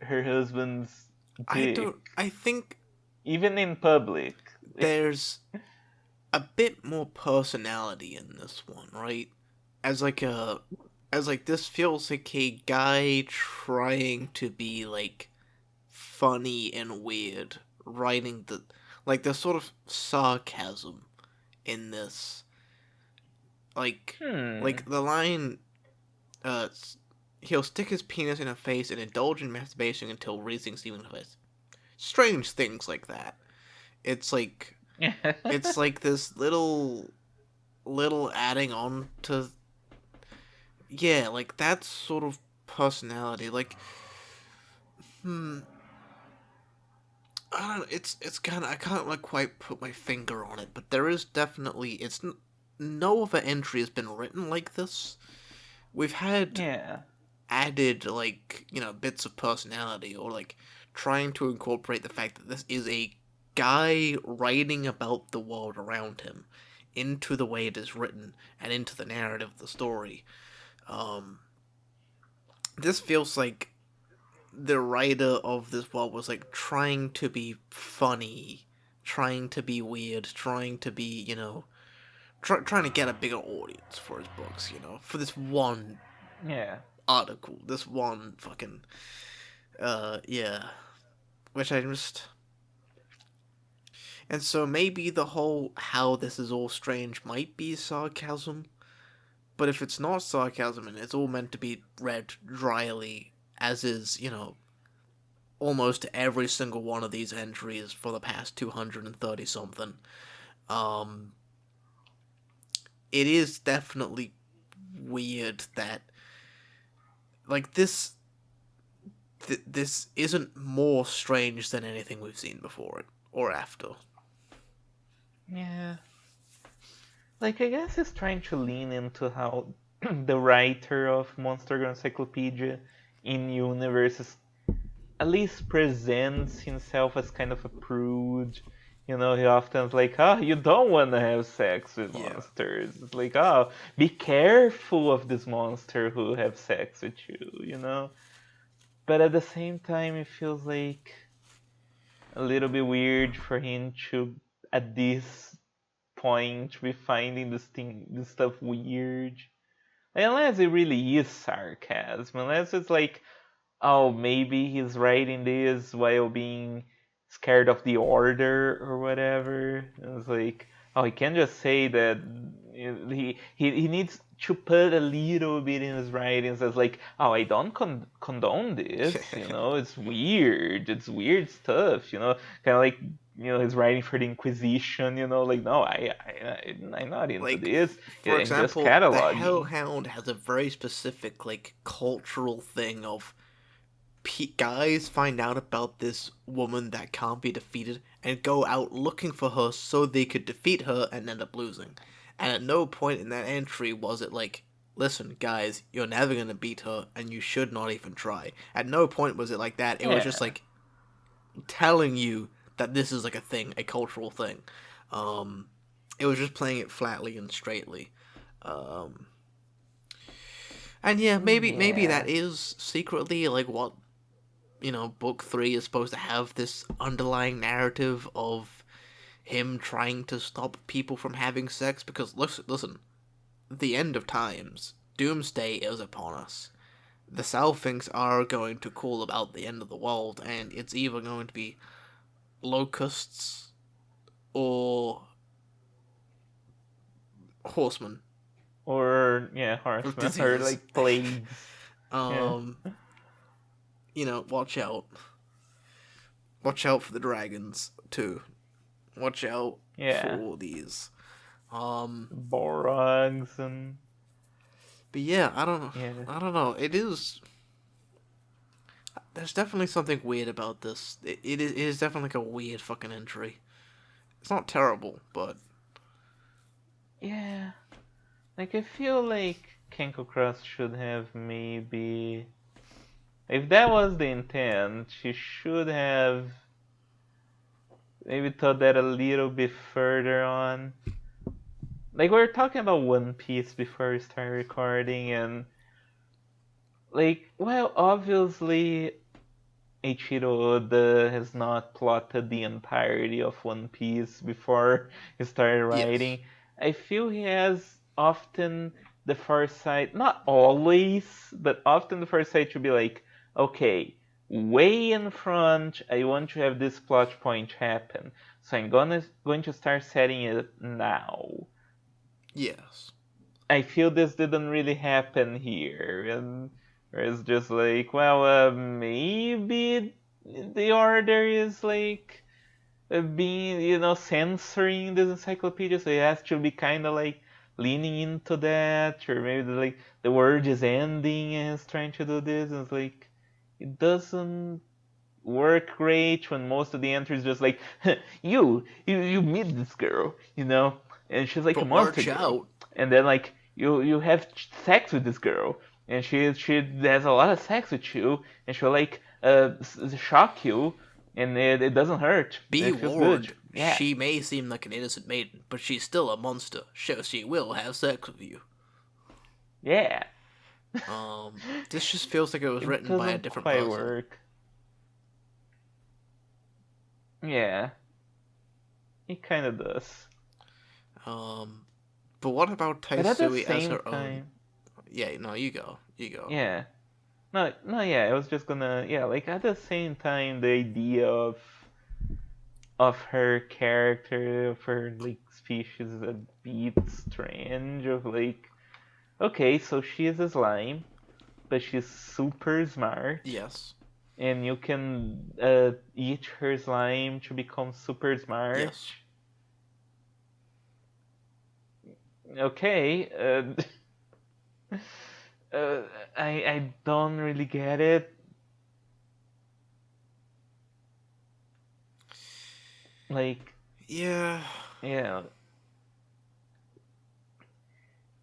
her husband's dick? I think even in public. There's a bit more personality in this one, right? As this feels like a guy trying to be funny and weird, writing the sort of sarcasm in this. Like the line, he'll stick his penis in her face and indulge in masturbation until raising semen in her face. Strange things like that. It's like this little adding on to that sort of personality. I don't know. It's kind of, I can't quite put my finger on it, but there is definitely no other entry has been written like this. We've had added bits of personality or trying to incorporate the fact that this is a guy writing about the world around him into the way it is written and into the narrative of the story. Um, this feels like the writer of this world was like trying to be funny, trying to be weird, trying to be, trying to get a bigger audience for his books, for this one Yeah. article, this one fucking, yeah, which I just. And so maybe the whole how this is all strange might be sarcasm, but if it's not sarcasm and it's all meant to be read dryly, as is, almost every single one of these entries for the past 230 something, um, it is definitely weird that, like, this isn't more strange than anything we've seen before it, or after. Yeah. Like, I guess he's trying to lean into how the writer of Monster Girl Encyclopedia in universe at least presents himself as kind of a prude. He often is like, oh, you don't want to have sex with Yeah. monsters. It's like, oh, be careful of this monster who have sex with you. But at the same time, it feels like a little bit weird for him to, at this point, be finding this stuff weird. Unless it really is sarcasm. Unless it's like, oh, maybe he's writing this while being scared of the order or whatever. It's like, oh, he can't just say that. He needs to put a little bit in his writings as like, oh, I don't condone this. It's weird. It's weird stuff. Kind of like he's writing for the Inquisition. Like, no, I'm not into Like, this. for I'm just example, the cataloging. Hellhound has a very specific, like, cultural thing of guys find out about this woman that can't be defeated and go out looking for her so they could defeat her and end up losing. And at no point in that entry was it like, listen, guys, you're never gonna beat her and you should not even try. At no point was it like that. It was just Yeah. like telling you that this is like a thing, a cultural thing. It was just playing it flatly and straightly. Um, and yeah, maybe Yeah. that is secretly like what book 3 is supposed to have, this underlying narrative of him trying to stop people from having sex, because listen, the end of times, doomsday is upon us. The Southings are going to call about the end of the world, and it's either going to be locusts or horsemen Or with horsemen or diseases. like plagues. Yeah. um, watch out. Watch out for the dragons too. Watch out Yeah. for these. Um, Borogs and but yeah, I don't know. yeah. I don't know. It is. There's definitely something weird about this. It is definitely like a weird fucking entry. It's not terrible, but Yeah. Like I feel like Kenko Cross should have maybe, if that was the intent, she should have maybe thought that a little bit further on. Like we were talking about One Piece before we started recording, and like, well, obviously Eiichiro Oda has not plotted the entirety of One Piece before he started yes, writing. I feel he has often the foresight, not always, but often the foresight to be like, okay, way in front, I want to have this plot point happen, so I'm going to start setting it now. yes. I feel this didn't really happen here, and it's just like, well, maybe the order is like being, censoring this encyclopedia, so it has to be kind of like leaning into that, or maybe like the word is ending and it's trying to do this, and it's like it doesn't work great when most of the entries just like you meet this girl, and she's like a But monster watch girl, out. and then like you have sex with this girl, and she has a lot of sex with you, and she'll like shock you, and it doesn't hurt. Be It feels good. warned, Yeah, she may seem like an innocent maiden, but she's still a monster, so she will have sex with you. yeah. This just feels like it was It written by a doesn't different quite person. work. Yeah, it kind of does. But what about But at the Taisui as same her own? time, Yeah, no, you go. You go. yeah. No, no, yeah. I was just gonna, yeah. Like at the same time, the idea of her character, of her like species, is a bit strange. Of like, okay, so she is a slime, but she's super smart, Yes. and you can eat her slime to become super smart. Yes. Okay, uh, I don't really get it. Like, Yeah. yeah,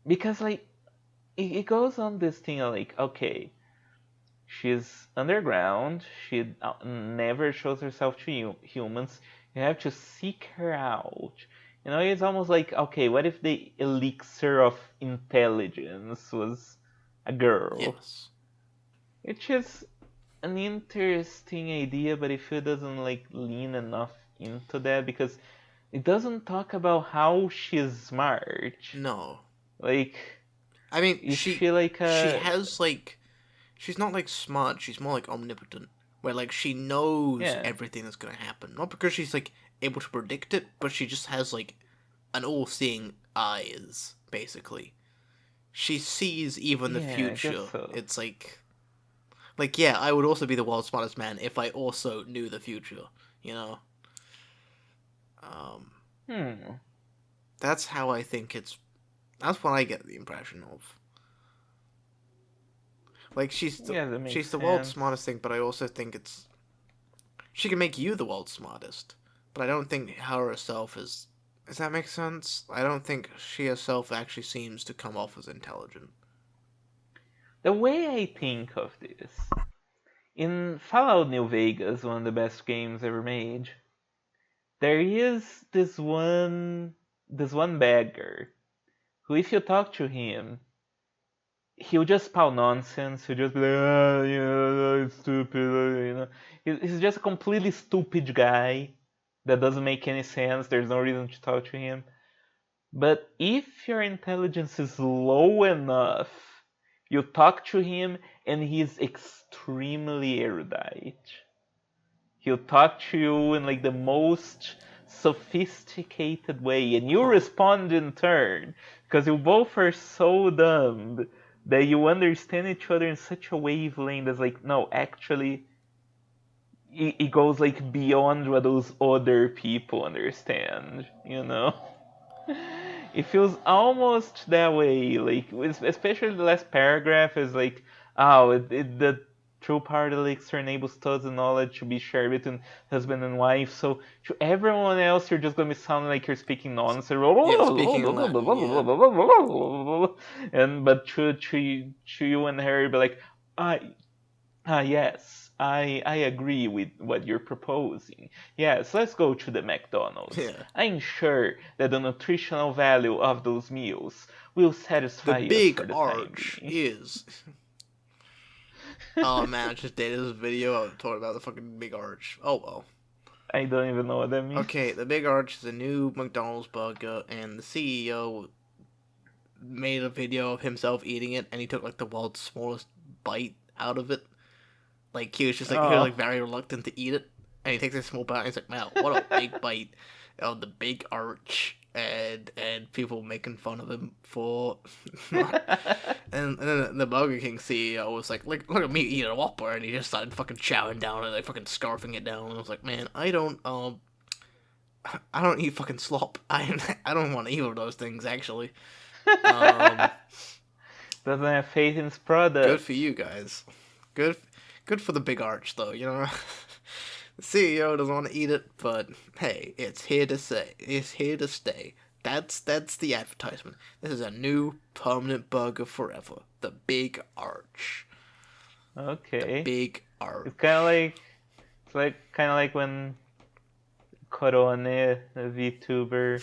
because like it goes on this thing of like, okay, she's underground. She never shows herself to humans. You have to seek her out. You know, it's almost like, okay, what if the elixir of intelligence was a girl? Yes. Which is an interesting idea, but I feel it doesn't like lean enough into that because it doesn't talk about how she's smart. No. Like, I mean, is she like she a has like she's not like smart. She's more like omnipotent, where like she knows yeah everything that's gonna happen. Not because she's like able to predict it, but she just has like an all-seeing eyes. Basically, she sees even the yeah I guess future. so. It's like yeah, I would also be the world's smartest man if I also knew the future. You know. Um, Hmm. that's how I think it's. That's what I get the impression of. Like Yeah, that makes she's the world's sense. smartest thing, but I also think it's she can make you the world's smartest. But I don't think her herself is. Does that make sense? I don't think she herself actually seems to come off as intelligent. The way I think of this, in Fallout New Vegas, one of the best games ever made, there is this one beggar who, if you talk to him, he'll just spout nonsense. He'll just be like, ah, you know, it's stupid, you know. He's just a completely stupid guy that doesn't make any sense. There's no reason to talk to him. But if your intelligence is low enough, you talk to him and he's extremely erudite. He'll talk to you in like the most sophisticated way, and you Huh. respond in turn because you both are so dumb that you understand each other in such a wavelength that's like, no, actually, it goes like beyond what those other people understand, you know? It feels almost that way, like especially the last paragraph is like, oh, the true power of the elixir enables thoughts and knowledge to be shared between husband and wife. So to everyone else, you're just gonna be sounding like you're speaking nonsense, Yeah, speaking in Latin. Yeah. and but to you and her, be like, I yes, I agree with what you're proposing. Yes, let's go to the McDonald's. Yeah. I'm sure that the nutritional value of those meals will The satisfy us big for the time arch being. is. Oh man, I just dated this video talking about the fucking big arch. Oh well. I don't even know what that means. Okay, the big arch is a new McDonald's burger, and the CEO made a video of himself eating it, and he took like the world's smallest bite out of it. Like he was Oh. like very reluctant to eat it, and he takes a small bite. And he's like, "Wow, what a big bite of the big arch," and people making fun of him for. And then the Burger King CEO was like, look at me eating a Whopper," and he just started fucking chowing down and like fucking scarfing it down. And I was like, man, I don't eat fucking slop. I don't want either of those things actually. Um, Doesn't have faith in his good for product. you guys. Good, good for the big arch though. You know, the CEO doesn't want to eat it, but hey, it's here to say. It's here to stay. That's the advertisement. This is a new permanent burger forever. The Big Arch. The Okay. Big Arr. It's kind of like when Corone, a VTuber,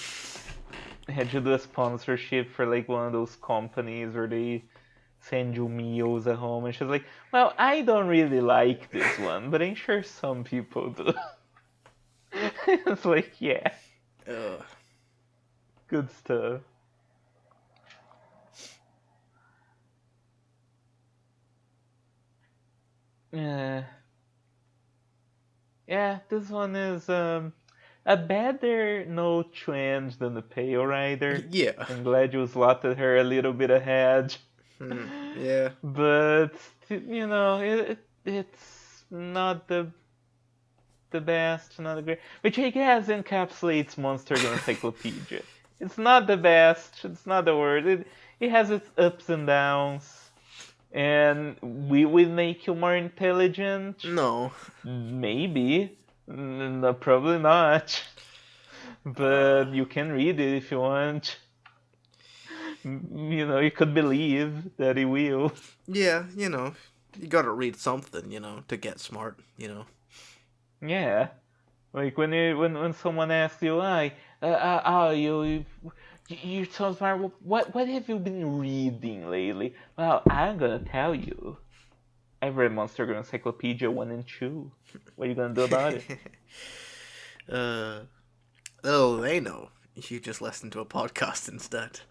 had to do a sponsorship for like one of those companies where they send you meals at home, and she's like, "Well, I don't really like this one, but I'm sure some people do." It's like, yeah, Ugh. good stuff. Yeah, yeah. This one is a better no trend than the Pale Rider. Yeah. I'm glad you slotted her a little bit ahead. Yeah. But it's not the best, not the great, which I guess encapsulates Monster Encyclopedia. It's not the best. It's not the worst. It has its ups and downs, and we will make you more intelligent. No. Maybe, no, probably not. But you can read it if you want. You could believe that it will. Yeah, you gotta read something, to get smart, Yeah, like when someone asks you, "Why, oh, you're so smart. What have you been reading lately?" Well, I'm gonna tell you. I read Monster Girl Encyclopedia 1 and 2. What are you gonna do about it? Oh, they know. You just listen to a podcast instead.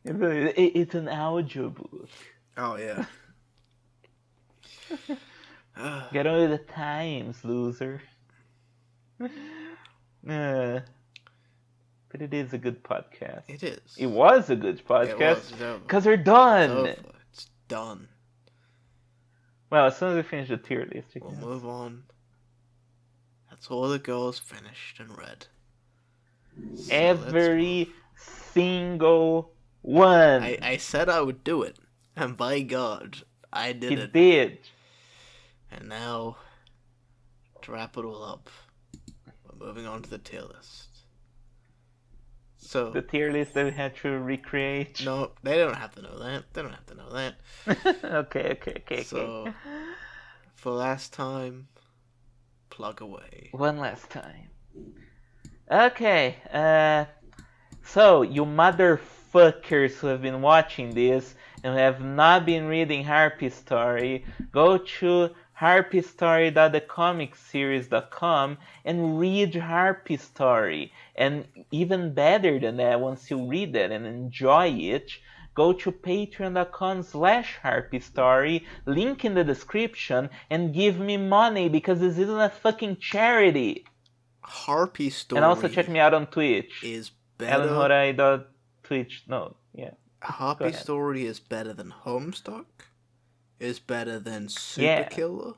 It's an audio book. Oh, yeah. Get on with the times, loser. But it is a good podcast. It is. It was a good It podcast was. because we're done. It's done. Well, as soon as we finish the tier list, We'll move on. That's all the girls finished and read. So every single one. I said I would do it, and by God, I did it. Did. And now, to wrap it all up, we're moving on to the tier list. So the tier list that we had to recreate. No, they don't have to know that. Okay. So, for last time, plug away. One last time. Okay, so you motherfuckers who have been watching this and have not been reading Harpy Story, go to harpystory.thecomicseries.com and read Harpy Story. And even better than that, once you read it and enjoy it, go to patreon.com/harpystory, link in the description, and give me money because this isn't a fucking charity. Harpy Story. And also check me out on Twitch. Is better. EllenHorai.twitch. No, yeah. Harpy Story is better than Homestuck. Is better than Super Killer.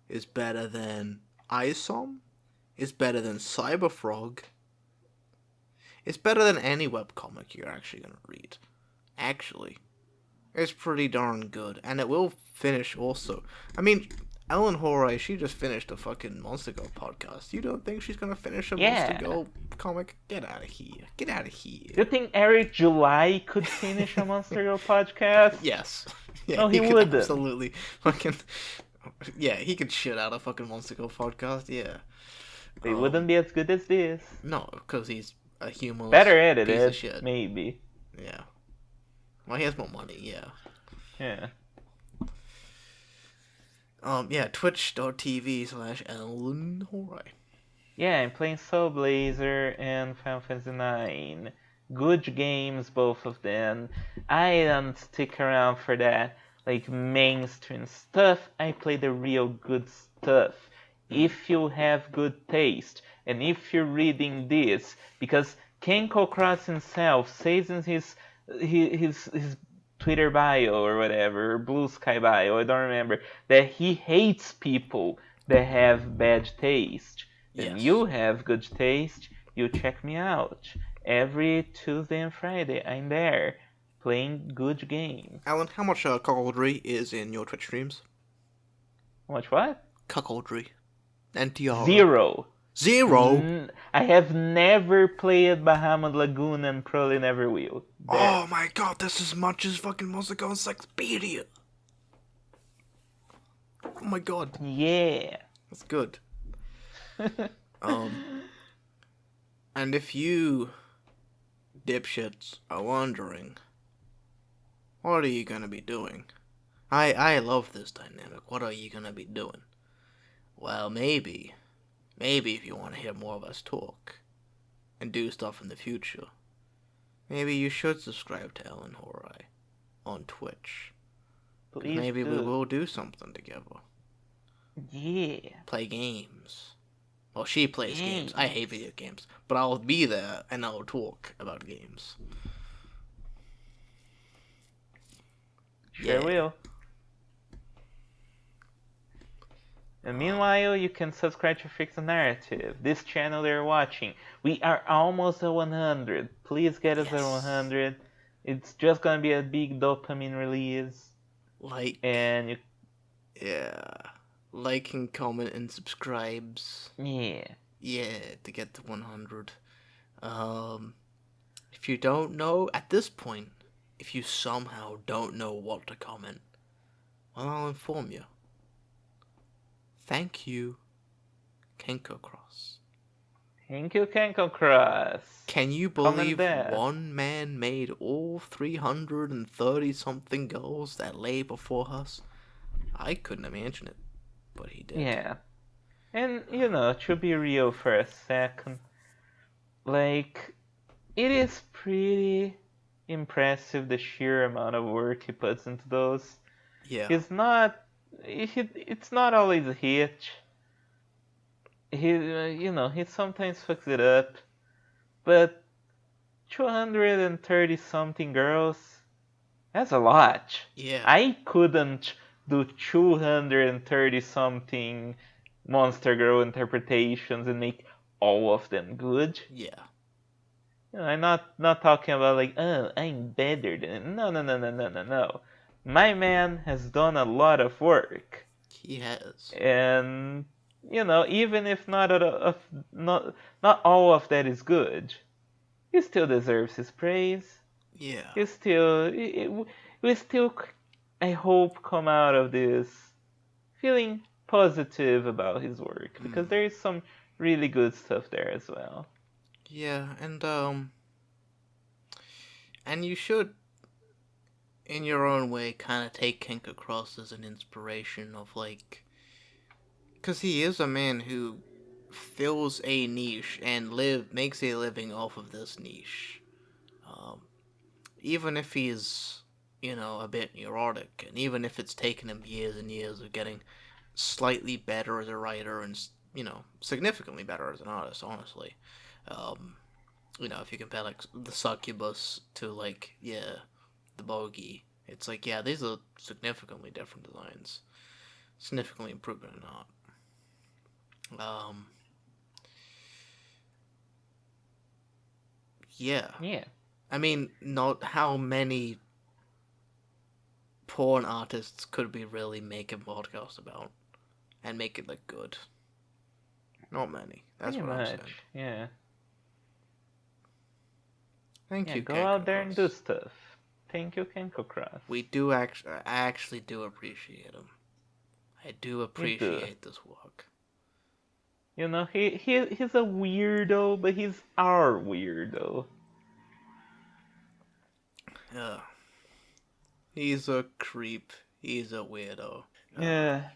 Is better than Isom. Is better than Cyberfrog. It's better than any webcomic you're actually gonna read. Actually, it's pretty darn good, and it will finish also. I mean, Ellen Horai, she just finished a fucking Monster Girl podcast. You don't think she's gonna finish a Monster Girl comic? Get out of here. Get out of here. Do you think Eric July could finish a Monster Girl podcast? Yes. Yeah, no, he wouldn't. Absolutely. Fucking. Yeah, he could shit out a fucking Monster Girl podcast. Yeah. It wouldn't be as good as this. No, because he's a humorless better edited, piece of shit. Maybe. Yeah. Well, he has more money. Yeah. Yeah. Yeah, twitch.tv/Ellen Horai. Yeah, I'm playing Soul Blazer and Final Fantasy IX. Good games, both of them. I don't stick around for that, like, mainstream stuff. I play the real good stuff. If you have good taste, and if you're reading this, because Kenko Cross himself says in his Twitter bio or whatever, Blue Sky bio, I don't remember, that he hates people that have bad taste. And you have good taste, you check me out. Every Tuesday and Friday, I'm there, playing good games. Alan, how much cuckoldry is in your Twitch streams? How much what? Cuckoldry. NTR. Zero? I have never played Bahamut Lagoon and probably never will. Oh my god, that's as much as fucking Monster Girl Encyclopedia. Oh my god, Yeah. that's good. Um, and if you dipshits are wondering, what are you gonna be doing? I love this dynamic. What are you gonna be doing? Well, maybe if you want to hear more of us talk and do stuff in the future, maybe you should subscribe to Ellen Horai on Twitch. Because Please maybe we do. will do something together. Yeah. Play games. Well, she plays games. I hate Games. video games. But I'll be there and I'll talk about games. Sure Yeah. will. And meanwhile, you can subscribe to Fix the Narrative, this channel they're watching. We are almost at 100. Please get us at 100. It's just gonna be a big dopamine release. Like. And you... Yeah. Like and comment and subscribes. Yeah. Yeah, to get to 100. If you don't know, at this point, if you somehow don't know what to comment, well, I'll inform you. Thank you, Kenko Cross. Thank you, Kenko Cross. Can you believe one man made all 330 something girls that lay before us? I couldn't imagine it, but he did. Yeah. And, you know, to be real for a second, like, it is pretty impressive the sheer amount of work he puts into those. Yeah. It's not always a hitch. He sometimes fucks it up, but 230 something girls, that's a lot. Yeah. I couldn't do 230 something Monster Girl interpretations and make all of them good. Yeah. I'm not talking about like, oh, I'm better than... No. My man has done a lot of work. He has. And, even if not all of that is good, he still deserves his praise. Yeah. We still, I hope, come out of this feeling positive about his work, because there is some really good stuff there as well. Yeah, and you should, in your own way, kind of take Kenko Cross as an inspiration of, like, because he is a man who fills a niche and makes a living off of this niche. Even if he's, a bit neurotic, and even if it's taken him years and years of getting slightly better as a writer and, significantly better as an artist, honestly. If you compare, like, the Succubus to, like, the Bogey, it's like, yeah, these are significantly different designs. Significantly improvement in art. Yeah. I mean, not how many porn artists could we really make a podcast about and make it look good? Not many. That's what I'm saying. Yeah. Thank you, go Kenko out there Cross. and do stuff. Thank you, Kenko Cross. We do I actually do appreciate him. I do appreciate this work. He's a weirdo, but he's our weirdo. Yeah. He's a creep. He's a weirdo. Yeah.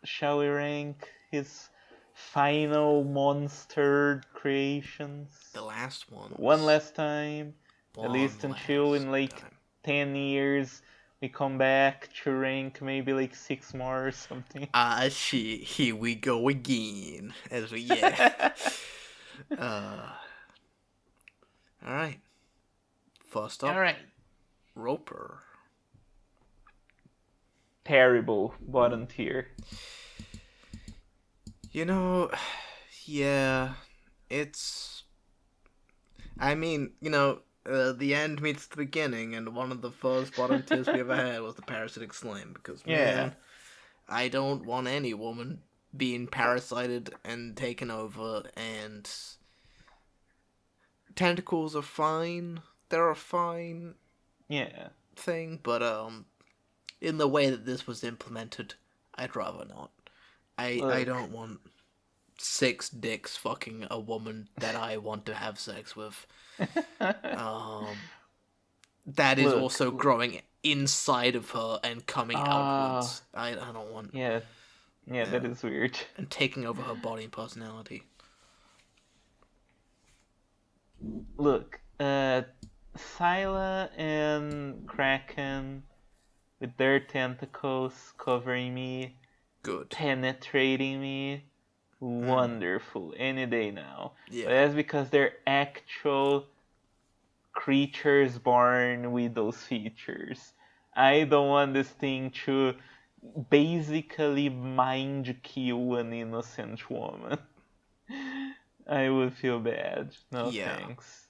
Shall we rank his final monster creations? The last one. One last time. At least until in like 10 years we come back to rank maybe like 6 more or something. Shit. Here we go again. Yeah. Alright. First up. Alright. Roper. Terrible bottom tier. Yeah, it's... I mean, the end meets the beginning, and one of the first bottom tiers we ever had was the parasitic slime, because, man, I don't want any woman being parasited and taken over, and tentacles are fine. They're a fine thing, but, in the way that this was implemented, I'd rather not. I Look, don't want 6 dicks fucking a woman that I want to have sex with. That is look. also growing inside of her and coming Ah, outwards. I don't want. yeah, yeah, that Yeah. is weird. And taking over her body and personality. Look, Scylla and Kraken with their tentacles covering me, Good. penetrating me, wonderful. Any day now. But Yeah. that's because they're actual creatures born with those features. I don't want this thing to basically mind kill an innocent woman. I would feel bad. No Yeah. thanks.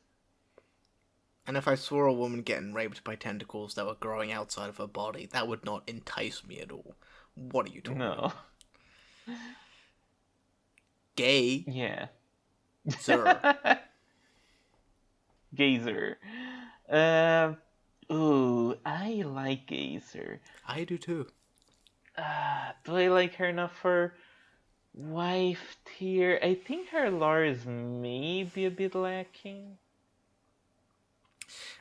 And if I saw a woman getting raped by tentacles that were growing outside of her body, that would not entice me at all. What are you talking No. about? Gay? Yeah. Sir. Gazer. Uh, ooh, I like Gazer. I do too. Do I like her enough for wife tier? I think her lore is maybe a bit lacking.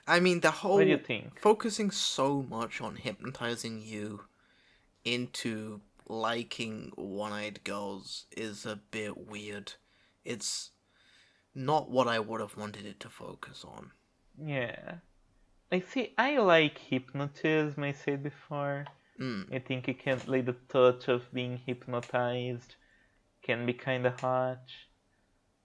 I mean, the What do you whole think? focusing so much on hypnotizing you into liking one-eyed girls is a bit weird. It's not what I would have wanted it to focus on. Yeah. I like hypnotism, I said before. Mm. I think it can, like, the touch of being hypnotized can be kind of hot.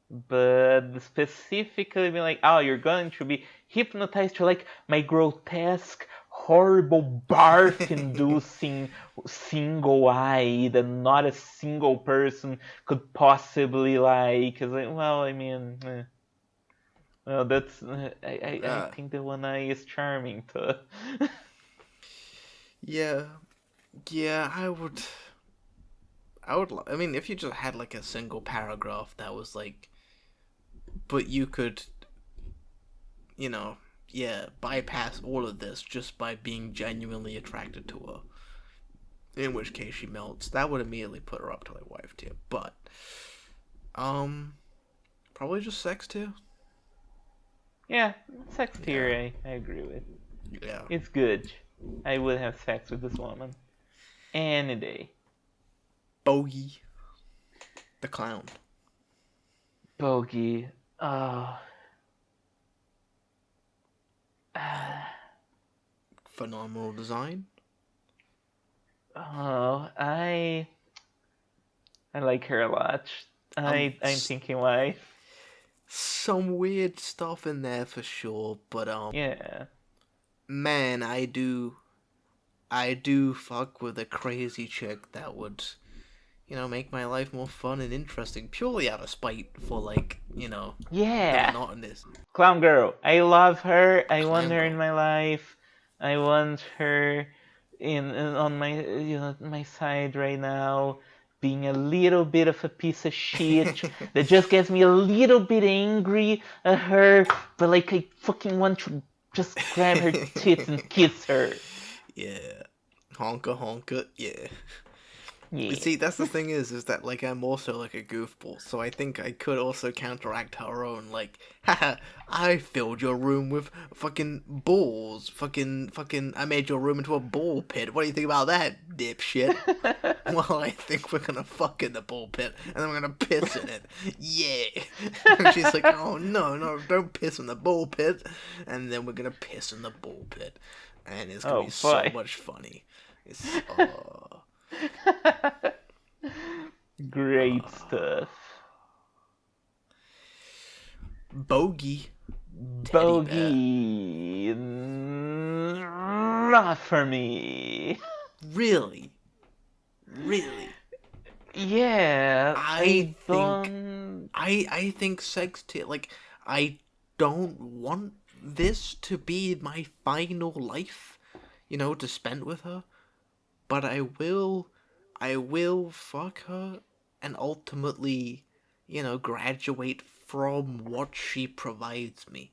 But specifically being like, oh, you're going to be hypnotized to like my grotesque, horrible, barf-inducing single eye that not a single person could possibly like. It's like, well, I mean, well, that's I Uh, think the one eye is charming to. yeah, yeah, I mean, if you just had like a single paragraph that was like, but you could, you know, yeah, bypass all of this just by being genuinely attracted to her. In which case she melts. That would immediately put her up to like wife tier. But, um, probably just sex tier. Yeah, sex Yeah, tier, I agree with. yeah. It's good. I would have sex with this woman any day. Bogey, the clown. Bogey. Oh. Uh, Phenomenal design. oh, I like her a lot. I'm thinking why. Some weird stuff in there for sure, but Yeah. man, I do fuck with a crazy chick that would, make my life more fun and interesting, purely out of spite for like, the Yeah. monotonous. Clown girl. I love her. I want Clown her in girl. my life. I want her on my my side right now, being a little bit of a piece of shit that just gets me a little bit angry at her, but like I fucking want to just grab her tits and kiss her. Yeah. Honka honka, yeah. You Yeah. see, that's the thing is that like I'm also like a goofball, so I think I could also counteract her own like, haha, I filled your room with fucking balls, fucking, I made your room into a ball pit. What do you think about that, dipshit? Well, I think we're gonna fuck in the ball pit, and then we're gonna piss in it. Yeah. And she's like, oh no, no, don't piss in the ball pit, and then we're gonna piss in the ball pit, and it's gonna be Oh so boy. much funny. It's Great stuff. Bogey teddy bear. Bogey, not for me. Really, really. Yeah, I I think don't. I think sex tier, like, I don't want this to be my final life, to spend with her, but I will fuck her and ultimately, graduate from what she provides me.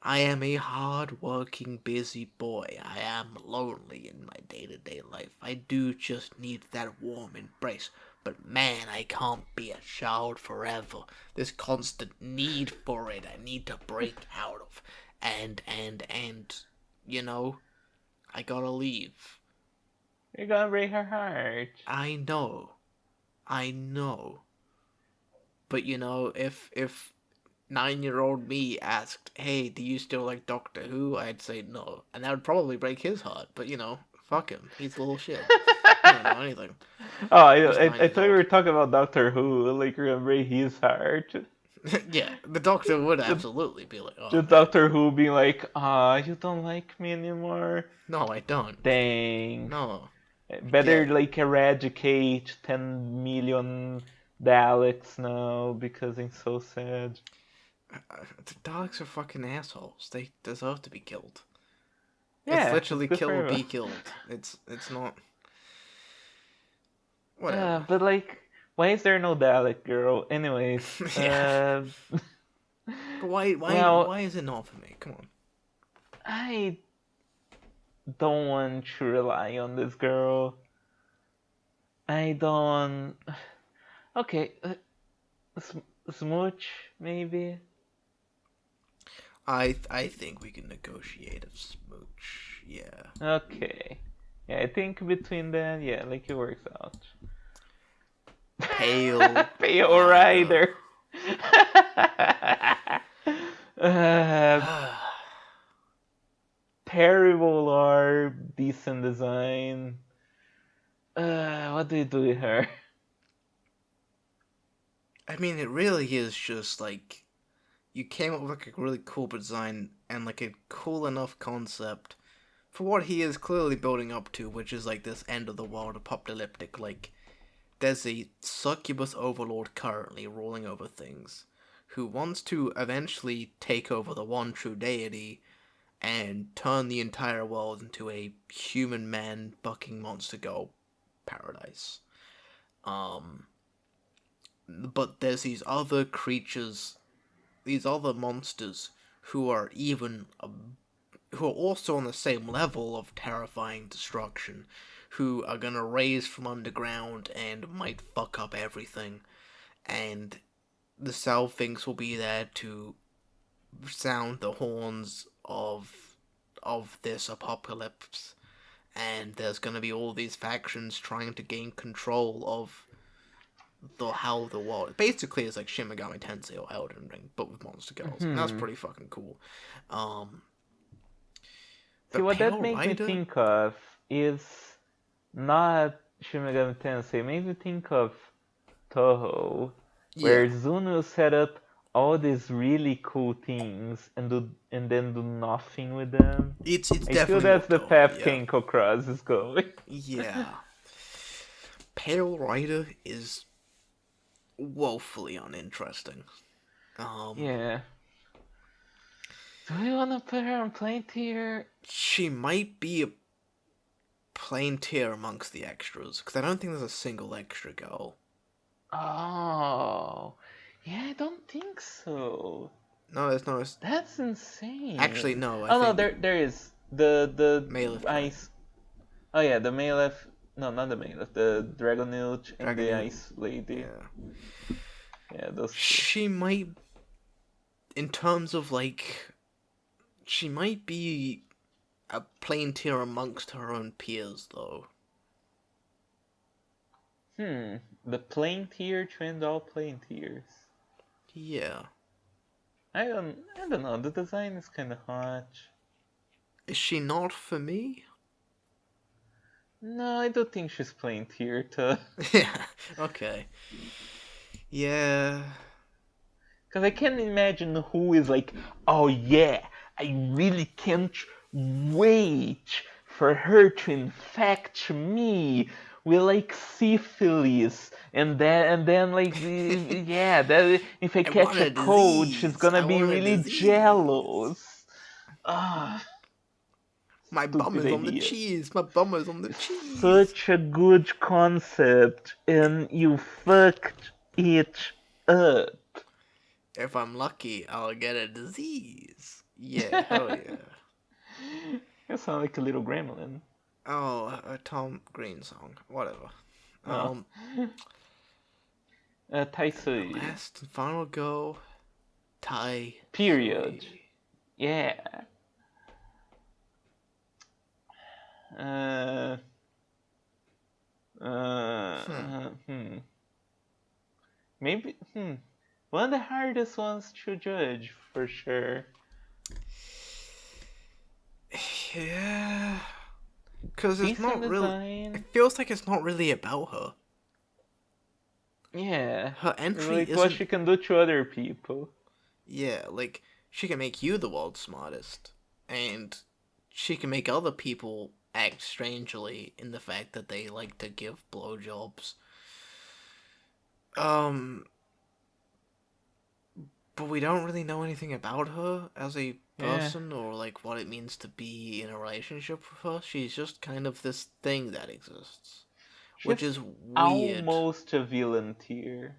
I am a hard-working, busy boy. I am lonely in my day-to-day life. I do just need that warm embrace. But man, I can't be a child forever. This constant need for it, I need to break out of. And, you know, I gotta leave. You're gonna break her heart. I know. I know. But if 9-year-old me asked, "Hey, do you still like Doctor Who?" I'd say no, and that would probably break his heart. But fuck him. He's a little shit. He don't know anything. Oh, He's nine I years thought we old. were talking about Doctor Who, like you're gonna break his heart. Yeah, the Doctor would Just, absolutely be like, "Oh just man, Doctor Who being like, ah, you don't like me anymore. no, I don't. Dang. No, Better yeah, like eradicate 10 million Daleks now because I'm so sad. the Daleks are fucking assholes. They deserve to be killed. It's Yeah, it's literally good kill for or everyone. be killed. It's not whatever. But like, why is there no Dalek girl? Anyways, Yeah, uh, but why why well, why is it not for me? Come on. I don't want to rely on this girl. I don't. Okay, smooch maybe. I think we can negotiate a smooch. Yeah. Okay, yeah, I think between them, yeah, like it works out. Pale Pale Rider. Rider. uh, terrible art, decent design. What do you do with her? I mean, it really is just like you came up with like a really cool design and like a cool enough concept for what he is clearly building up to, which is like this end of the world apocalyptic. Like there's a succubus overlord currently ruling over things, who wants to eventually take over the one true deity and turn the entire world into a human man bucking monster go paradise. Um, but there's these other creatures, these other monsters who are who are also on the same level of terrifying destruction, who are gonna raise from underground and might fuck up everything, and the Salvings will be there to sound the horns of this apocalypse, and there's gonna be all these factions trying to gain control of the world. Basically, it's like Shin Megami Tensei or Elden Ring, but with monster girls, and that's Hmm. pretty fucking cool. Um, See, but what that Pale made me Rider, think of is not Shin Megami Tensei. It made me think of Toho, yeah, where Zunu set up all these really cool things and then do nothing with them. it's I feel definitely more that's the Toho. path Yeah, Kenko Cross is going. yeah. Pale Rider is woefully uninteresting. Um, Yeah. Do we want to put her on plain tier? she might be a plain tier amongst the extras because I don't think there's a single extra girl. Oh. Yeah, I don't think so. No, there's no. That's Actually, insane. no. I Oh no, think there is the Malif Dragon, ice. Oh yeah, the Malef. No, not the Malef. The Dragonute and the Dragonute. Ice Lady. Yeah, Yeah, those two. she might, in terms of like, she might be a plain tier amongst her own peers, though. The plain tier trend all plain tiers. Yeah, I don't know. The design is kind of hot. is she not for me? No, I don't think she's plain tier to. Yeah. Okay. Yeah. Because I can't imagine who is like, oh yeah, I really can't wait for her to infect me with like syphilis, and then like yeah, that if I I catch want a a cold, she's disease. gonna I be want a really disease. jealous. Ah, My bum stupid is on the idea. cheese. My bum is on the cheese. Such a good concept, and you fucked it up. If I'm lucky, I'll get a disease. Yeah, hell yeah. You sound like a little gremlin. Oh, a Tom Green song. Whatever. No. Um, Tai the Sui. last and final go, Tai Period. Sui. Yeah. Uh, Hmm. hmm. Maybe. One of the hardest ones to judge for sure. Yeah. Because it's Decent not really. It design. feels like it's not really about her. Yeah. Her entry Like what isn't. she can do to other people. Yeah, like, she can make you the world's smartest. And she can make other people act strangely in the fact that they like to give blowjobs. Um, but we don't really know anything about her as a Yeah. person or like what it means to be in a relationship with her. She's just kind of this thing that exists, which She's is weird. almost a villain tier.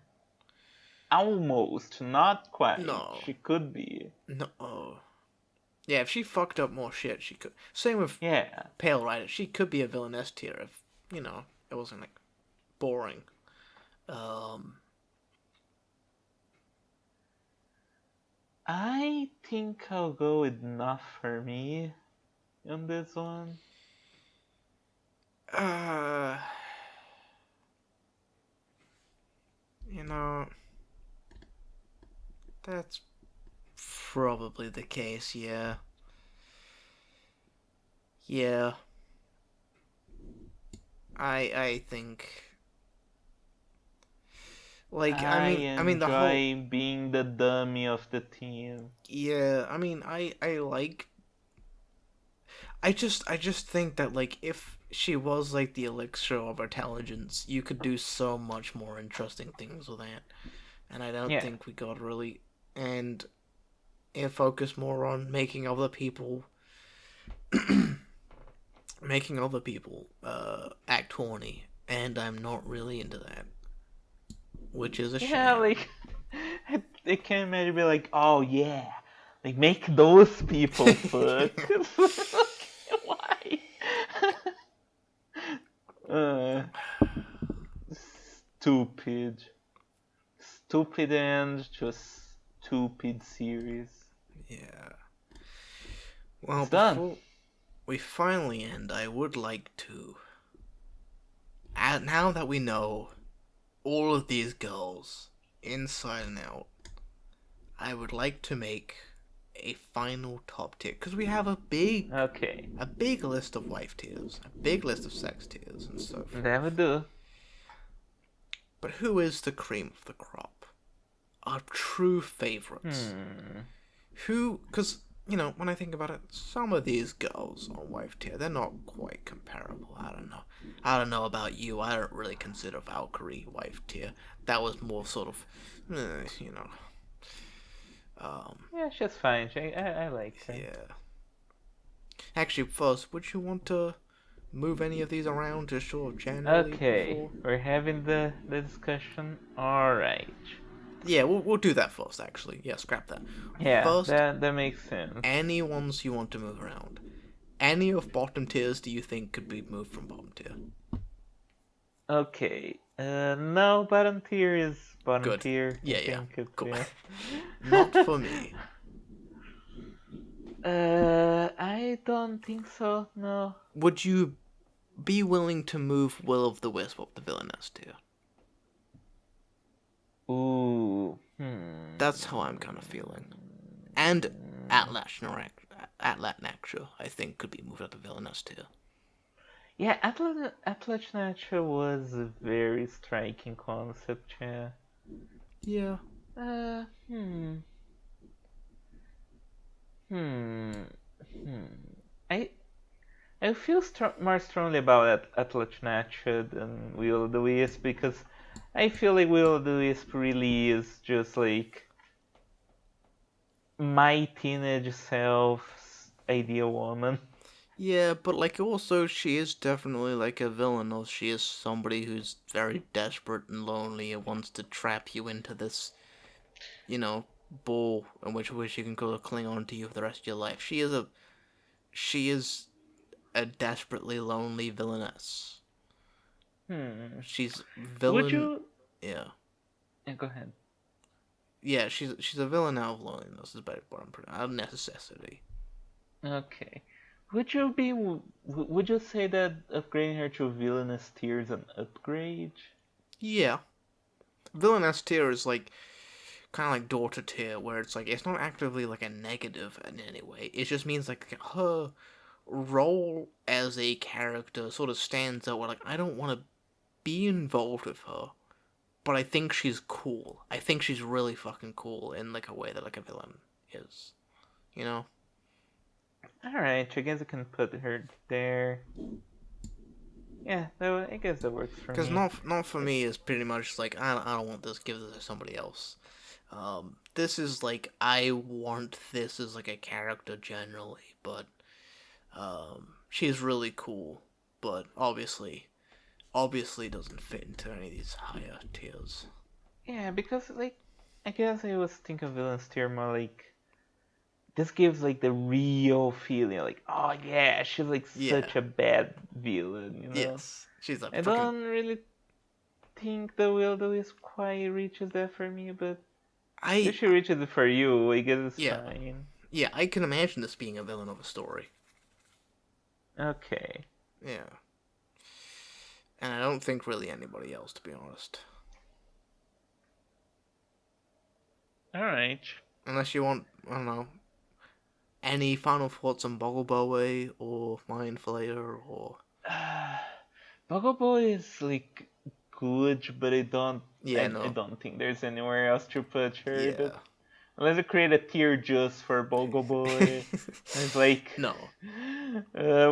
Almost, not quite. No, She could be. no. Oh. Yeah, if she fucked up more shit, she could. Same with Yeah. Pale Rider. She could be a villainess tier if it wasn't like boring. Um, I think I'll go with enough for me on this one. uh, you know, that's probably the case. Yeah, yeah. I think like I I mean the whole enjoy being the dummy of the team. yeah. I mean I like. I just think that like if she was like the elixir of intelligence, you could do so much more interesting things with that. And I don't Yeah. think we got really and it focused more on making other people act horny, and I'm not really into that, which is a Yeah, shame. like I can imagine be like, oh yeah, like make those people fuck. Why? uh, stupid, stupid and just stupid series. Yeah. Well, It's done. before we finally end, I would like to now that we know all of these girls inside and out, I would like to make a final top tier because we have Okay, a big list of wife tiers, a big list of sex tiers, and so forth. that would do. But who is the cream of the crop? Our true favorites. Hmm. Who? Because when I think about it, some of these girls on wife tier, they're not quite comparable. I don't know. I don't know about you. I don't really consider Valkyrie wife tier. That was more sort of, eh, you know. Yeah, she's fine. I like her. Yeah. Actually, first, would you want to move any of these around just sort of generally Okay, before? we're having the discussion. All right. Yeah, we'll do that first. Actually, yeah, scrap that. Yeah, First, that makes sense. any ones you want to move around. Any of bottom tiers do you think could be moved from bottom tier? Okay. No, bottom tier is bottom Good. tier. I Yeah, yeah. think it's Cool. yeah. Not for me. I don't think so. No. Would you be willing to move Will of the Wisp up the villainess tier? Ooh. That's how I'm kind of feeling. And Atlatnaxia, I think, could be moved up the villainess tier. Yeah, Atlas Nature was a very striking concept. Yeah. Yeah. Uh. Hmm. Hmm. Hmm. I I feel more strongly about Atlas Nature than Will o' the Wisp because I feel like Will o' the Wisp really is just like my teenage self's ideal woman. Yeah, but like also she is definitely like a villain, or she is somebody who's very desperate and lonely and wants to trap you into this, you know, bull in which you can go cling on to you for the rest of your life. She is a desperately lonely villainess. Hmm. She's Would villain. you? Yeah, Go ahead. yeah. She's a villain out of loneliness. Is better what I'm putting. Out of necessity. Okay. Would you say that upgrading her to villainous tier is an upgrade? Yeah, villainess tier is like kind of like daughter tier, where it's like it's not actively like a negative in any way. It just means like her role as a character sort of stands out. Where like I don't want to be involved with her, but I think she's cool. I think she's really fucking cool in like a way that like a villain is. You know? Alright, I guess I can put her there. Yeah, I guess that works for Because me. not for me is pretty much like I don't want this. Give this to somebody else. This is like I want this as like a character generally, but she's really cool, but obviously doesn't fit into any of these higher tiers. Yeah, because like I guess I was thinking of villains tier more like this gives like the real feeling, like oh yeah, she's like Yeah. such a bad villain, Yes. She's a I fucking don't really think the Willow quite reaches that for me, but I if she reaches it for you, I guess it's yeah. fine. Yeah, I can imagine this being a villain of a story. Okay. Yeah. And I don't think really anybody else, to be honest. Alright. Unless you want, I don't know, any final thoughts on Boggleboy or Mind Flayer or Bogobo is like good, but yeah, I no, don't think there's anywhere else to put her. That yeah, unless you create a tier just for Bogoboy, it's like no,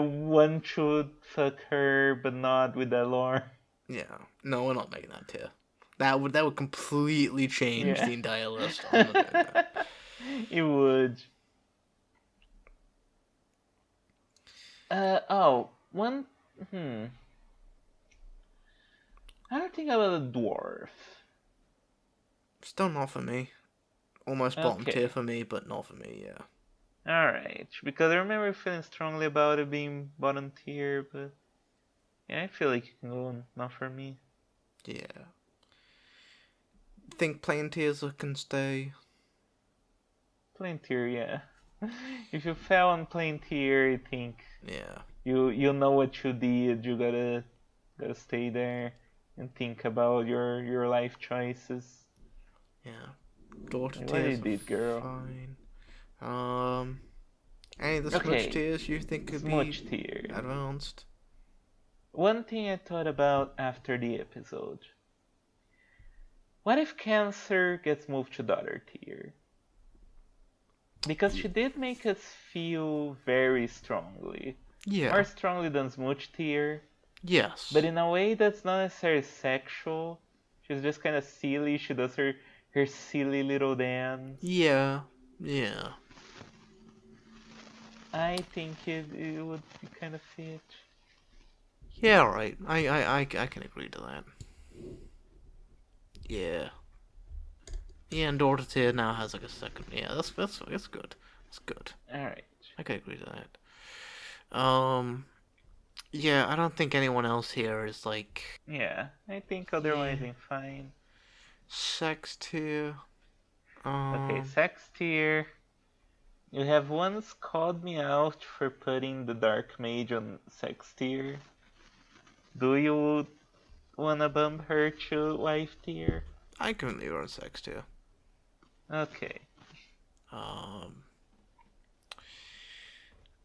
one should fuck her, but not with the lore. yeah, no, we're not making that tier. That would completely change Yeah, the entire list. I'm not doing that. it would. Oh, one. Hmm. I don't think about a dwarf. Still not for me. Almost bottom tier Okay. for me, but not for me. Yeah, Alright, because I remember feeling strongly about it being bottom tier, but yeah, I feel like you can go on, not for me. yeah. Think plain tiers can stay. Plain tier, yeah. If you fell on plain tier, I think Yeah, you know what you did. You gotta stay there and think about your life choices. yeah. Daughter Like, what you tiers are did, girl. fine. Um, any of the smudge Okay, tiers you think could be smudge tier. advanced? One thing I thought about after the episode. What if Cancer gets moved to daughter tier? Because she did make us feel very strongly. Yeah. More strongly than Smooch tier. But Yes. in a way that's not necessarily sexual. She's just kind of silly. She does her silly little dance. Yeah. Yeah. I think it would kind of fit. Yeah. Right. I can agree to that. Yeah. Yeah, and Daughter Tier now has like a second. Yeah, that's good. That's good. Alright. I can agree to that. Yeah, I don't think anyone else here is like Yeah, I think otherwise yeah I'm fine. sex tier. Okay, sex tier. You have once called me out for putting the Dark Mage on sex tier. Do you wanna bump her to wife tier? I can leave her on sex tier. Okay. Um.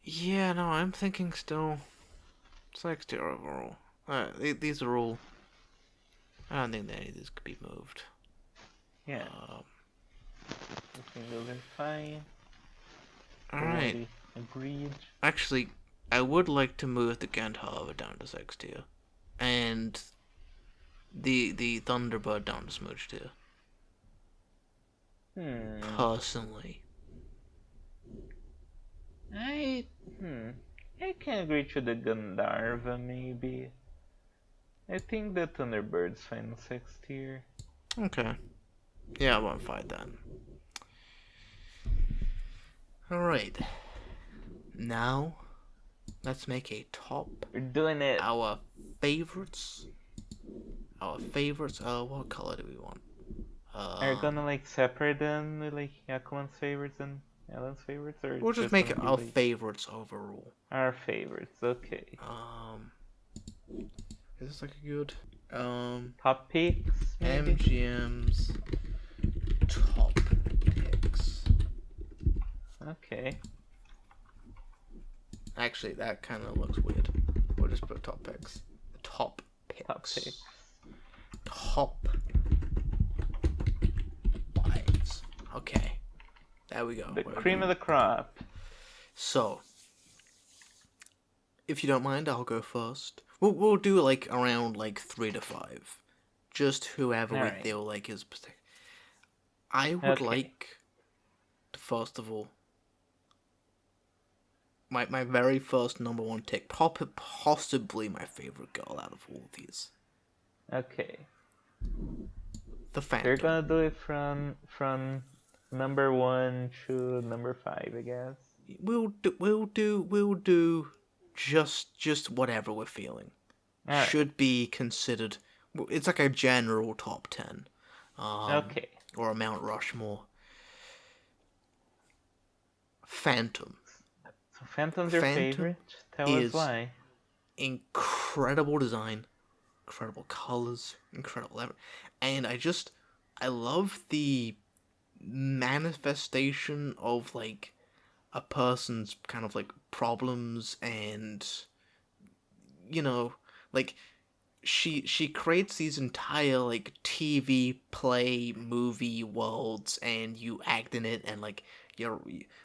Yeah, no, I'm thinking still sex tier overall. These are all. I don't think any of these could be moved. Yeah, Um. I think those are fine. All right. Already agreed. Actually, I would like to move the Gandharva down to sex tier, and the Thunderbird down to smooch tier. Personally. I I can agree to the Gandharva maybe. I think the Thunderbird's fine on sex tier. Okay. Yeah, I won't fight that. Alright. Now, let's make a top. We're doing it. Our favorites. Our favorites. What color do we want? Are you gonna like separate them with like Yakuman's favorites and Alan's favorites, or We'll it's just just make gonna it be our like favorites overall. our favorites? Okay. Is this like a good Top picks, maybe? MGM's top picks? Okay. Actually, that kind of looks weird. We'll just put top picks. Top picks. Top picks. Top wives. Okay. There we go. The cream of the crop. So, if you don't mind, I'll go first. We'll do like around like 3 to 5, just whoever we Alright. feel like is. I would Okay. like to, first of all, my very first number one tick, possibly my favorite girl out of all of these, Okay. the Phantom. They're gonna do it from number 1 to number 5, I guess. We'll do just whatever we're feeling. Alright. Should be considered. It's like a general top 10. Okay. Or a Mount Rushmore. Phantom. So Phantom's your Phantom favorite? Tell us is- why. Incredible design, incredible colors, and I love the manifestation of like a person's kind of like problems, and like she creates these entire like TV play movie worlds, and you act in it, and like you're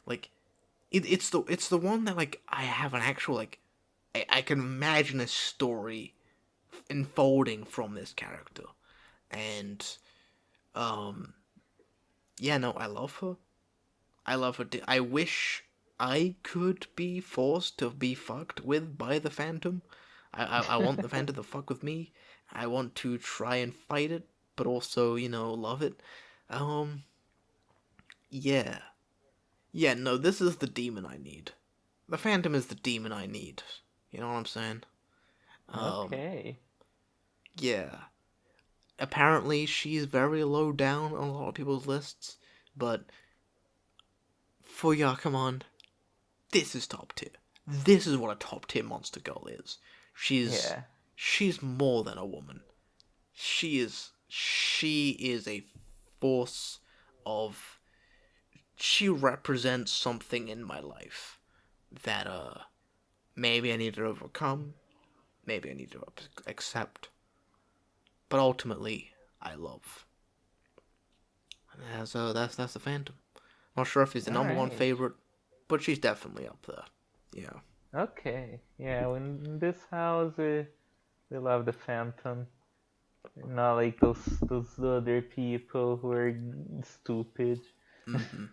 like it's the one that like I have an actual like I can imagine a story unfolding from this character, and yeah, no, I love her. I wish I could be forced to be fucked with by the Phantom. I want the Phantom to fuck with me. I want to try and fight it, but also, love it. Yeah. Yeah, no, this is the demon I need. The Phantom is the demon I need. You know what I'm saying? Okay. Yeah. Apparently, she's very low down on a lot of people's lists, but for Yakuman, this is top tier. This is what a top tier monster girl is. She's more than a woman. She is a force of. She represents something in my life that maybe I need to overcome, maybe I need to accept, but ultimately I love. And so that's the Phantom. Not sure if he's the number one Alright. favorite, but she's definitely up there. Yeah. Okay. Yeah, in this house we love the Phantom. Not like those other people who are stupid. Mm-hmm.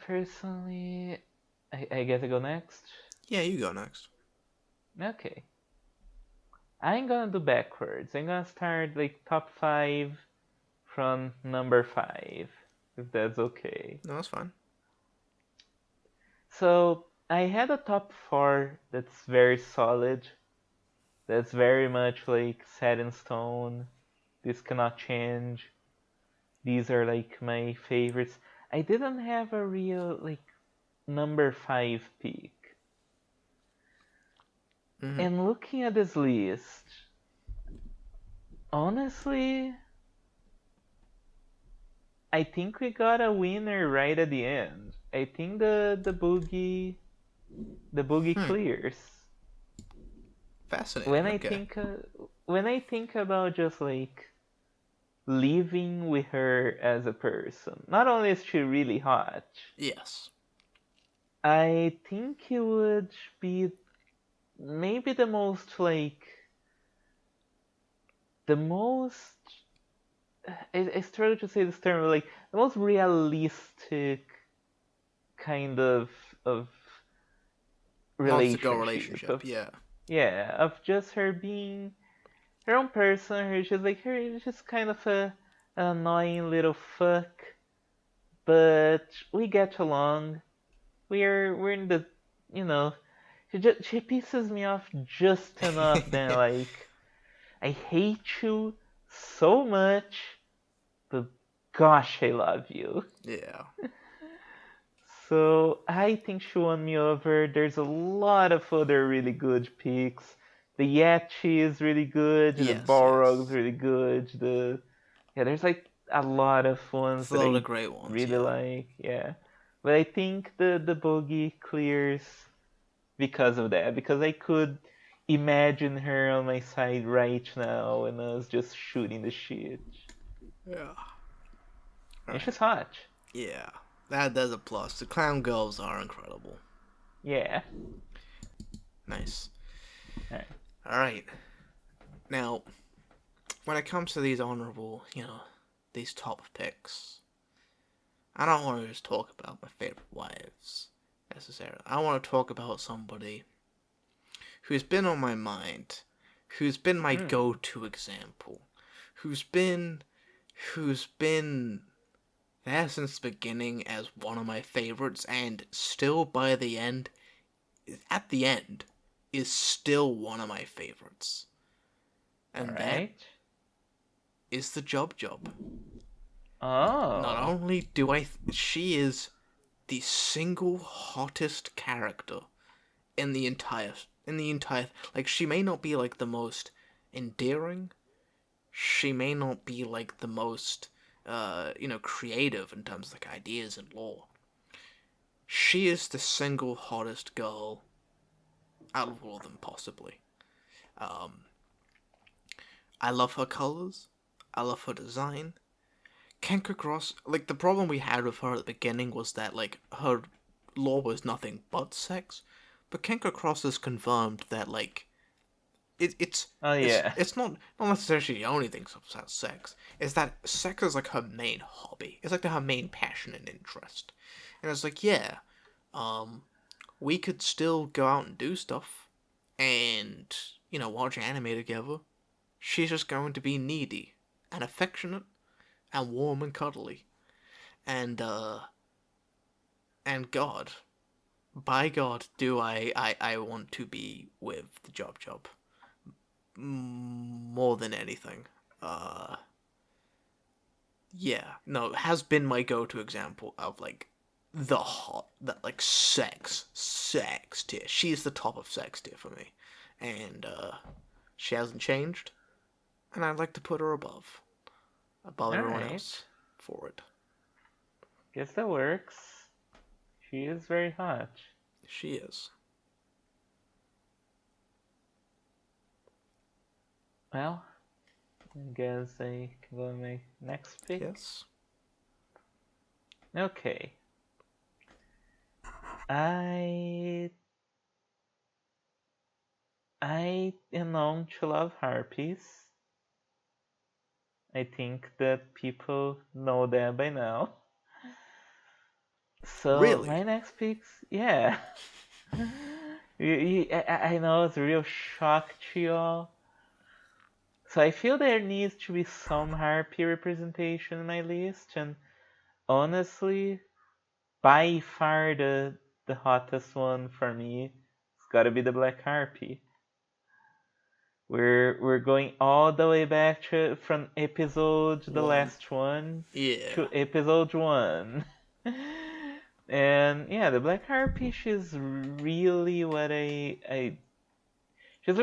Personally, I guess I go next. Yeah, you go next. Okay. I'm gonna do backwards. I'm gonna start like top 5 from number 5, if that's okay. No, that's fine. So I had a top 4 that's very solid. That's very much like set in stone. This cannot change. These are like my favorites. I didn't have a real like number 5 pick. Mm-hmm. And looking at this list, honestly, I think we got a winner right at the end. I think the boogie clears. Fascinating. When I think about just like living with her as a person, not only is she really hot, Yes. I think it would be maybe the most like the most I struggle to say this term, but like the most realistic kind of Monster-girl relationship. relationship. Yeah, of just her being her own person. Her just kind of a an annoying little fuck, but we get along. We're in the, you know, she pisses me off just enough that like I hate you so much, but gosh, I love you. Yeah. So I think she won me over. There's a lot of other really good picks. The Yachi is really good. The Yes, Balrog's yes. really good. There's like a lot of ones There's a that lot of I great ones, really yeah. like. Yeah, but I think the bogey clears because of that. Because I could imagine her on my side right now and us just shooting the shit. Yeah. And Alright. she's hot. Yeah. That's a plus. The clown girls are incredible. Yeah. Nice. Alright. Alright. Now, when it comes to these honorable, these top picks, I don't want to just talk about my favorite wives necessarily. I want to talk about somebody who's been on my mind, who's been my Hmm. go-to example, who's been who's been there since the beginning as one of my favorites, and still at the end, is still one of my favorites. And that Alright. is the Job Job. Not Oh. only do she is the single hottest character in the entire, like, she may not be like the most endearing, she may not be like the most creative in terms of like ideas and lore. She is the single hottest girl out of all of them, possibly. um I love her colors, I love her design. Kenka Cross, like, the problem we had with her at the beginning was that, like, her lore was nothing but sex, but Kenka Cross has confirmed that, like, it's Oh it's yeah. it's not necessarily the only thing about sex. It's that sex is like her main hobby. It's like her main passion and interest. And it's like, yeah, um, we could still go out and do stuff, and watch anime together. She's just going to be needy and affectionate and warm and cuddly, and God, by God, do I want to be with the Job Job more than anything. Uh, yeah, no, has been my go-to example of like that like sex tier. She's the top of sex tier for me, and she hasn't changed, and I'd like to put her above everyone Alright. else for it. Guess that works. She is very hot. She is. Well, I guess I can go to my next pick. Yes. Okay. I I am known to love harpies. I think that people know that by now. So Really? my next picks, yeah. I know it's a real shock to y'all. So I feel there needs to be some harpy representation in my list, and honestly, by far the hottest one for me, it's gotta be the black harpy. We're going all the way back from episode the One. last one Yeah. to episode one. And yeah, the black harpy, she's really what I she's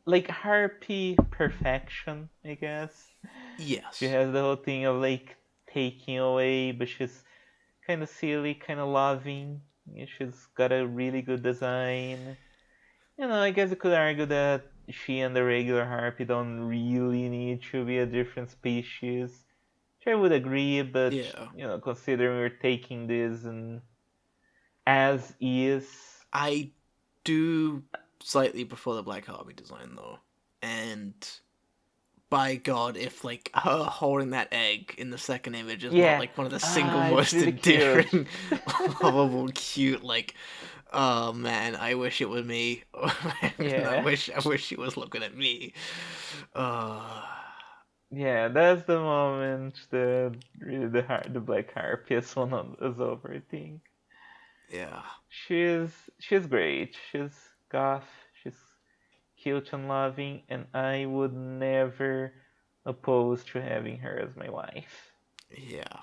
like harpy perfection, I guess. She Yes. has the whole thing of like taking away, but she's kind of silly, kind of loving. She's got a really good design. I guess you could argue that she and the regular harpy don't really need to be a different species. Which I would agree, but Yeah. considering we're taking this and as is, I do slightly prefer the Black Harvey design though, and by God, if like her holding that egg in the second image is not yeah, like one of the single it's most really cute. endearing, lovable, cute, like, oh man, I wish it was me. I Yeah. wish she was looking at me. Uh, Yeah, that's the moment that really the Black Harpy is one of us over, I think. Yeah. She's great. She's goth, she's cute and loving, and I would never oppose to having her as my wife. Yeah.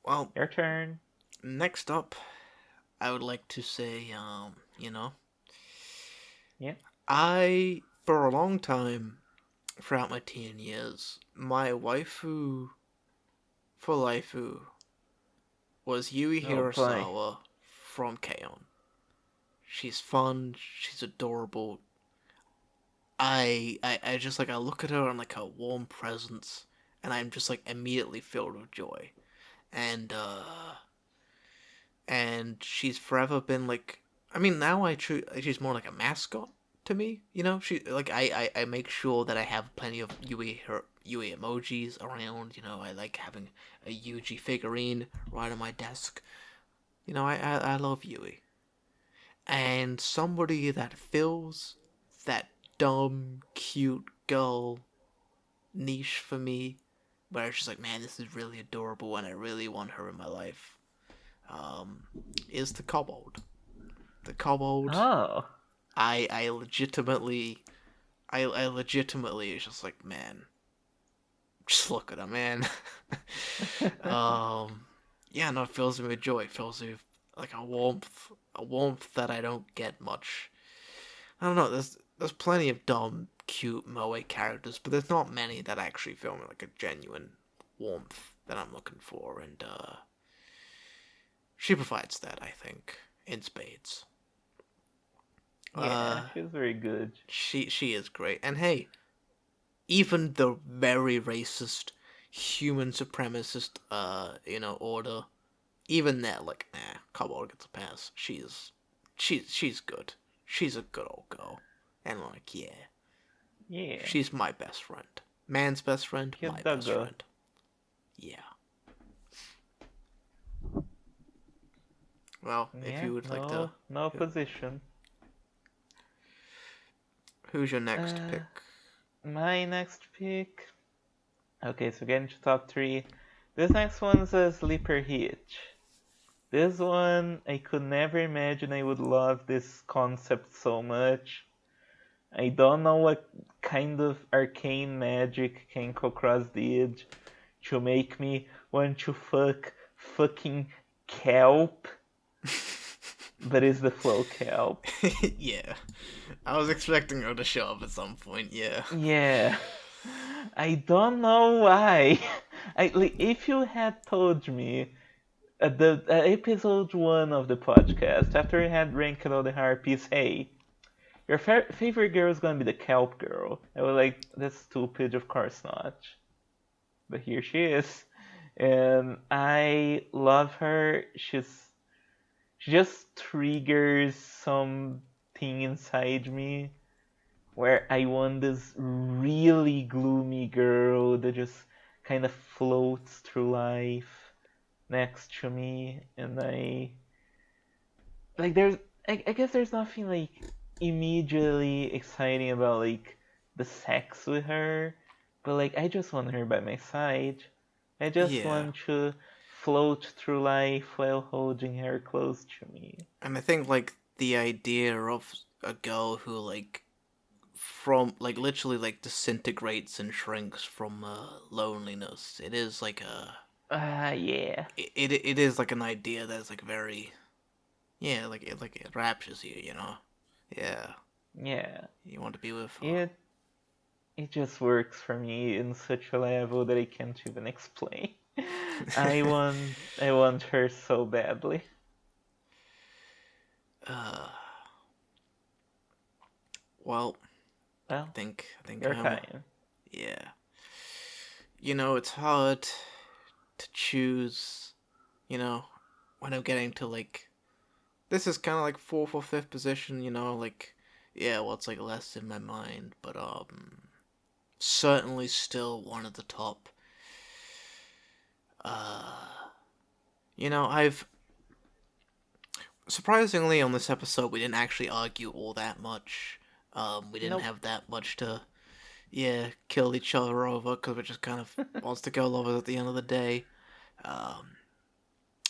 Well, Your turn. next up, I would like to say, Yeah. for a long time, throughout my teen years, my waifu for Laifu was Yui Oh boy. Hirasawa from K-On! She's fun, she's adorable. I just like I look at her and like her warm presence, and I'm just like immediately filled with joy. And she's forever been like, I mean, now she's more like a mascot to me. She like I make sure that I have plenty of Yui emojis around. I like having a Yuji figurine right on my desk. I love Yui, and somebody that fills that dumb cute girl niche for me, where it's just like, man, this is really adorable, and I really want her in my life. Um, is the kobold. The kobold. Oh. I legitimately, I legitimately is just like, man, just look at him, man. um, yeah, no, it fills me with joy. It fills me with like a warmth that I don't get much. I don't know. There's plenty of dumb, cute moe characters, but there's not many that actually fill me like a genuine warmth that I'm looking for, and she provides that, I think, in spades. Yeah, Uh, she's very good. she is great, and hey, even the very racist, human supremacist, order, even they're like, nah, Kobold gets a pass. She's good. She's a good old girl, and like, yeah, Yeah. she's my best friend. Man's best friend, Cute my best doggo. friend. Yeah. Well, if Yeah, you would like to, no position. who's your next Uh, pick? my next pick. Okay, so getting to top three. This next one's a sleeper hit. This one, I could never imagine I would love this concept so much. I don't know what kind of arcane magic can go across the edge to make me want to fucking kelp, but it's the flow kelp. Yeah. I was expecting her to show up at some point, yeah. Yeah, I don't know why. If you had told me at the episode one of the podcast, after we had ranked all the harpies, hey, your favorite girl is gonna be the kelp girl. I was like, that's stupid, of course not. But here she is, and I love her. She just triggers something inside me where I want this really gloomy girl that just kind of floats through life next to me, and there's I guess there's nothing like immediately exciting about like the sex with her, but like I just want her by my side. I just Yeah. want to float through life while holding her close to me. And I think, like, the idea of a girl who, like, literally, like, disintegrates and shrinks from loneliness, it is, like, Yeah. it is, like, an idea that's, like, very, yeah, it raptures you. Yeah. Yeah. You want to be with her. It it just works for me in such a level that I can't even explain. I want her so badly. uh, well, Well, I think your I'm, time. yeah. It's hard to choose, you know, when I'm getting to, like, this is kind of like fourth or fifth position, like, yeah, well, it's like less in my mind, but certainly still one of the top. Uh, I've surprisingly on this episode we didn't actually argue all that much. We didn't Nope. have that much to kill each other over because we just kind of wants to go lovers at the end of the day. Um,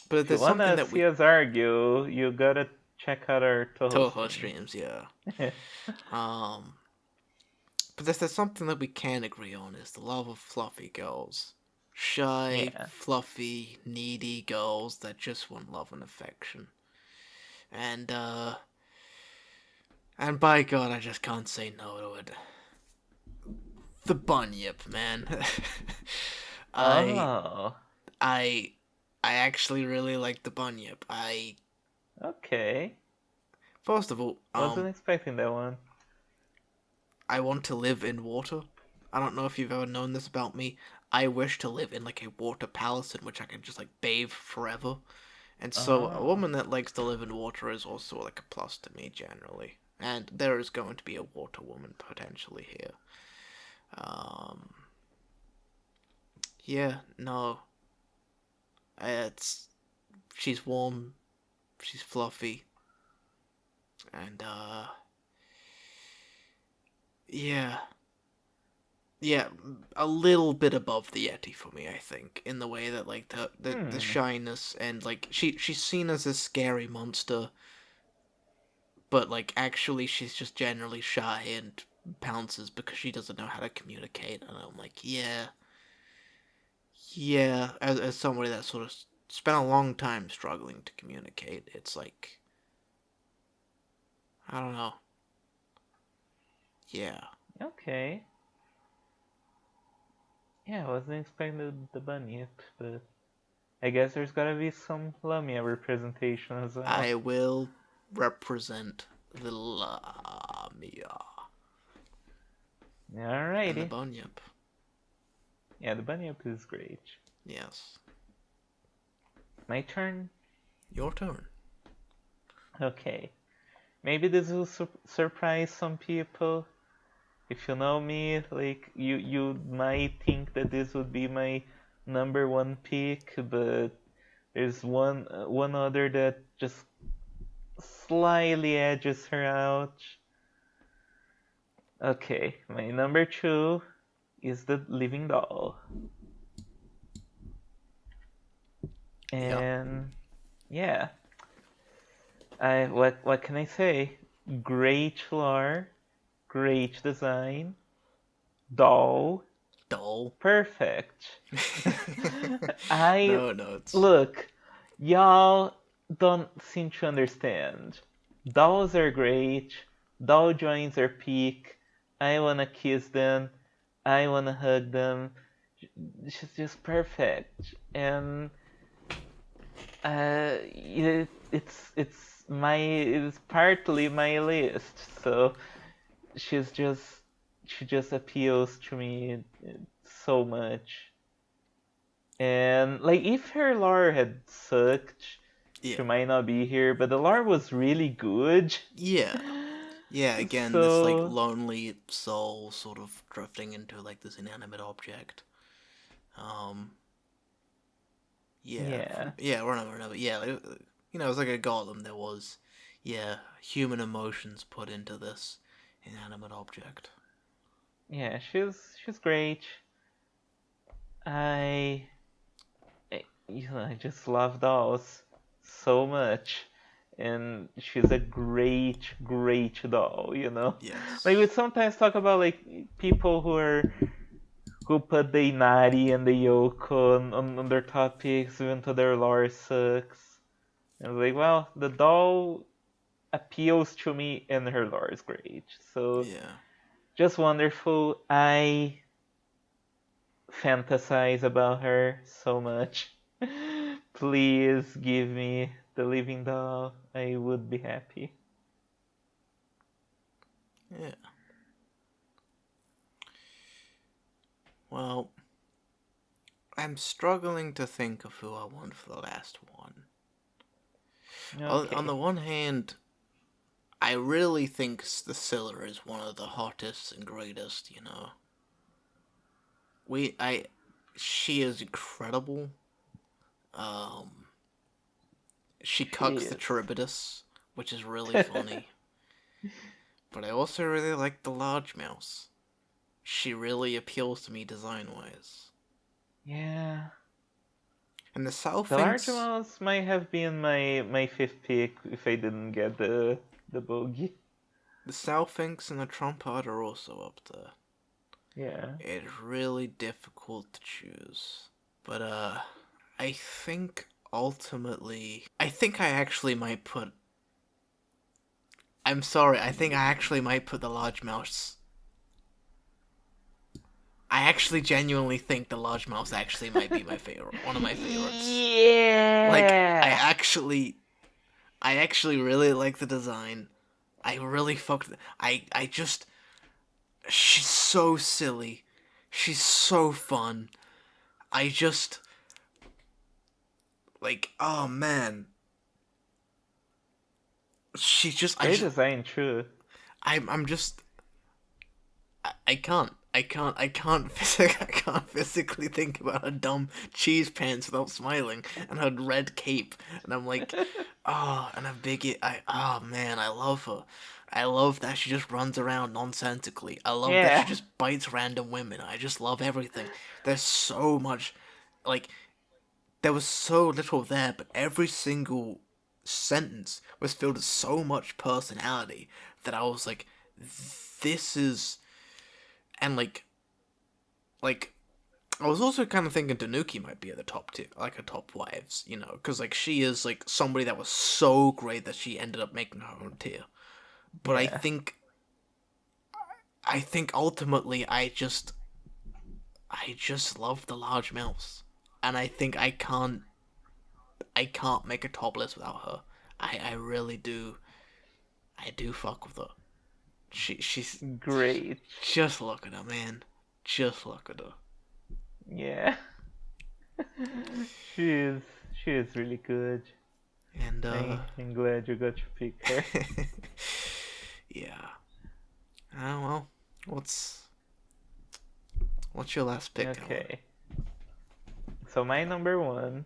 but If you there's something wanna that see we us argue, you gotta check out our Toho Toho streams. streams, yeah. Um, but there's something that we can agree on is the love of fluffy girls. Shy, Yeah. fluffy, needy girls that just want love and affection. And and by God, I just can't say no to it. The bunyip, man. I Oh, I I actually really like the bunyip. okay. First of all, Wasn't expecting that one. I want to live in water. I don't know if you've ever known this about me. I wish to live in like a water palace in which I can just like bathe forever. And so a Oh, woman that likes to live in water is also like a plus to me generally. And there is going to be a water woman potentially here. Um yeah, no. It's she's warm, she's fluffy, and yeah. Yeah, a little bit above the Yeti for me, I think, in the way that like the hmm. shyness and like she's seen as a scary monster, but like actually she's just generally shy and pounces because she doesn't know how to communicate. And I'm like, yeah, yeah. As somebody that sort of spent a long time struggling to communicate, it's like I don't know. Yeah, Okay. Yeah, I wasn't expecting the bunyip, but I guess there's gotta be some Lamia representation as well. I will represent the Lamia and the Alrighty. Bunyip. Yeah, the bunyip is great. Yes. My turn? Your turn. Okay. Maybe this will surprise some people. If you know me, like you might think that this would be my number one pick, but there's one other that just slightly edges her out. Okay, my number two is the living doll, Yeah. and yeah, what can I say? Great lore, great design, doll, Dull. perfect. I No notes. look, y'all don't seem to understand. Dolls are great. Doll joints are peak. I wanna kiss them. I wanna hug them. She's just perfect, and it's partly my list. So she's just she just appeals to me so much. And like if her lore had sucked, Yeah. she might not be here, but the lore was really good. Yeah. Yeah, again, this like So lonely soul sort of drifting into like this inanimate object. Um yeah. yeah. Yeah, whatever. Yeah, like, it was like a golem. There was yeah, human emotions put into this inanimate object. Yeah, she's great. I I just love dolls so much. And she's a great doll. Like we Yes. sometimes talk about like people who put the Inari and the Yoko on their top picks even though their lore sucks. And like, well, the doll appeals to me and her lore is great. So Yeah. just wonderful. I fantasize about her so much. Please give me the living doll. I would be happy. Yeah. Well, I'm struggling to think of who I want for the last one. On Okay. the one hand, I really think the Scylla is one of the hottest and greatest, you know. We I She is incredible. Um she She cucks the is. Charybdis, which is really funny. But I also really like the large mouse. She really appeals to me design-wise. Yeah. And the The large Southings, mouse might have been my fifth pick if I didn't get the bogey. the Southings and the Trumpet are also up there. Yeah. It's really difficult to choose. But, I think ultimately, I think I actually might put. I'm sorry, I think I actually might put the large mouse. I actually genuinely think the large mouse actually might be my favorite, one of my favorites. Like, Yeah. I actually really like the design. I really fucked. I just. She's so silly. She's so fun. I just. Like, oh man. She just. I Great just. design, true. I'm just. I can't. I can't physically think about her dumb cheese pants without smiling and her red cape. And I'm like, oh, and her big. Oh man, I love her. I love that she just runs around nonsensically. I love that she Yeah. just bites random women. I just love everything. There's so much, like, there was so little there, but every single sentence was filled with so much personality that I was like, this is, and like I was also kind of thinking Tanuki might be at the top tier, like a top wives, because like she is like somebody that was so great that she ended up making her own tier. But Yeah. I think ultimately I just love the large mouse, and I think I can't make a top list without her. I really do. I do fuck with her. She's Great. just look at her, man. Just look at her. Yeah. she is she is really good. And I'm glad you got to pick her. yeah. Oh well. What's your last pick, Alan? Okay. So my number one,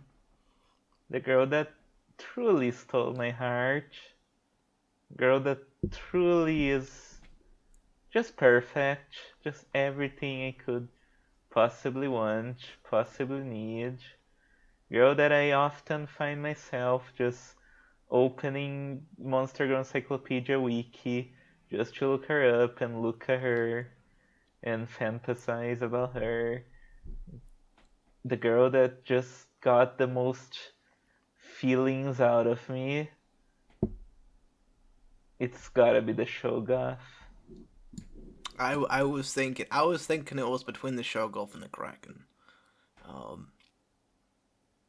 the girl that truly stole my heart, girl that truly is just perfect, just everything I could possibly want, possibly need. Girl that I often find myself just opening Monster Girl Encyclopedia Wiki just to look her up and look at her and fantasize about her. The girl that just got the most feelings out of me. It's gotta be the Shogoth. I was thinking it was between the Shoggoth and the Kraken. Um,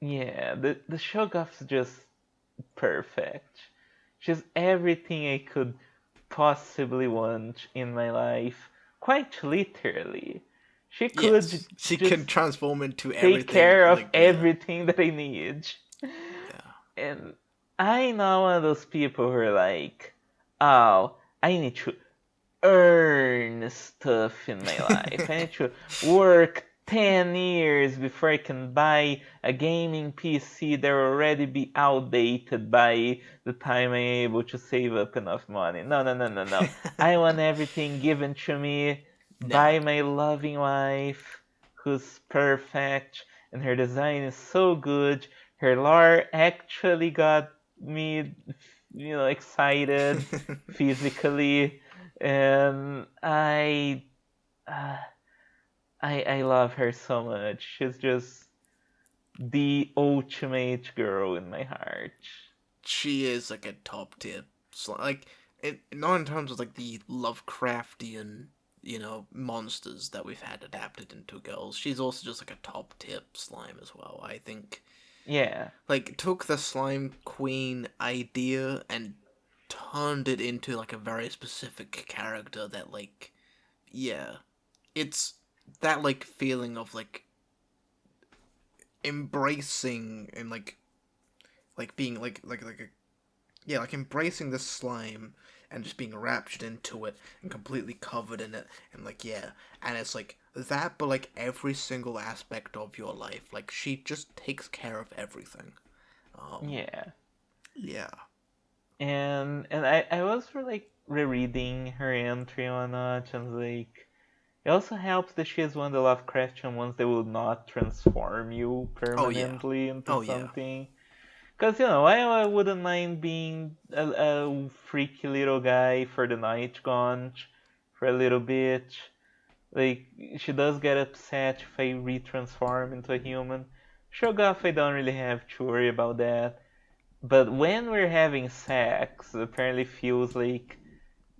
Yeah, the Shogoth's just perfect. She's everything I could possibly want in my life, quite literally. She could yes, she can just transform into take everything. care of Like yeah, everything that I need. yeah. And I know one of those people who are like, oh, I need to earn stuff in my life. I need to work 10 years before I can buy a gaming PC that will already be outdated by the time I'm able to save up enough money. No, no, no, no, no. I want everything given to me Now, by my loving wife, who's perfect, and her design is so good. Her lore actually got me, excited physically, and uh, I love her so much. She's just the ultimate girl in my heart. she is like a top tier, like not in terms of like the Lovecraftian, monsters that we've had adapted into girls. She's also just like a top tip slime as well. I think Yeah, like took the slime queen idea and turned it into like a very specific character that like yeah, it's that like feeling of like embracing and like being like a yeah, like embracing the slime and just being raptured into it and completely covered in it and like yeah, and it's like that but like every single aspect of your life. Like she just takes care of everything. Um yeah. yeah. And I was like rereading her entry on and like It also helps that she is one of the Lovecraftian ones that will not transform you Oh yeah. permanently into Oh yeah. something. Because, I wouldn't mind being a freaky little guy for the night gaunt for a little bit. Like, she does get upset if I retransform into a human. Shogoff, I don't really have to worry about that. But when we're having sex, it apparently feels like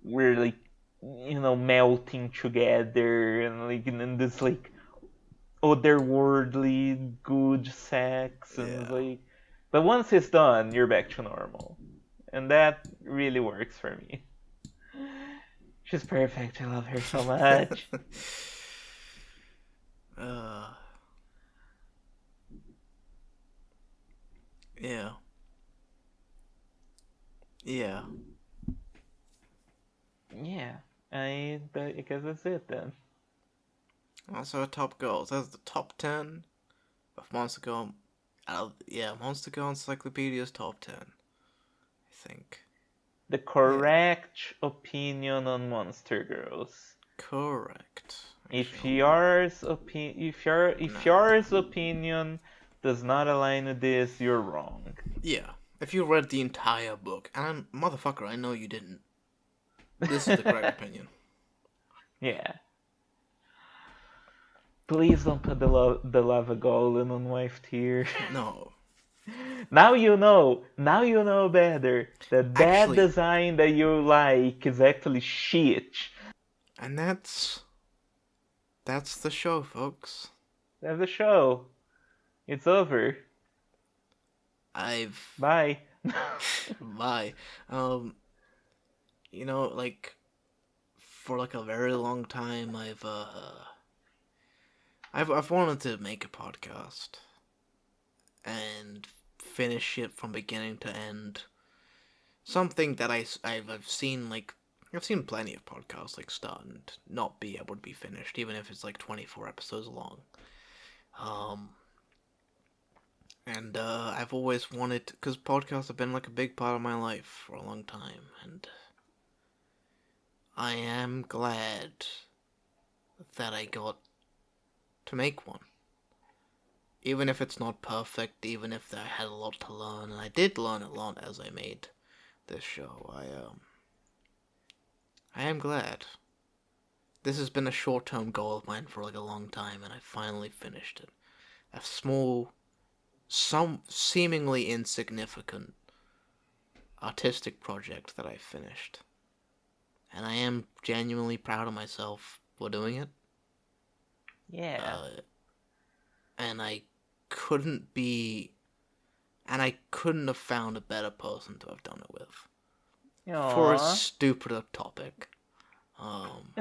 we're like, melting together and like in this like otherworldly good sex and it's Yeah. like, but once it's done, you're back to normal, and that really works for me. She's perfect. I love her so much. uh, yeah. Yeah. Yeah, I guess that's it then. That's our top goals. That's the top 10 of Monster Girl. Monster Girl Encyclopedia's top 10, I think. The Yeah. correct opinion on Monster Girls. Correct. If Actually, if nah. yours opinion does not align with this, you're wrong. Yeah. If you read the entire book, and motherfucker, I know you didn't. This is the correct opinion. Yeah. Please don't put the lava golem on wife tier. No. Now you know. Now you know better. That Actually, design that you like is actually shit. and that's the show, folks. That's the show. It's over. I've Bye. bye. Um, like for like a very long time, I've wanted to make a podcast and finish it from beginning to end. Something that I've seen like I've seen plenty of podcasts like start and not be able to be finished, even if it's like 24 episodes long. Um, and I've always wanted, because podcasts have been like a big part of my life for a long time, and I am glad that I got to make one. Even if it's not perfect, even if I had a lot to learn, and I did learn a lot as I made this show, I am glad. This has been a short-term goal of mine for like a long time, and I finally finished it. A small, some seemingly insignificant artistic project that I finished. And I am genuinely proud of myself for doing it. Yeah. Uh, and I couldn't be, and I couldn't have found a better person to have done it with for a Aww. stupider topic. Um,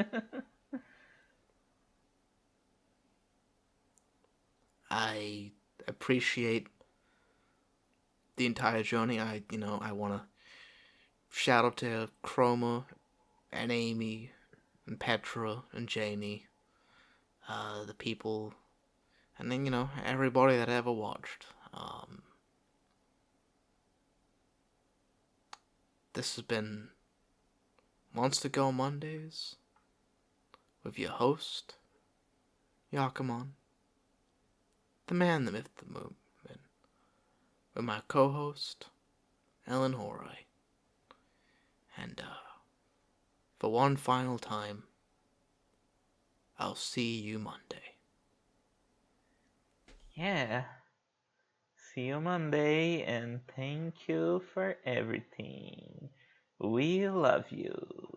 I appreciate the entire journey. I want to shout out to Chroma and Amy and Petra and Janie, the people, and then everybody that ever watched. This has been Monster Girl Mondays with your host Yakamon, the man, the myth, the movement, with my co-host Ellen Horai, and for one final time, I'll see you Monday. Yeah. See you Monday, and thank you for everything. We love you.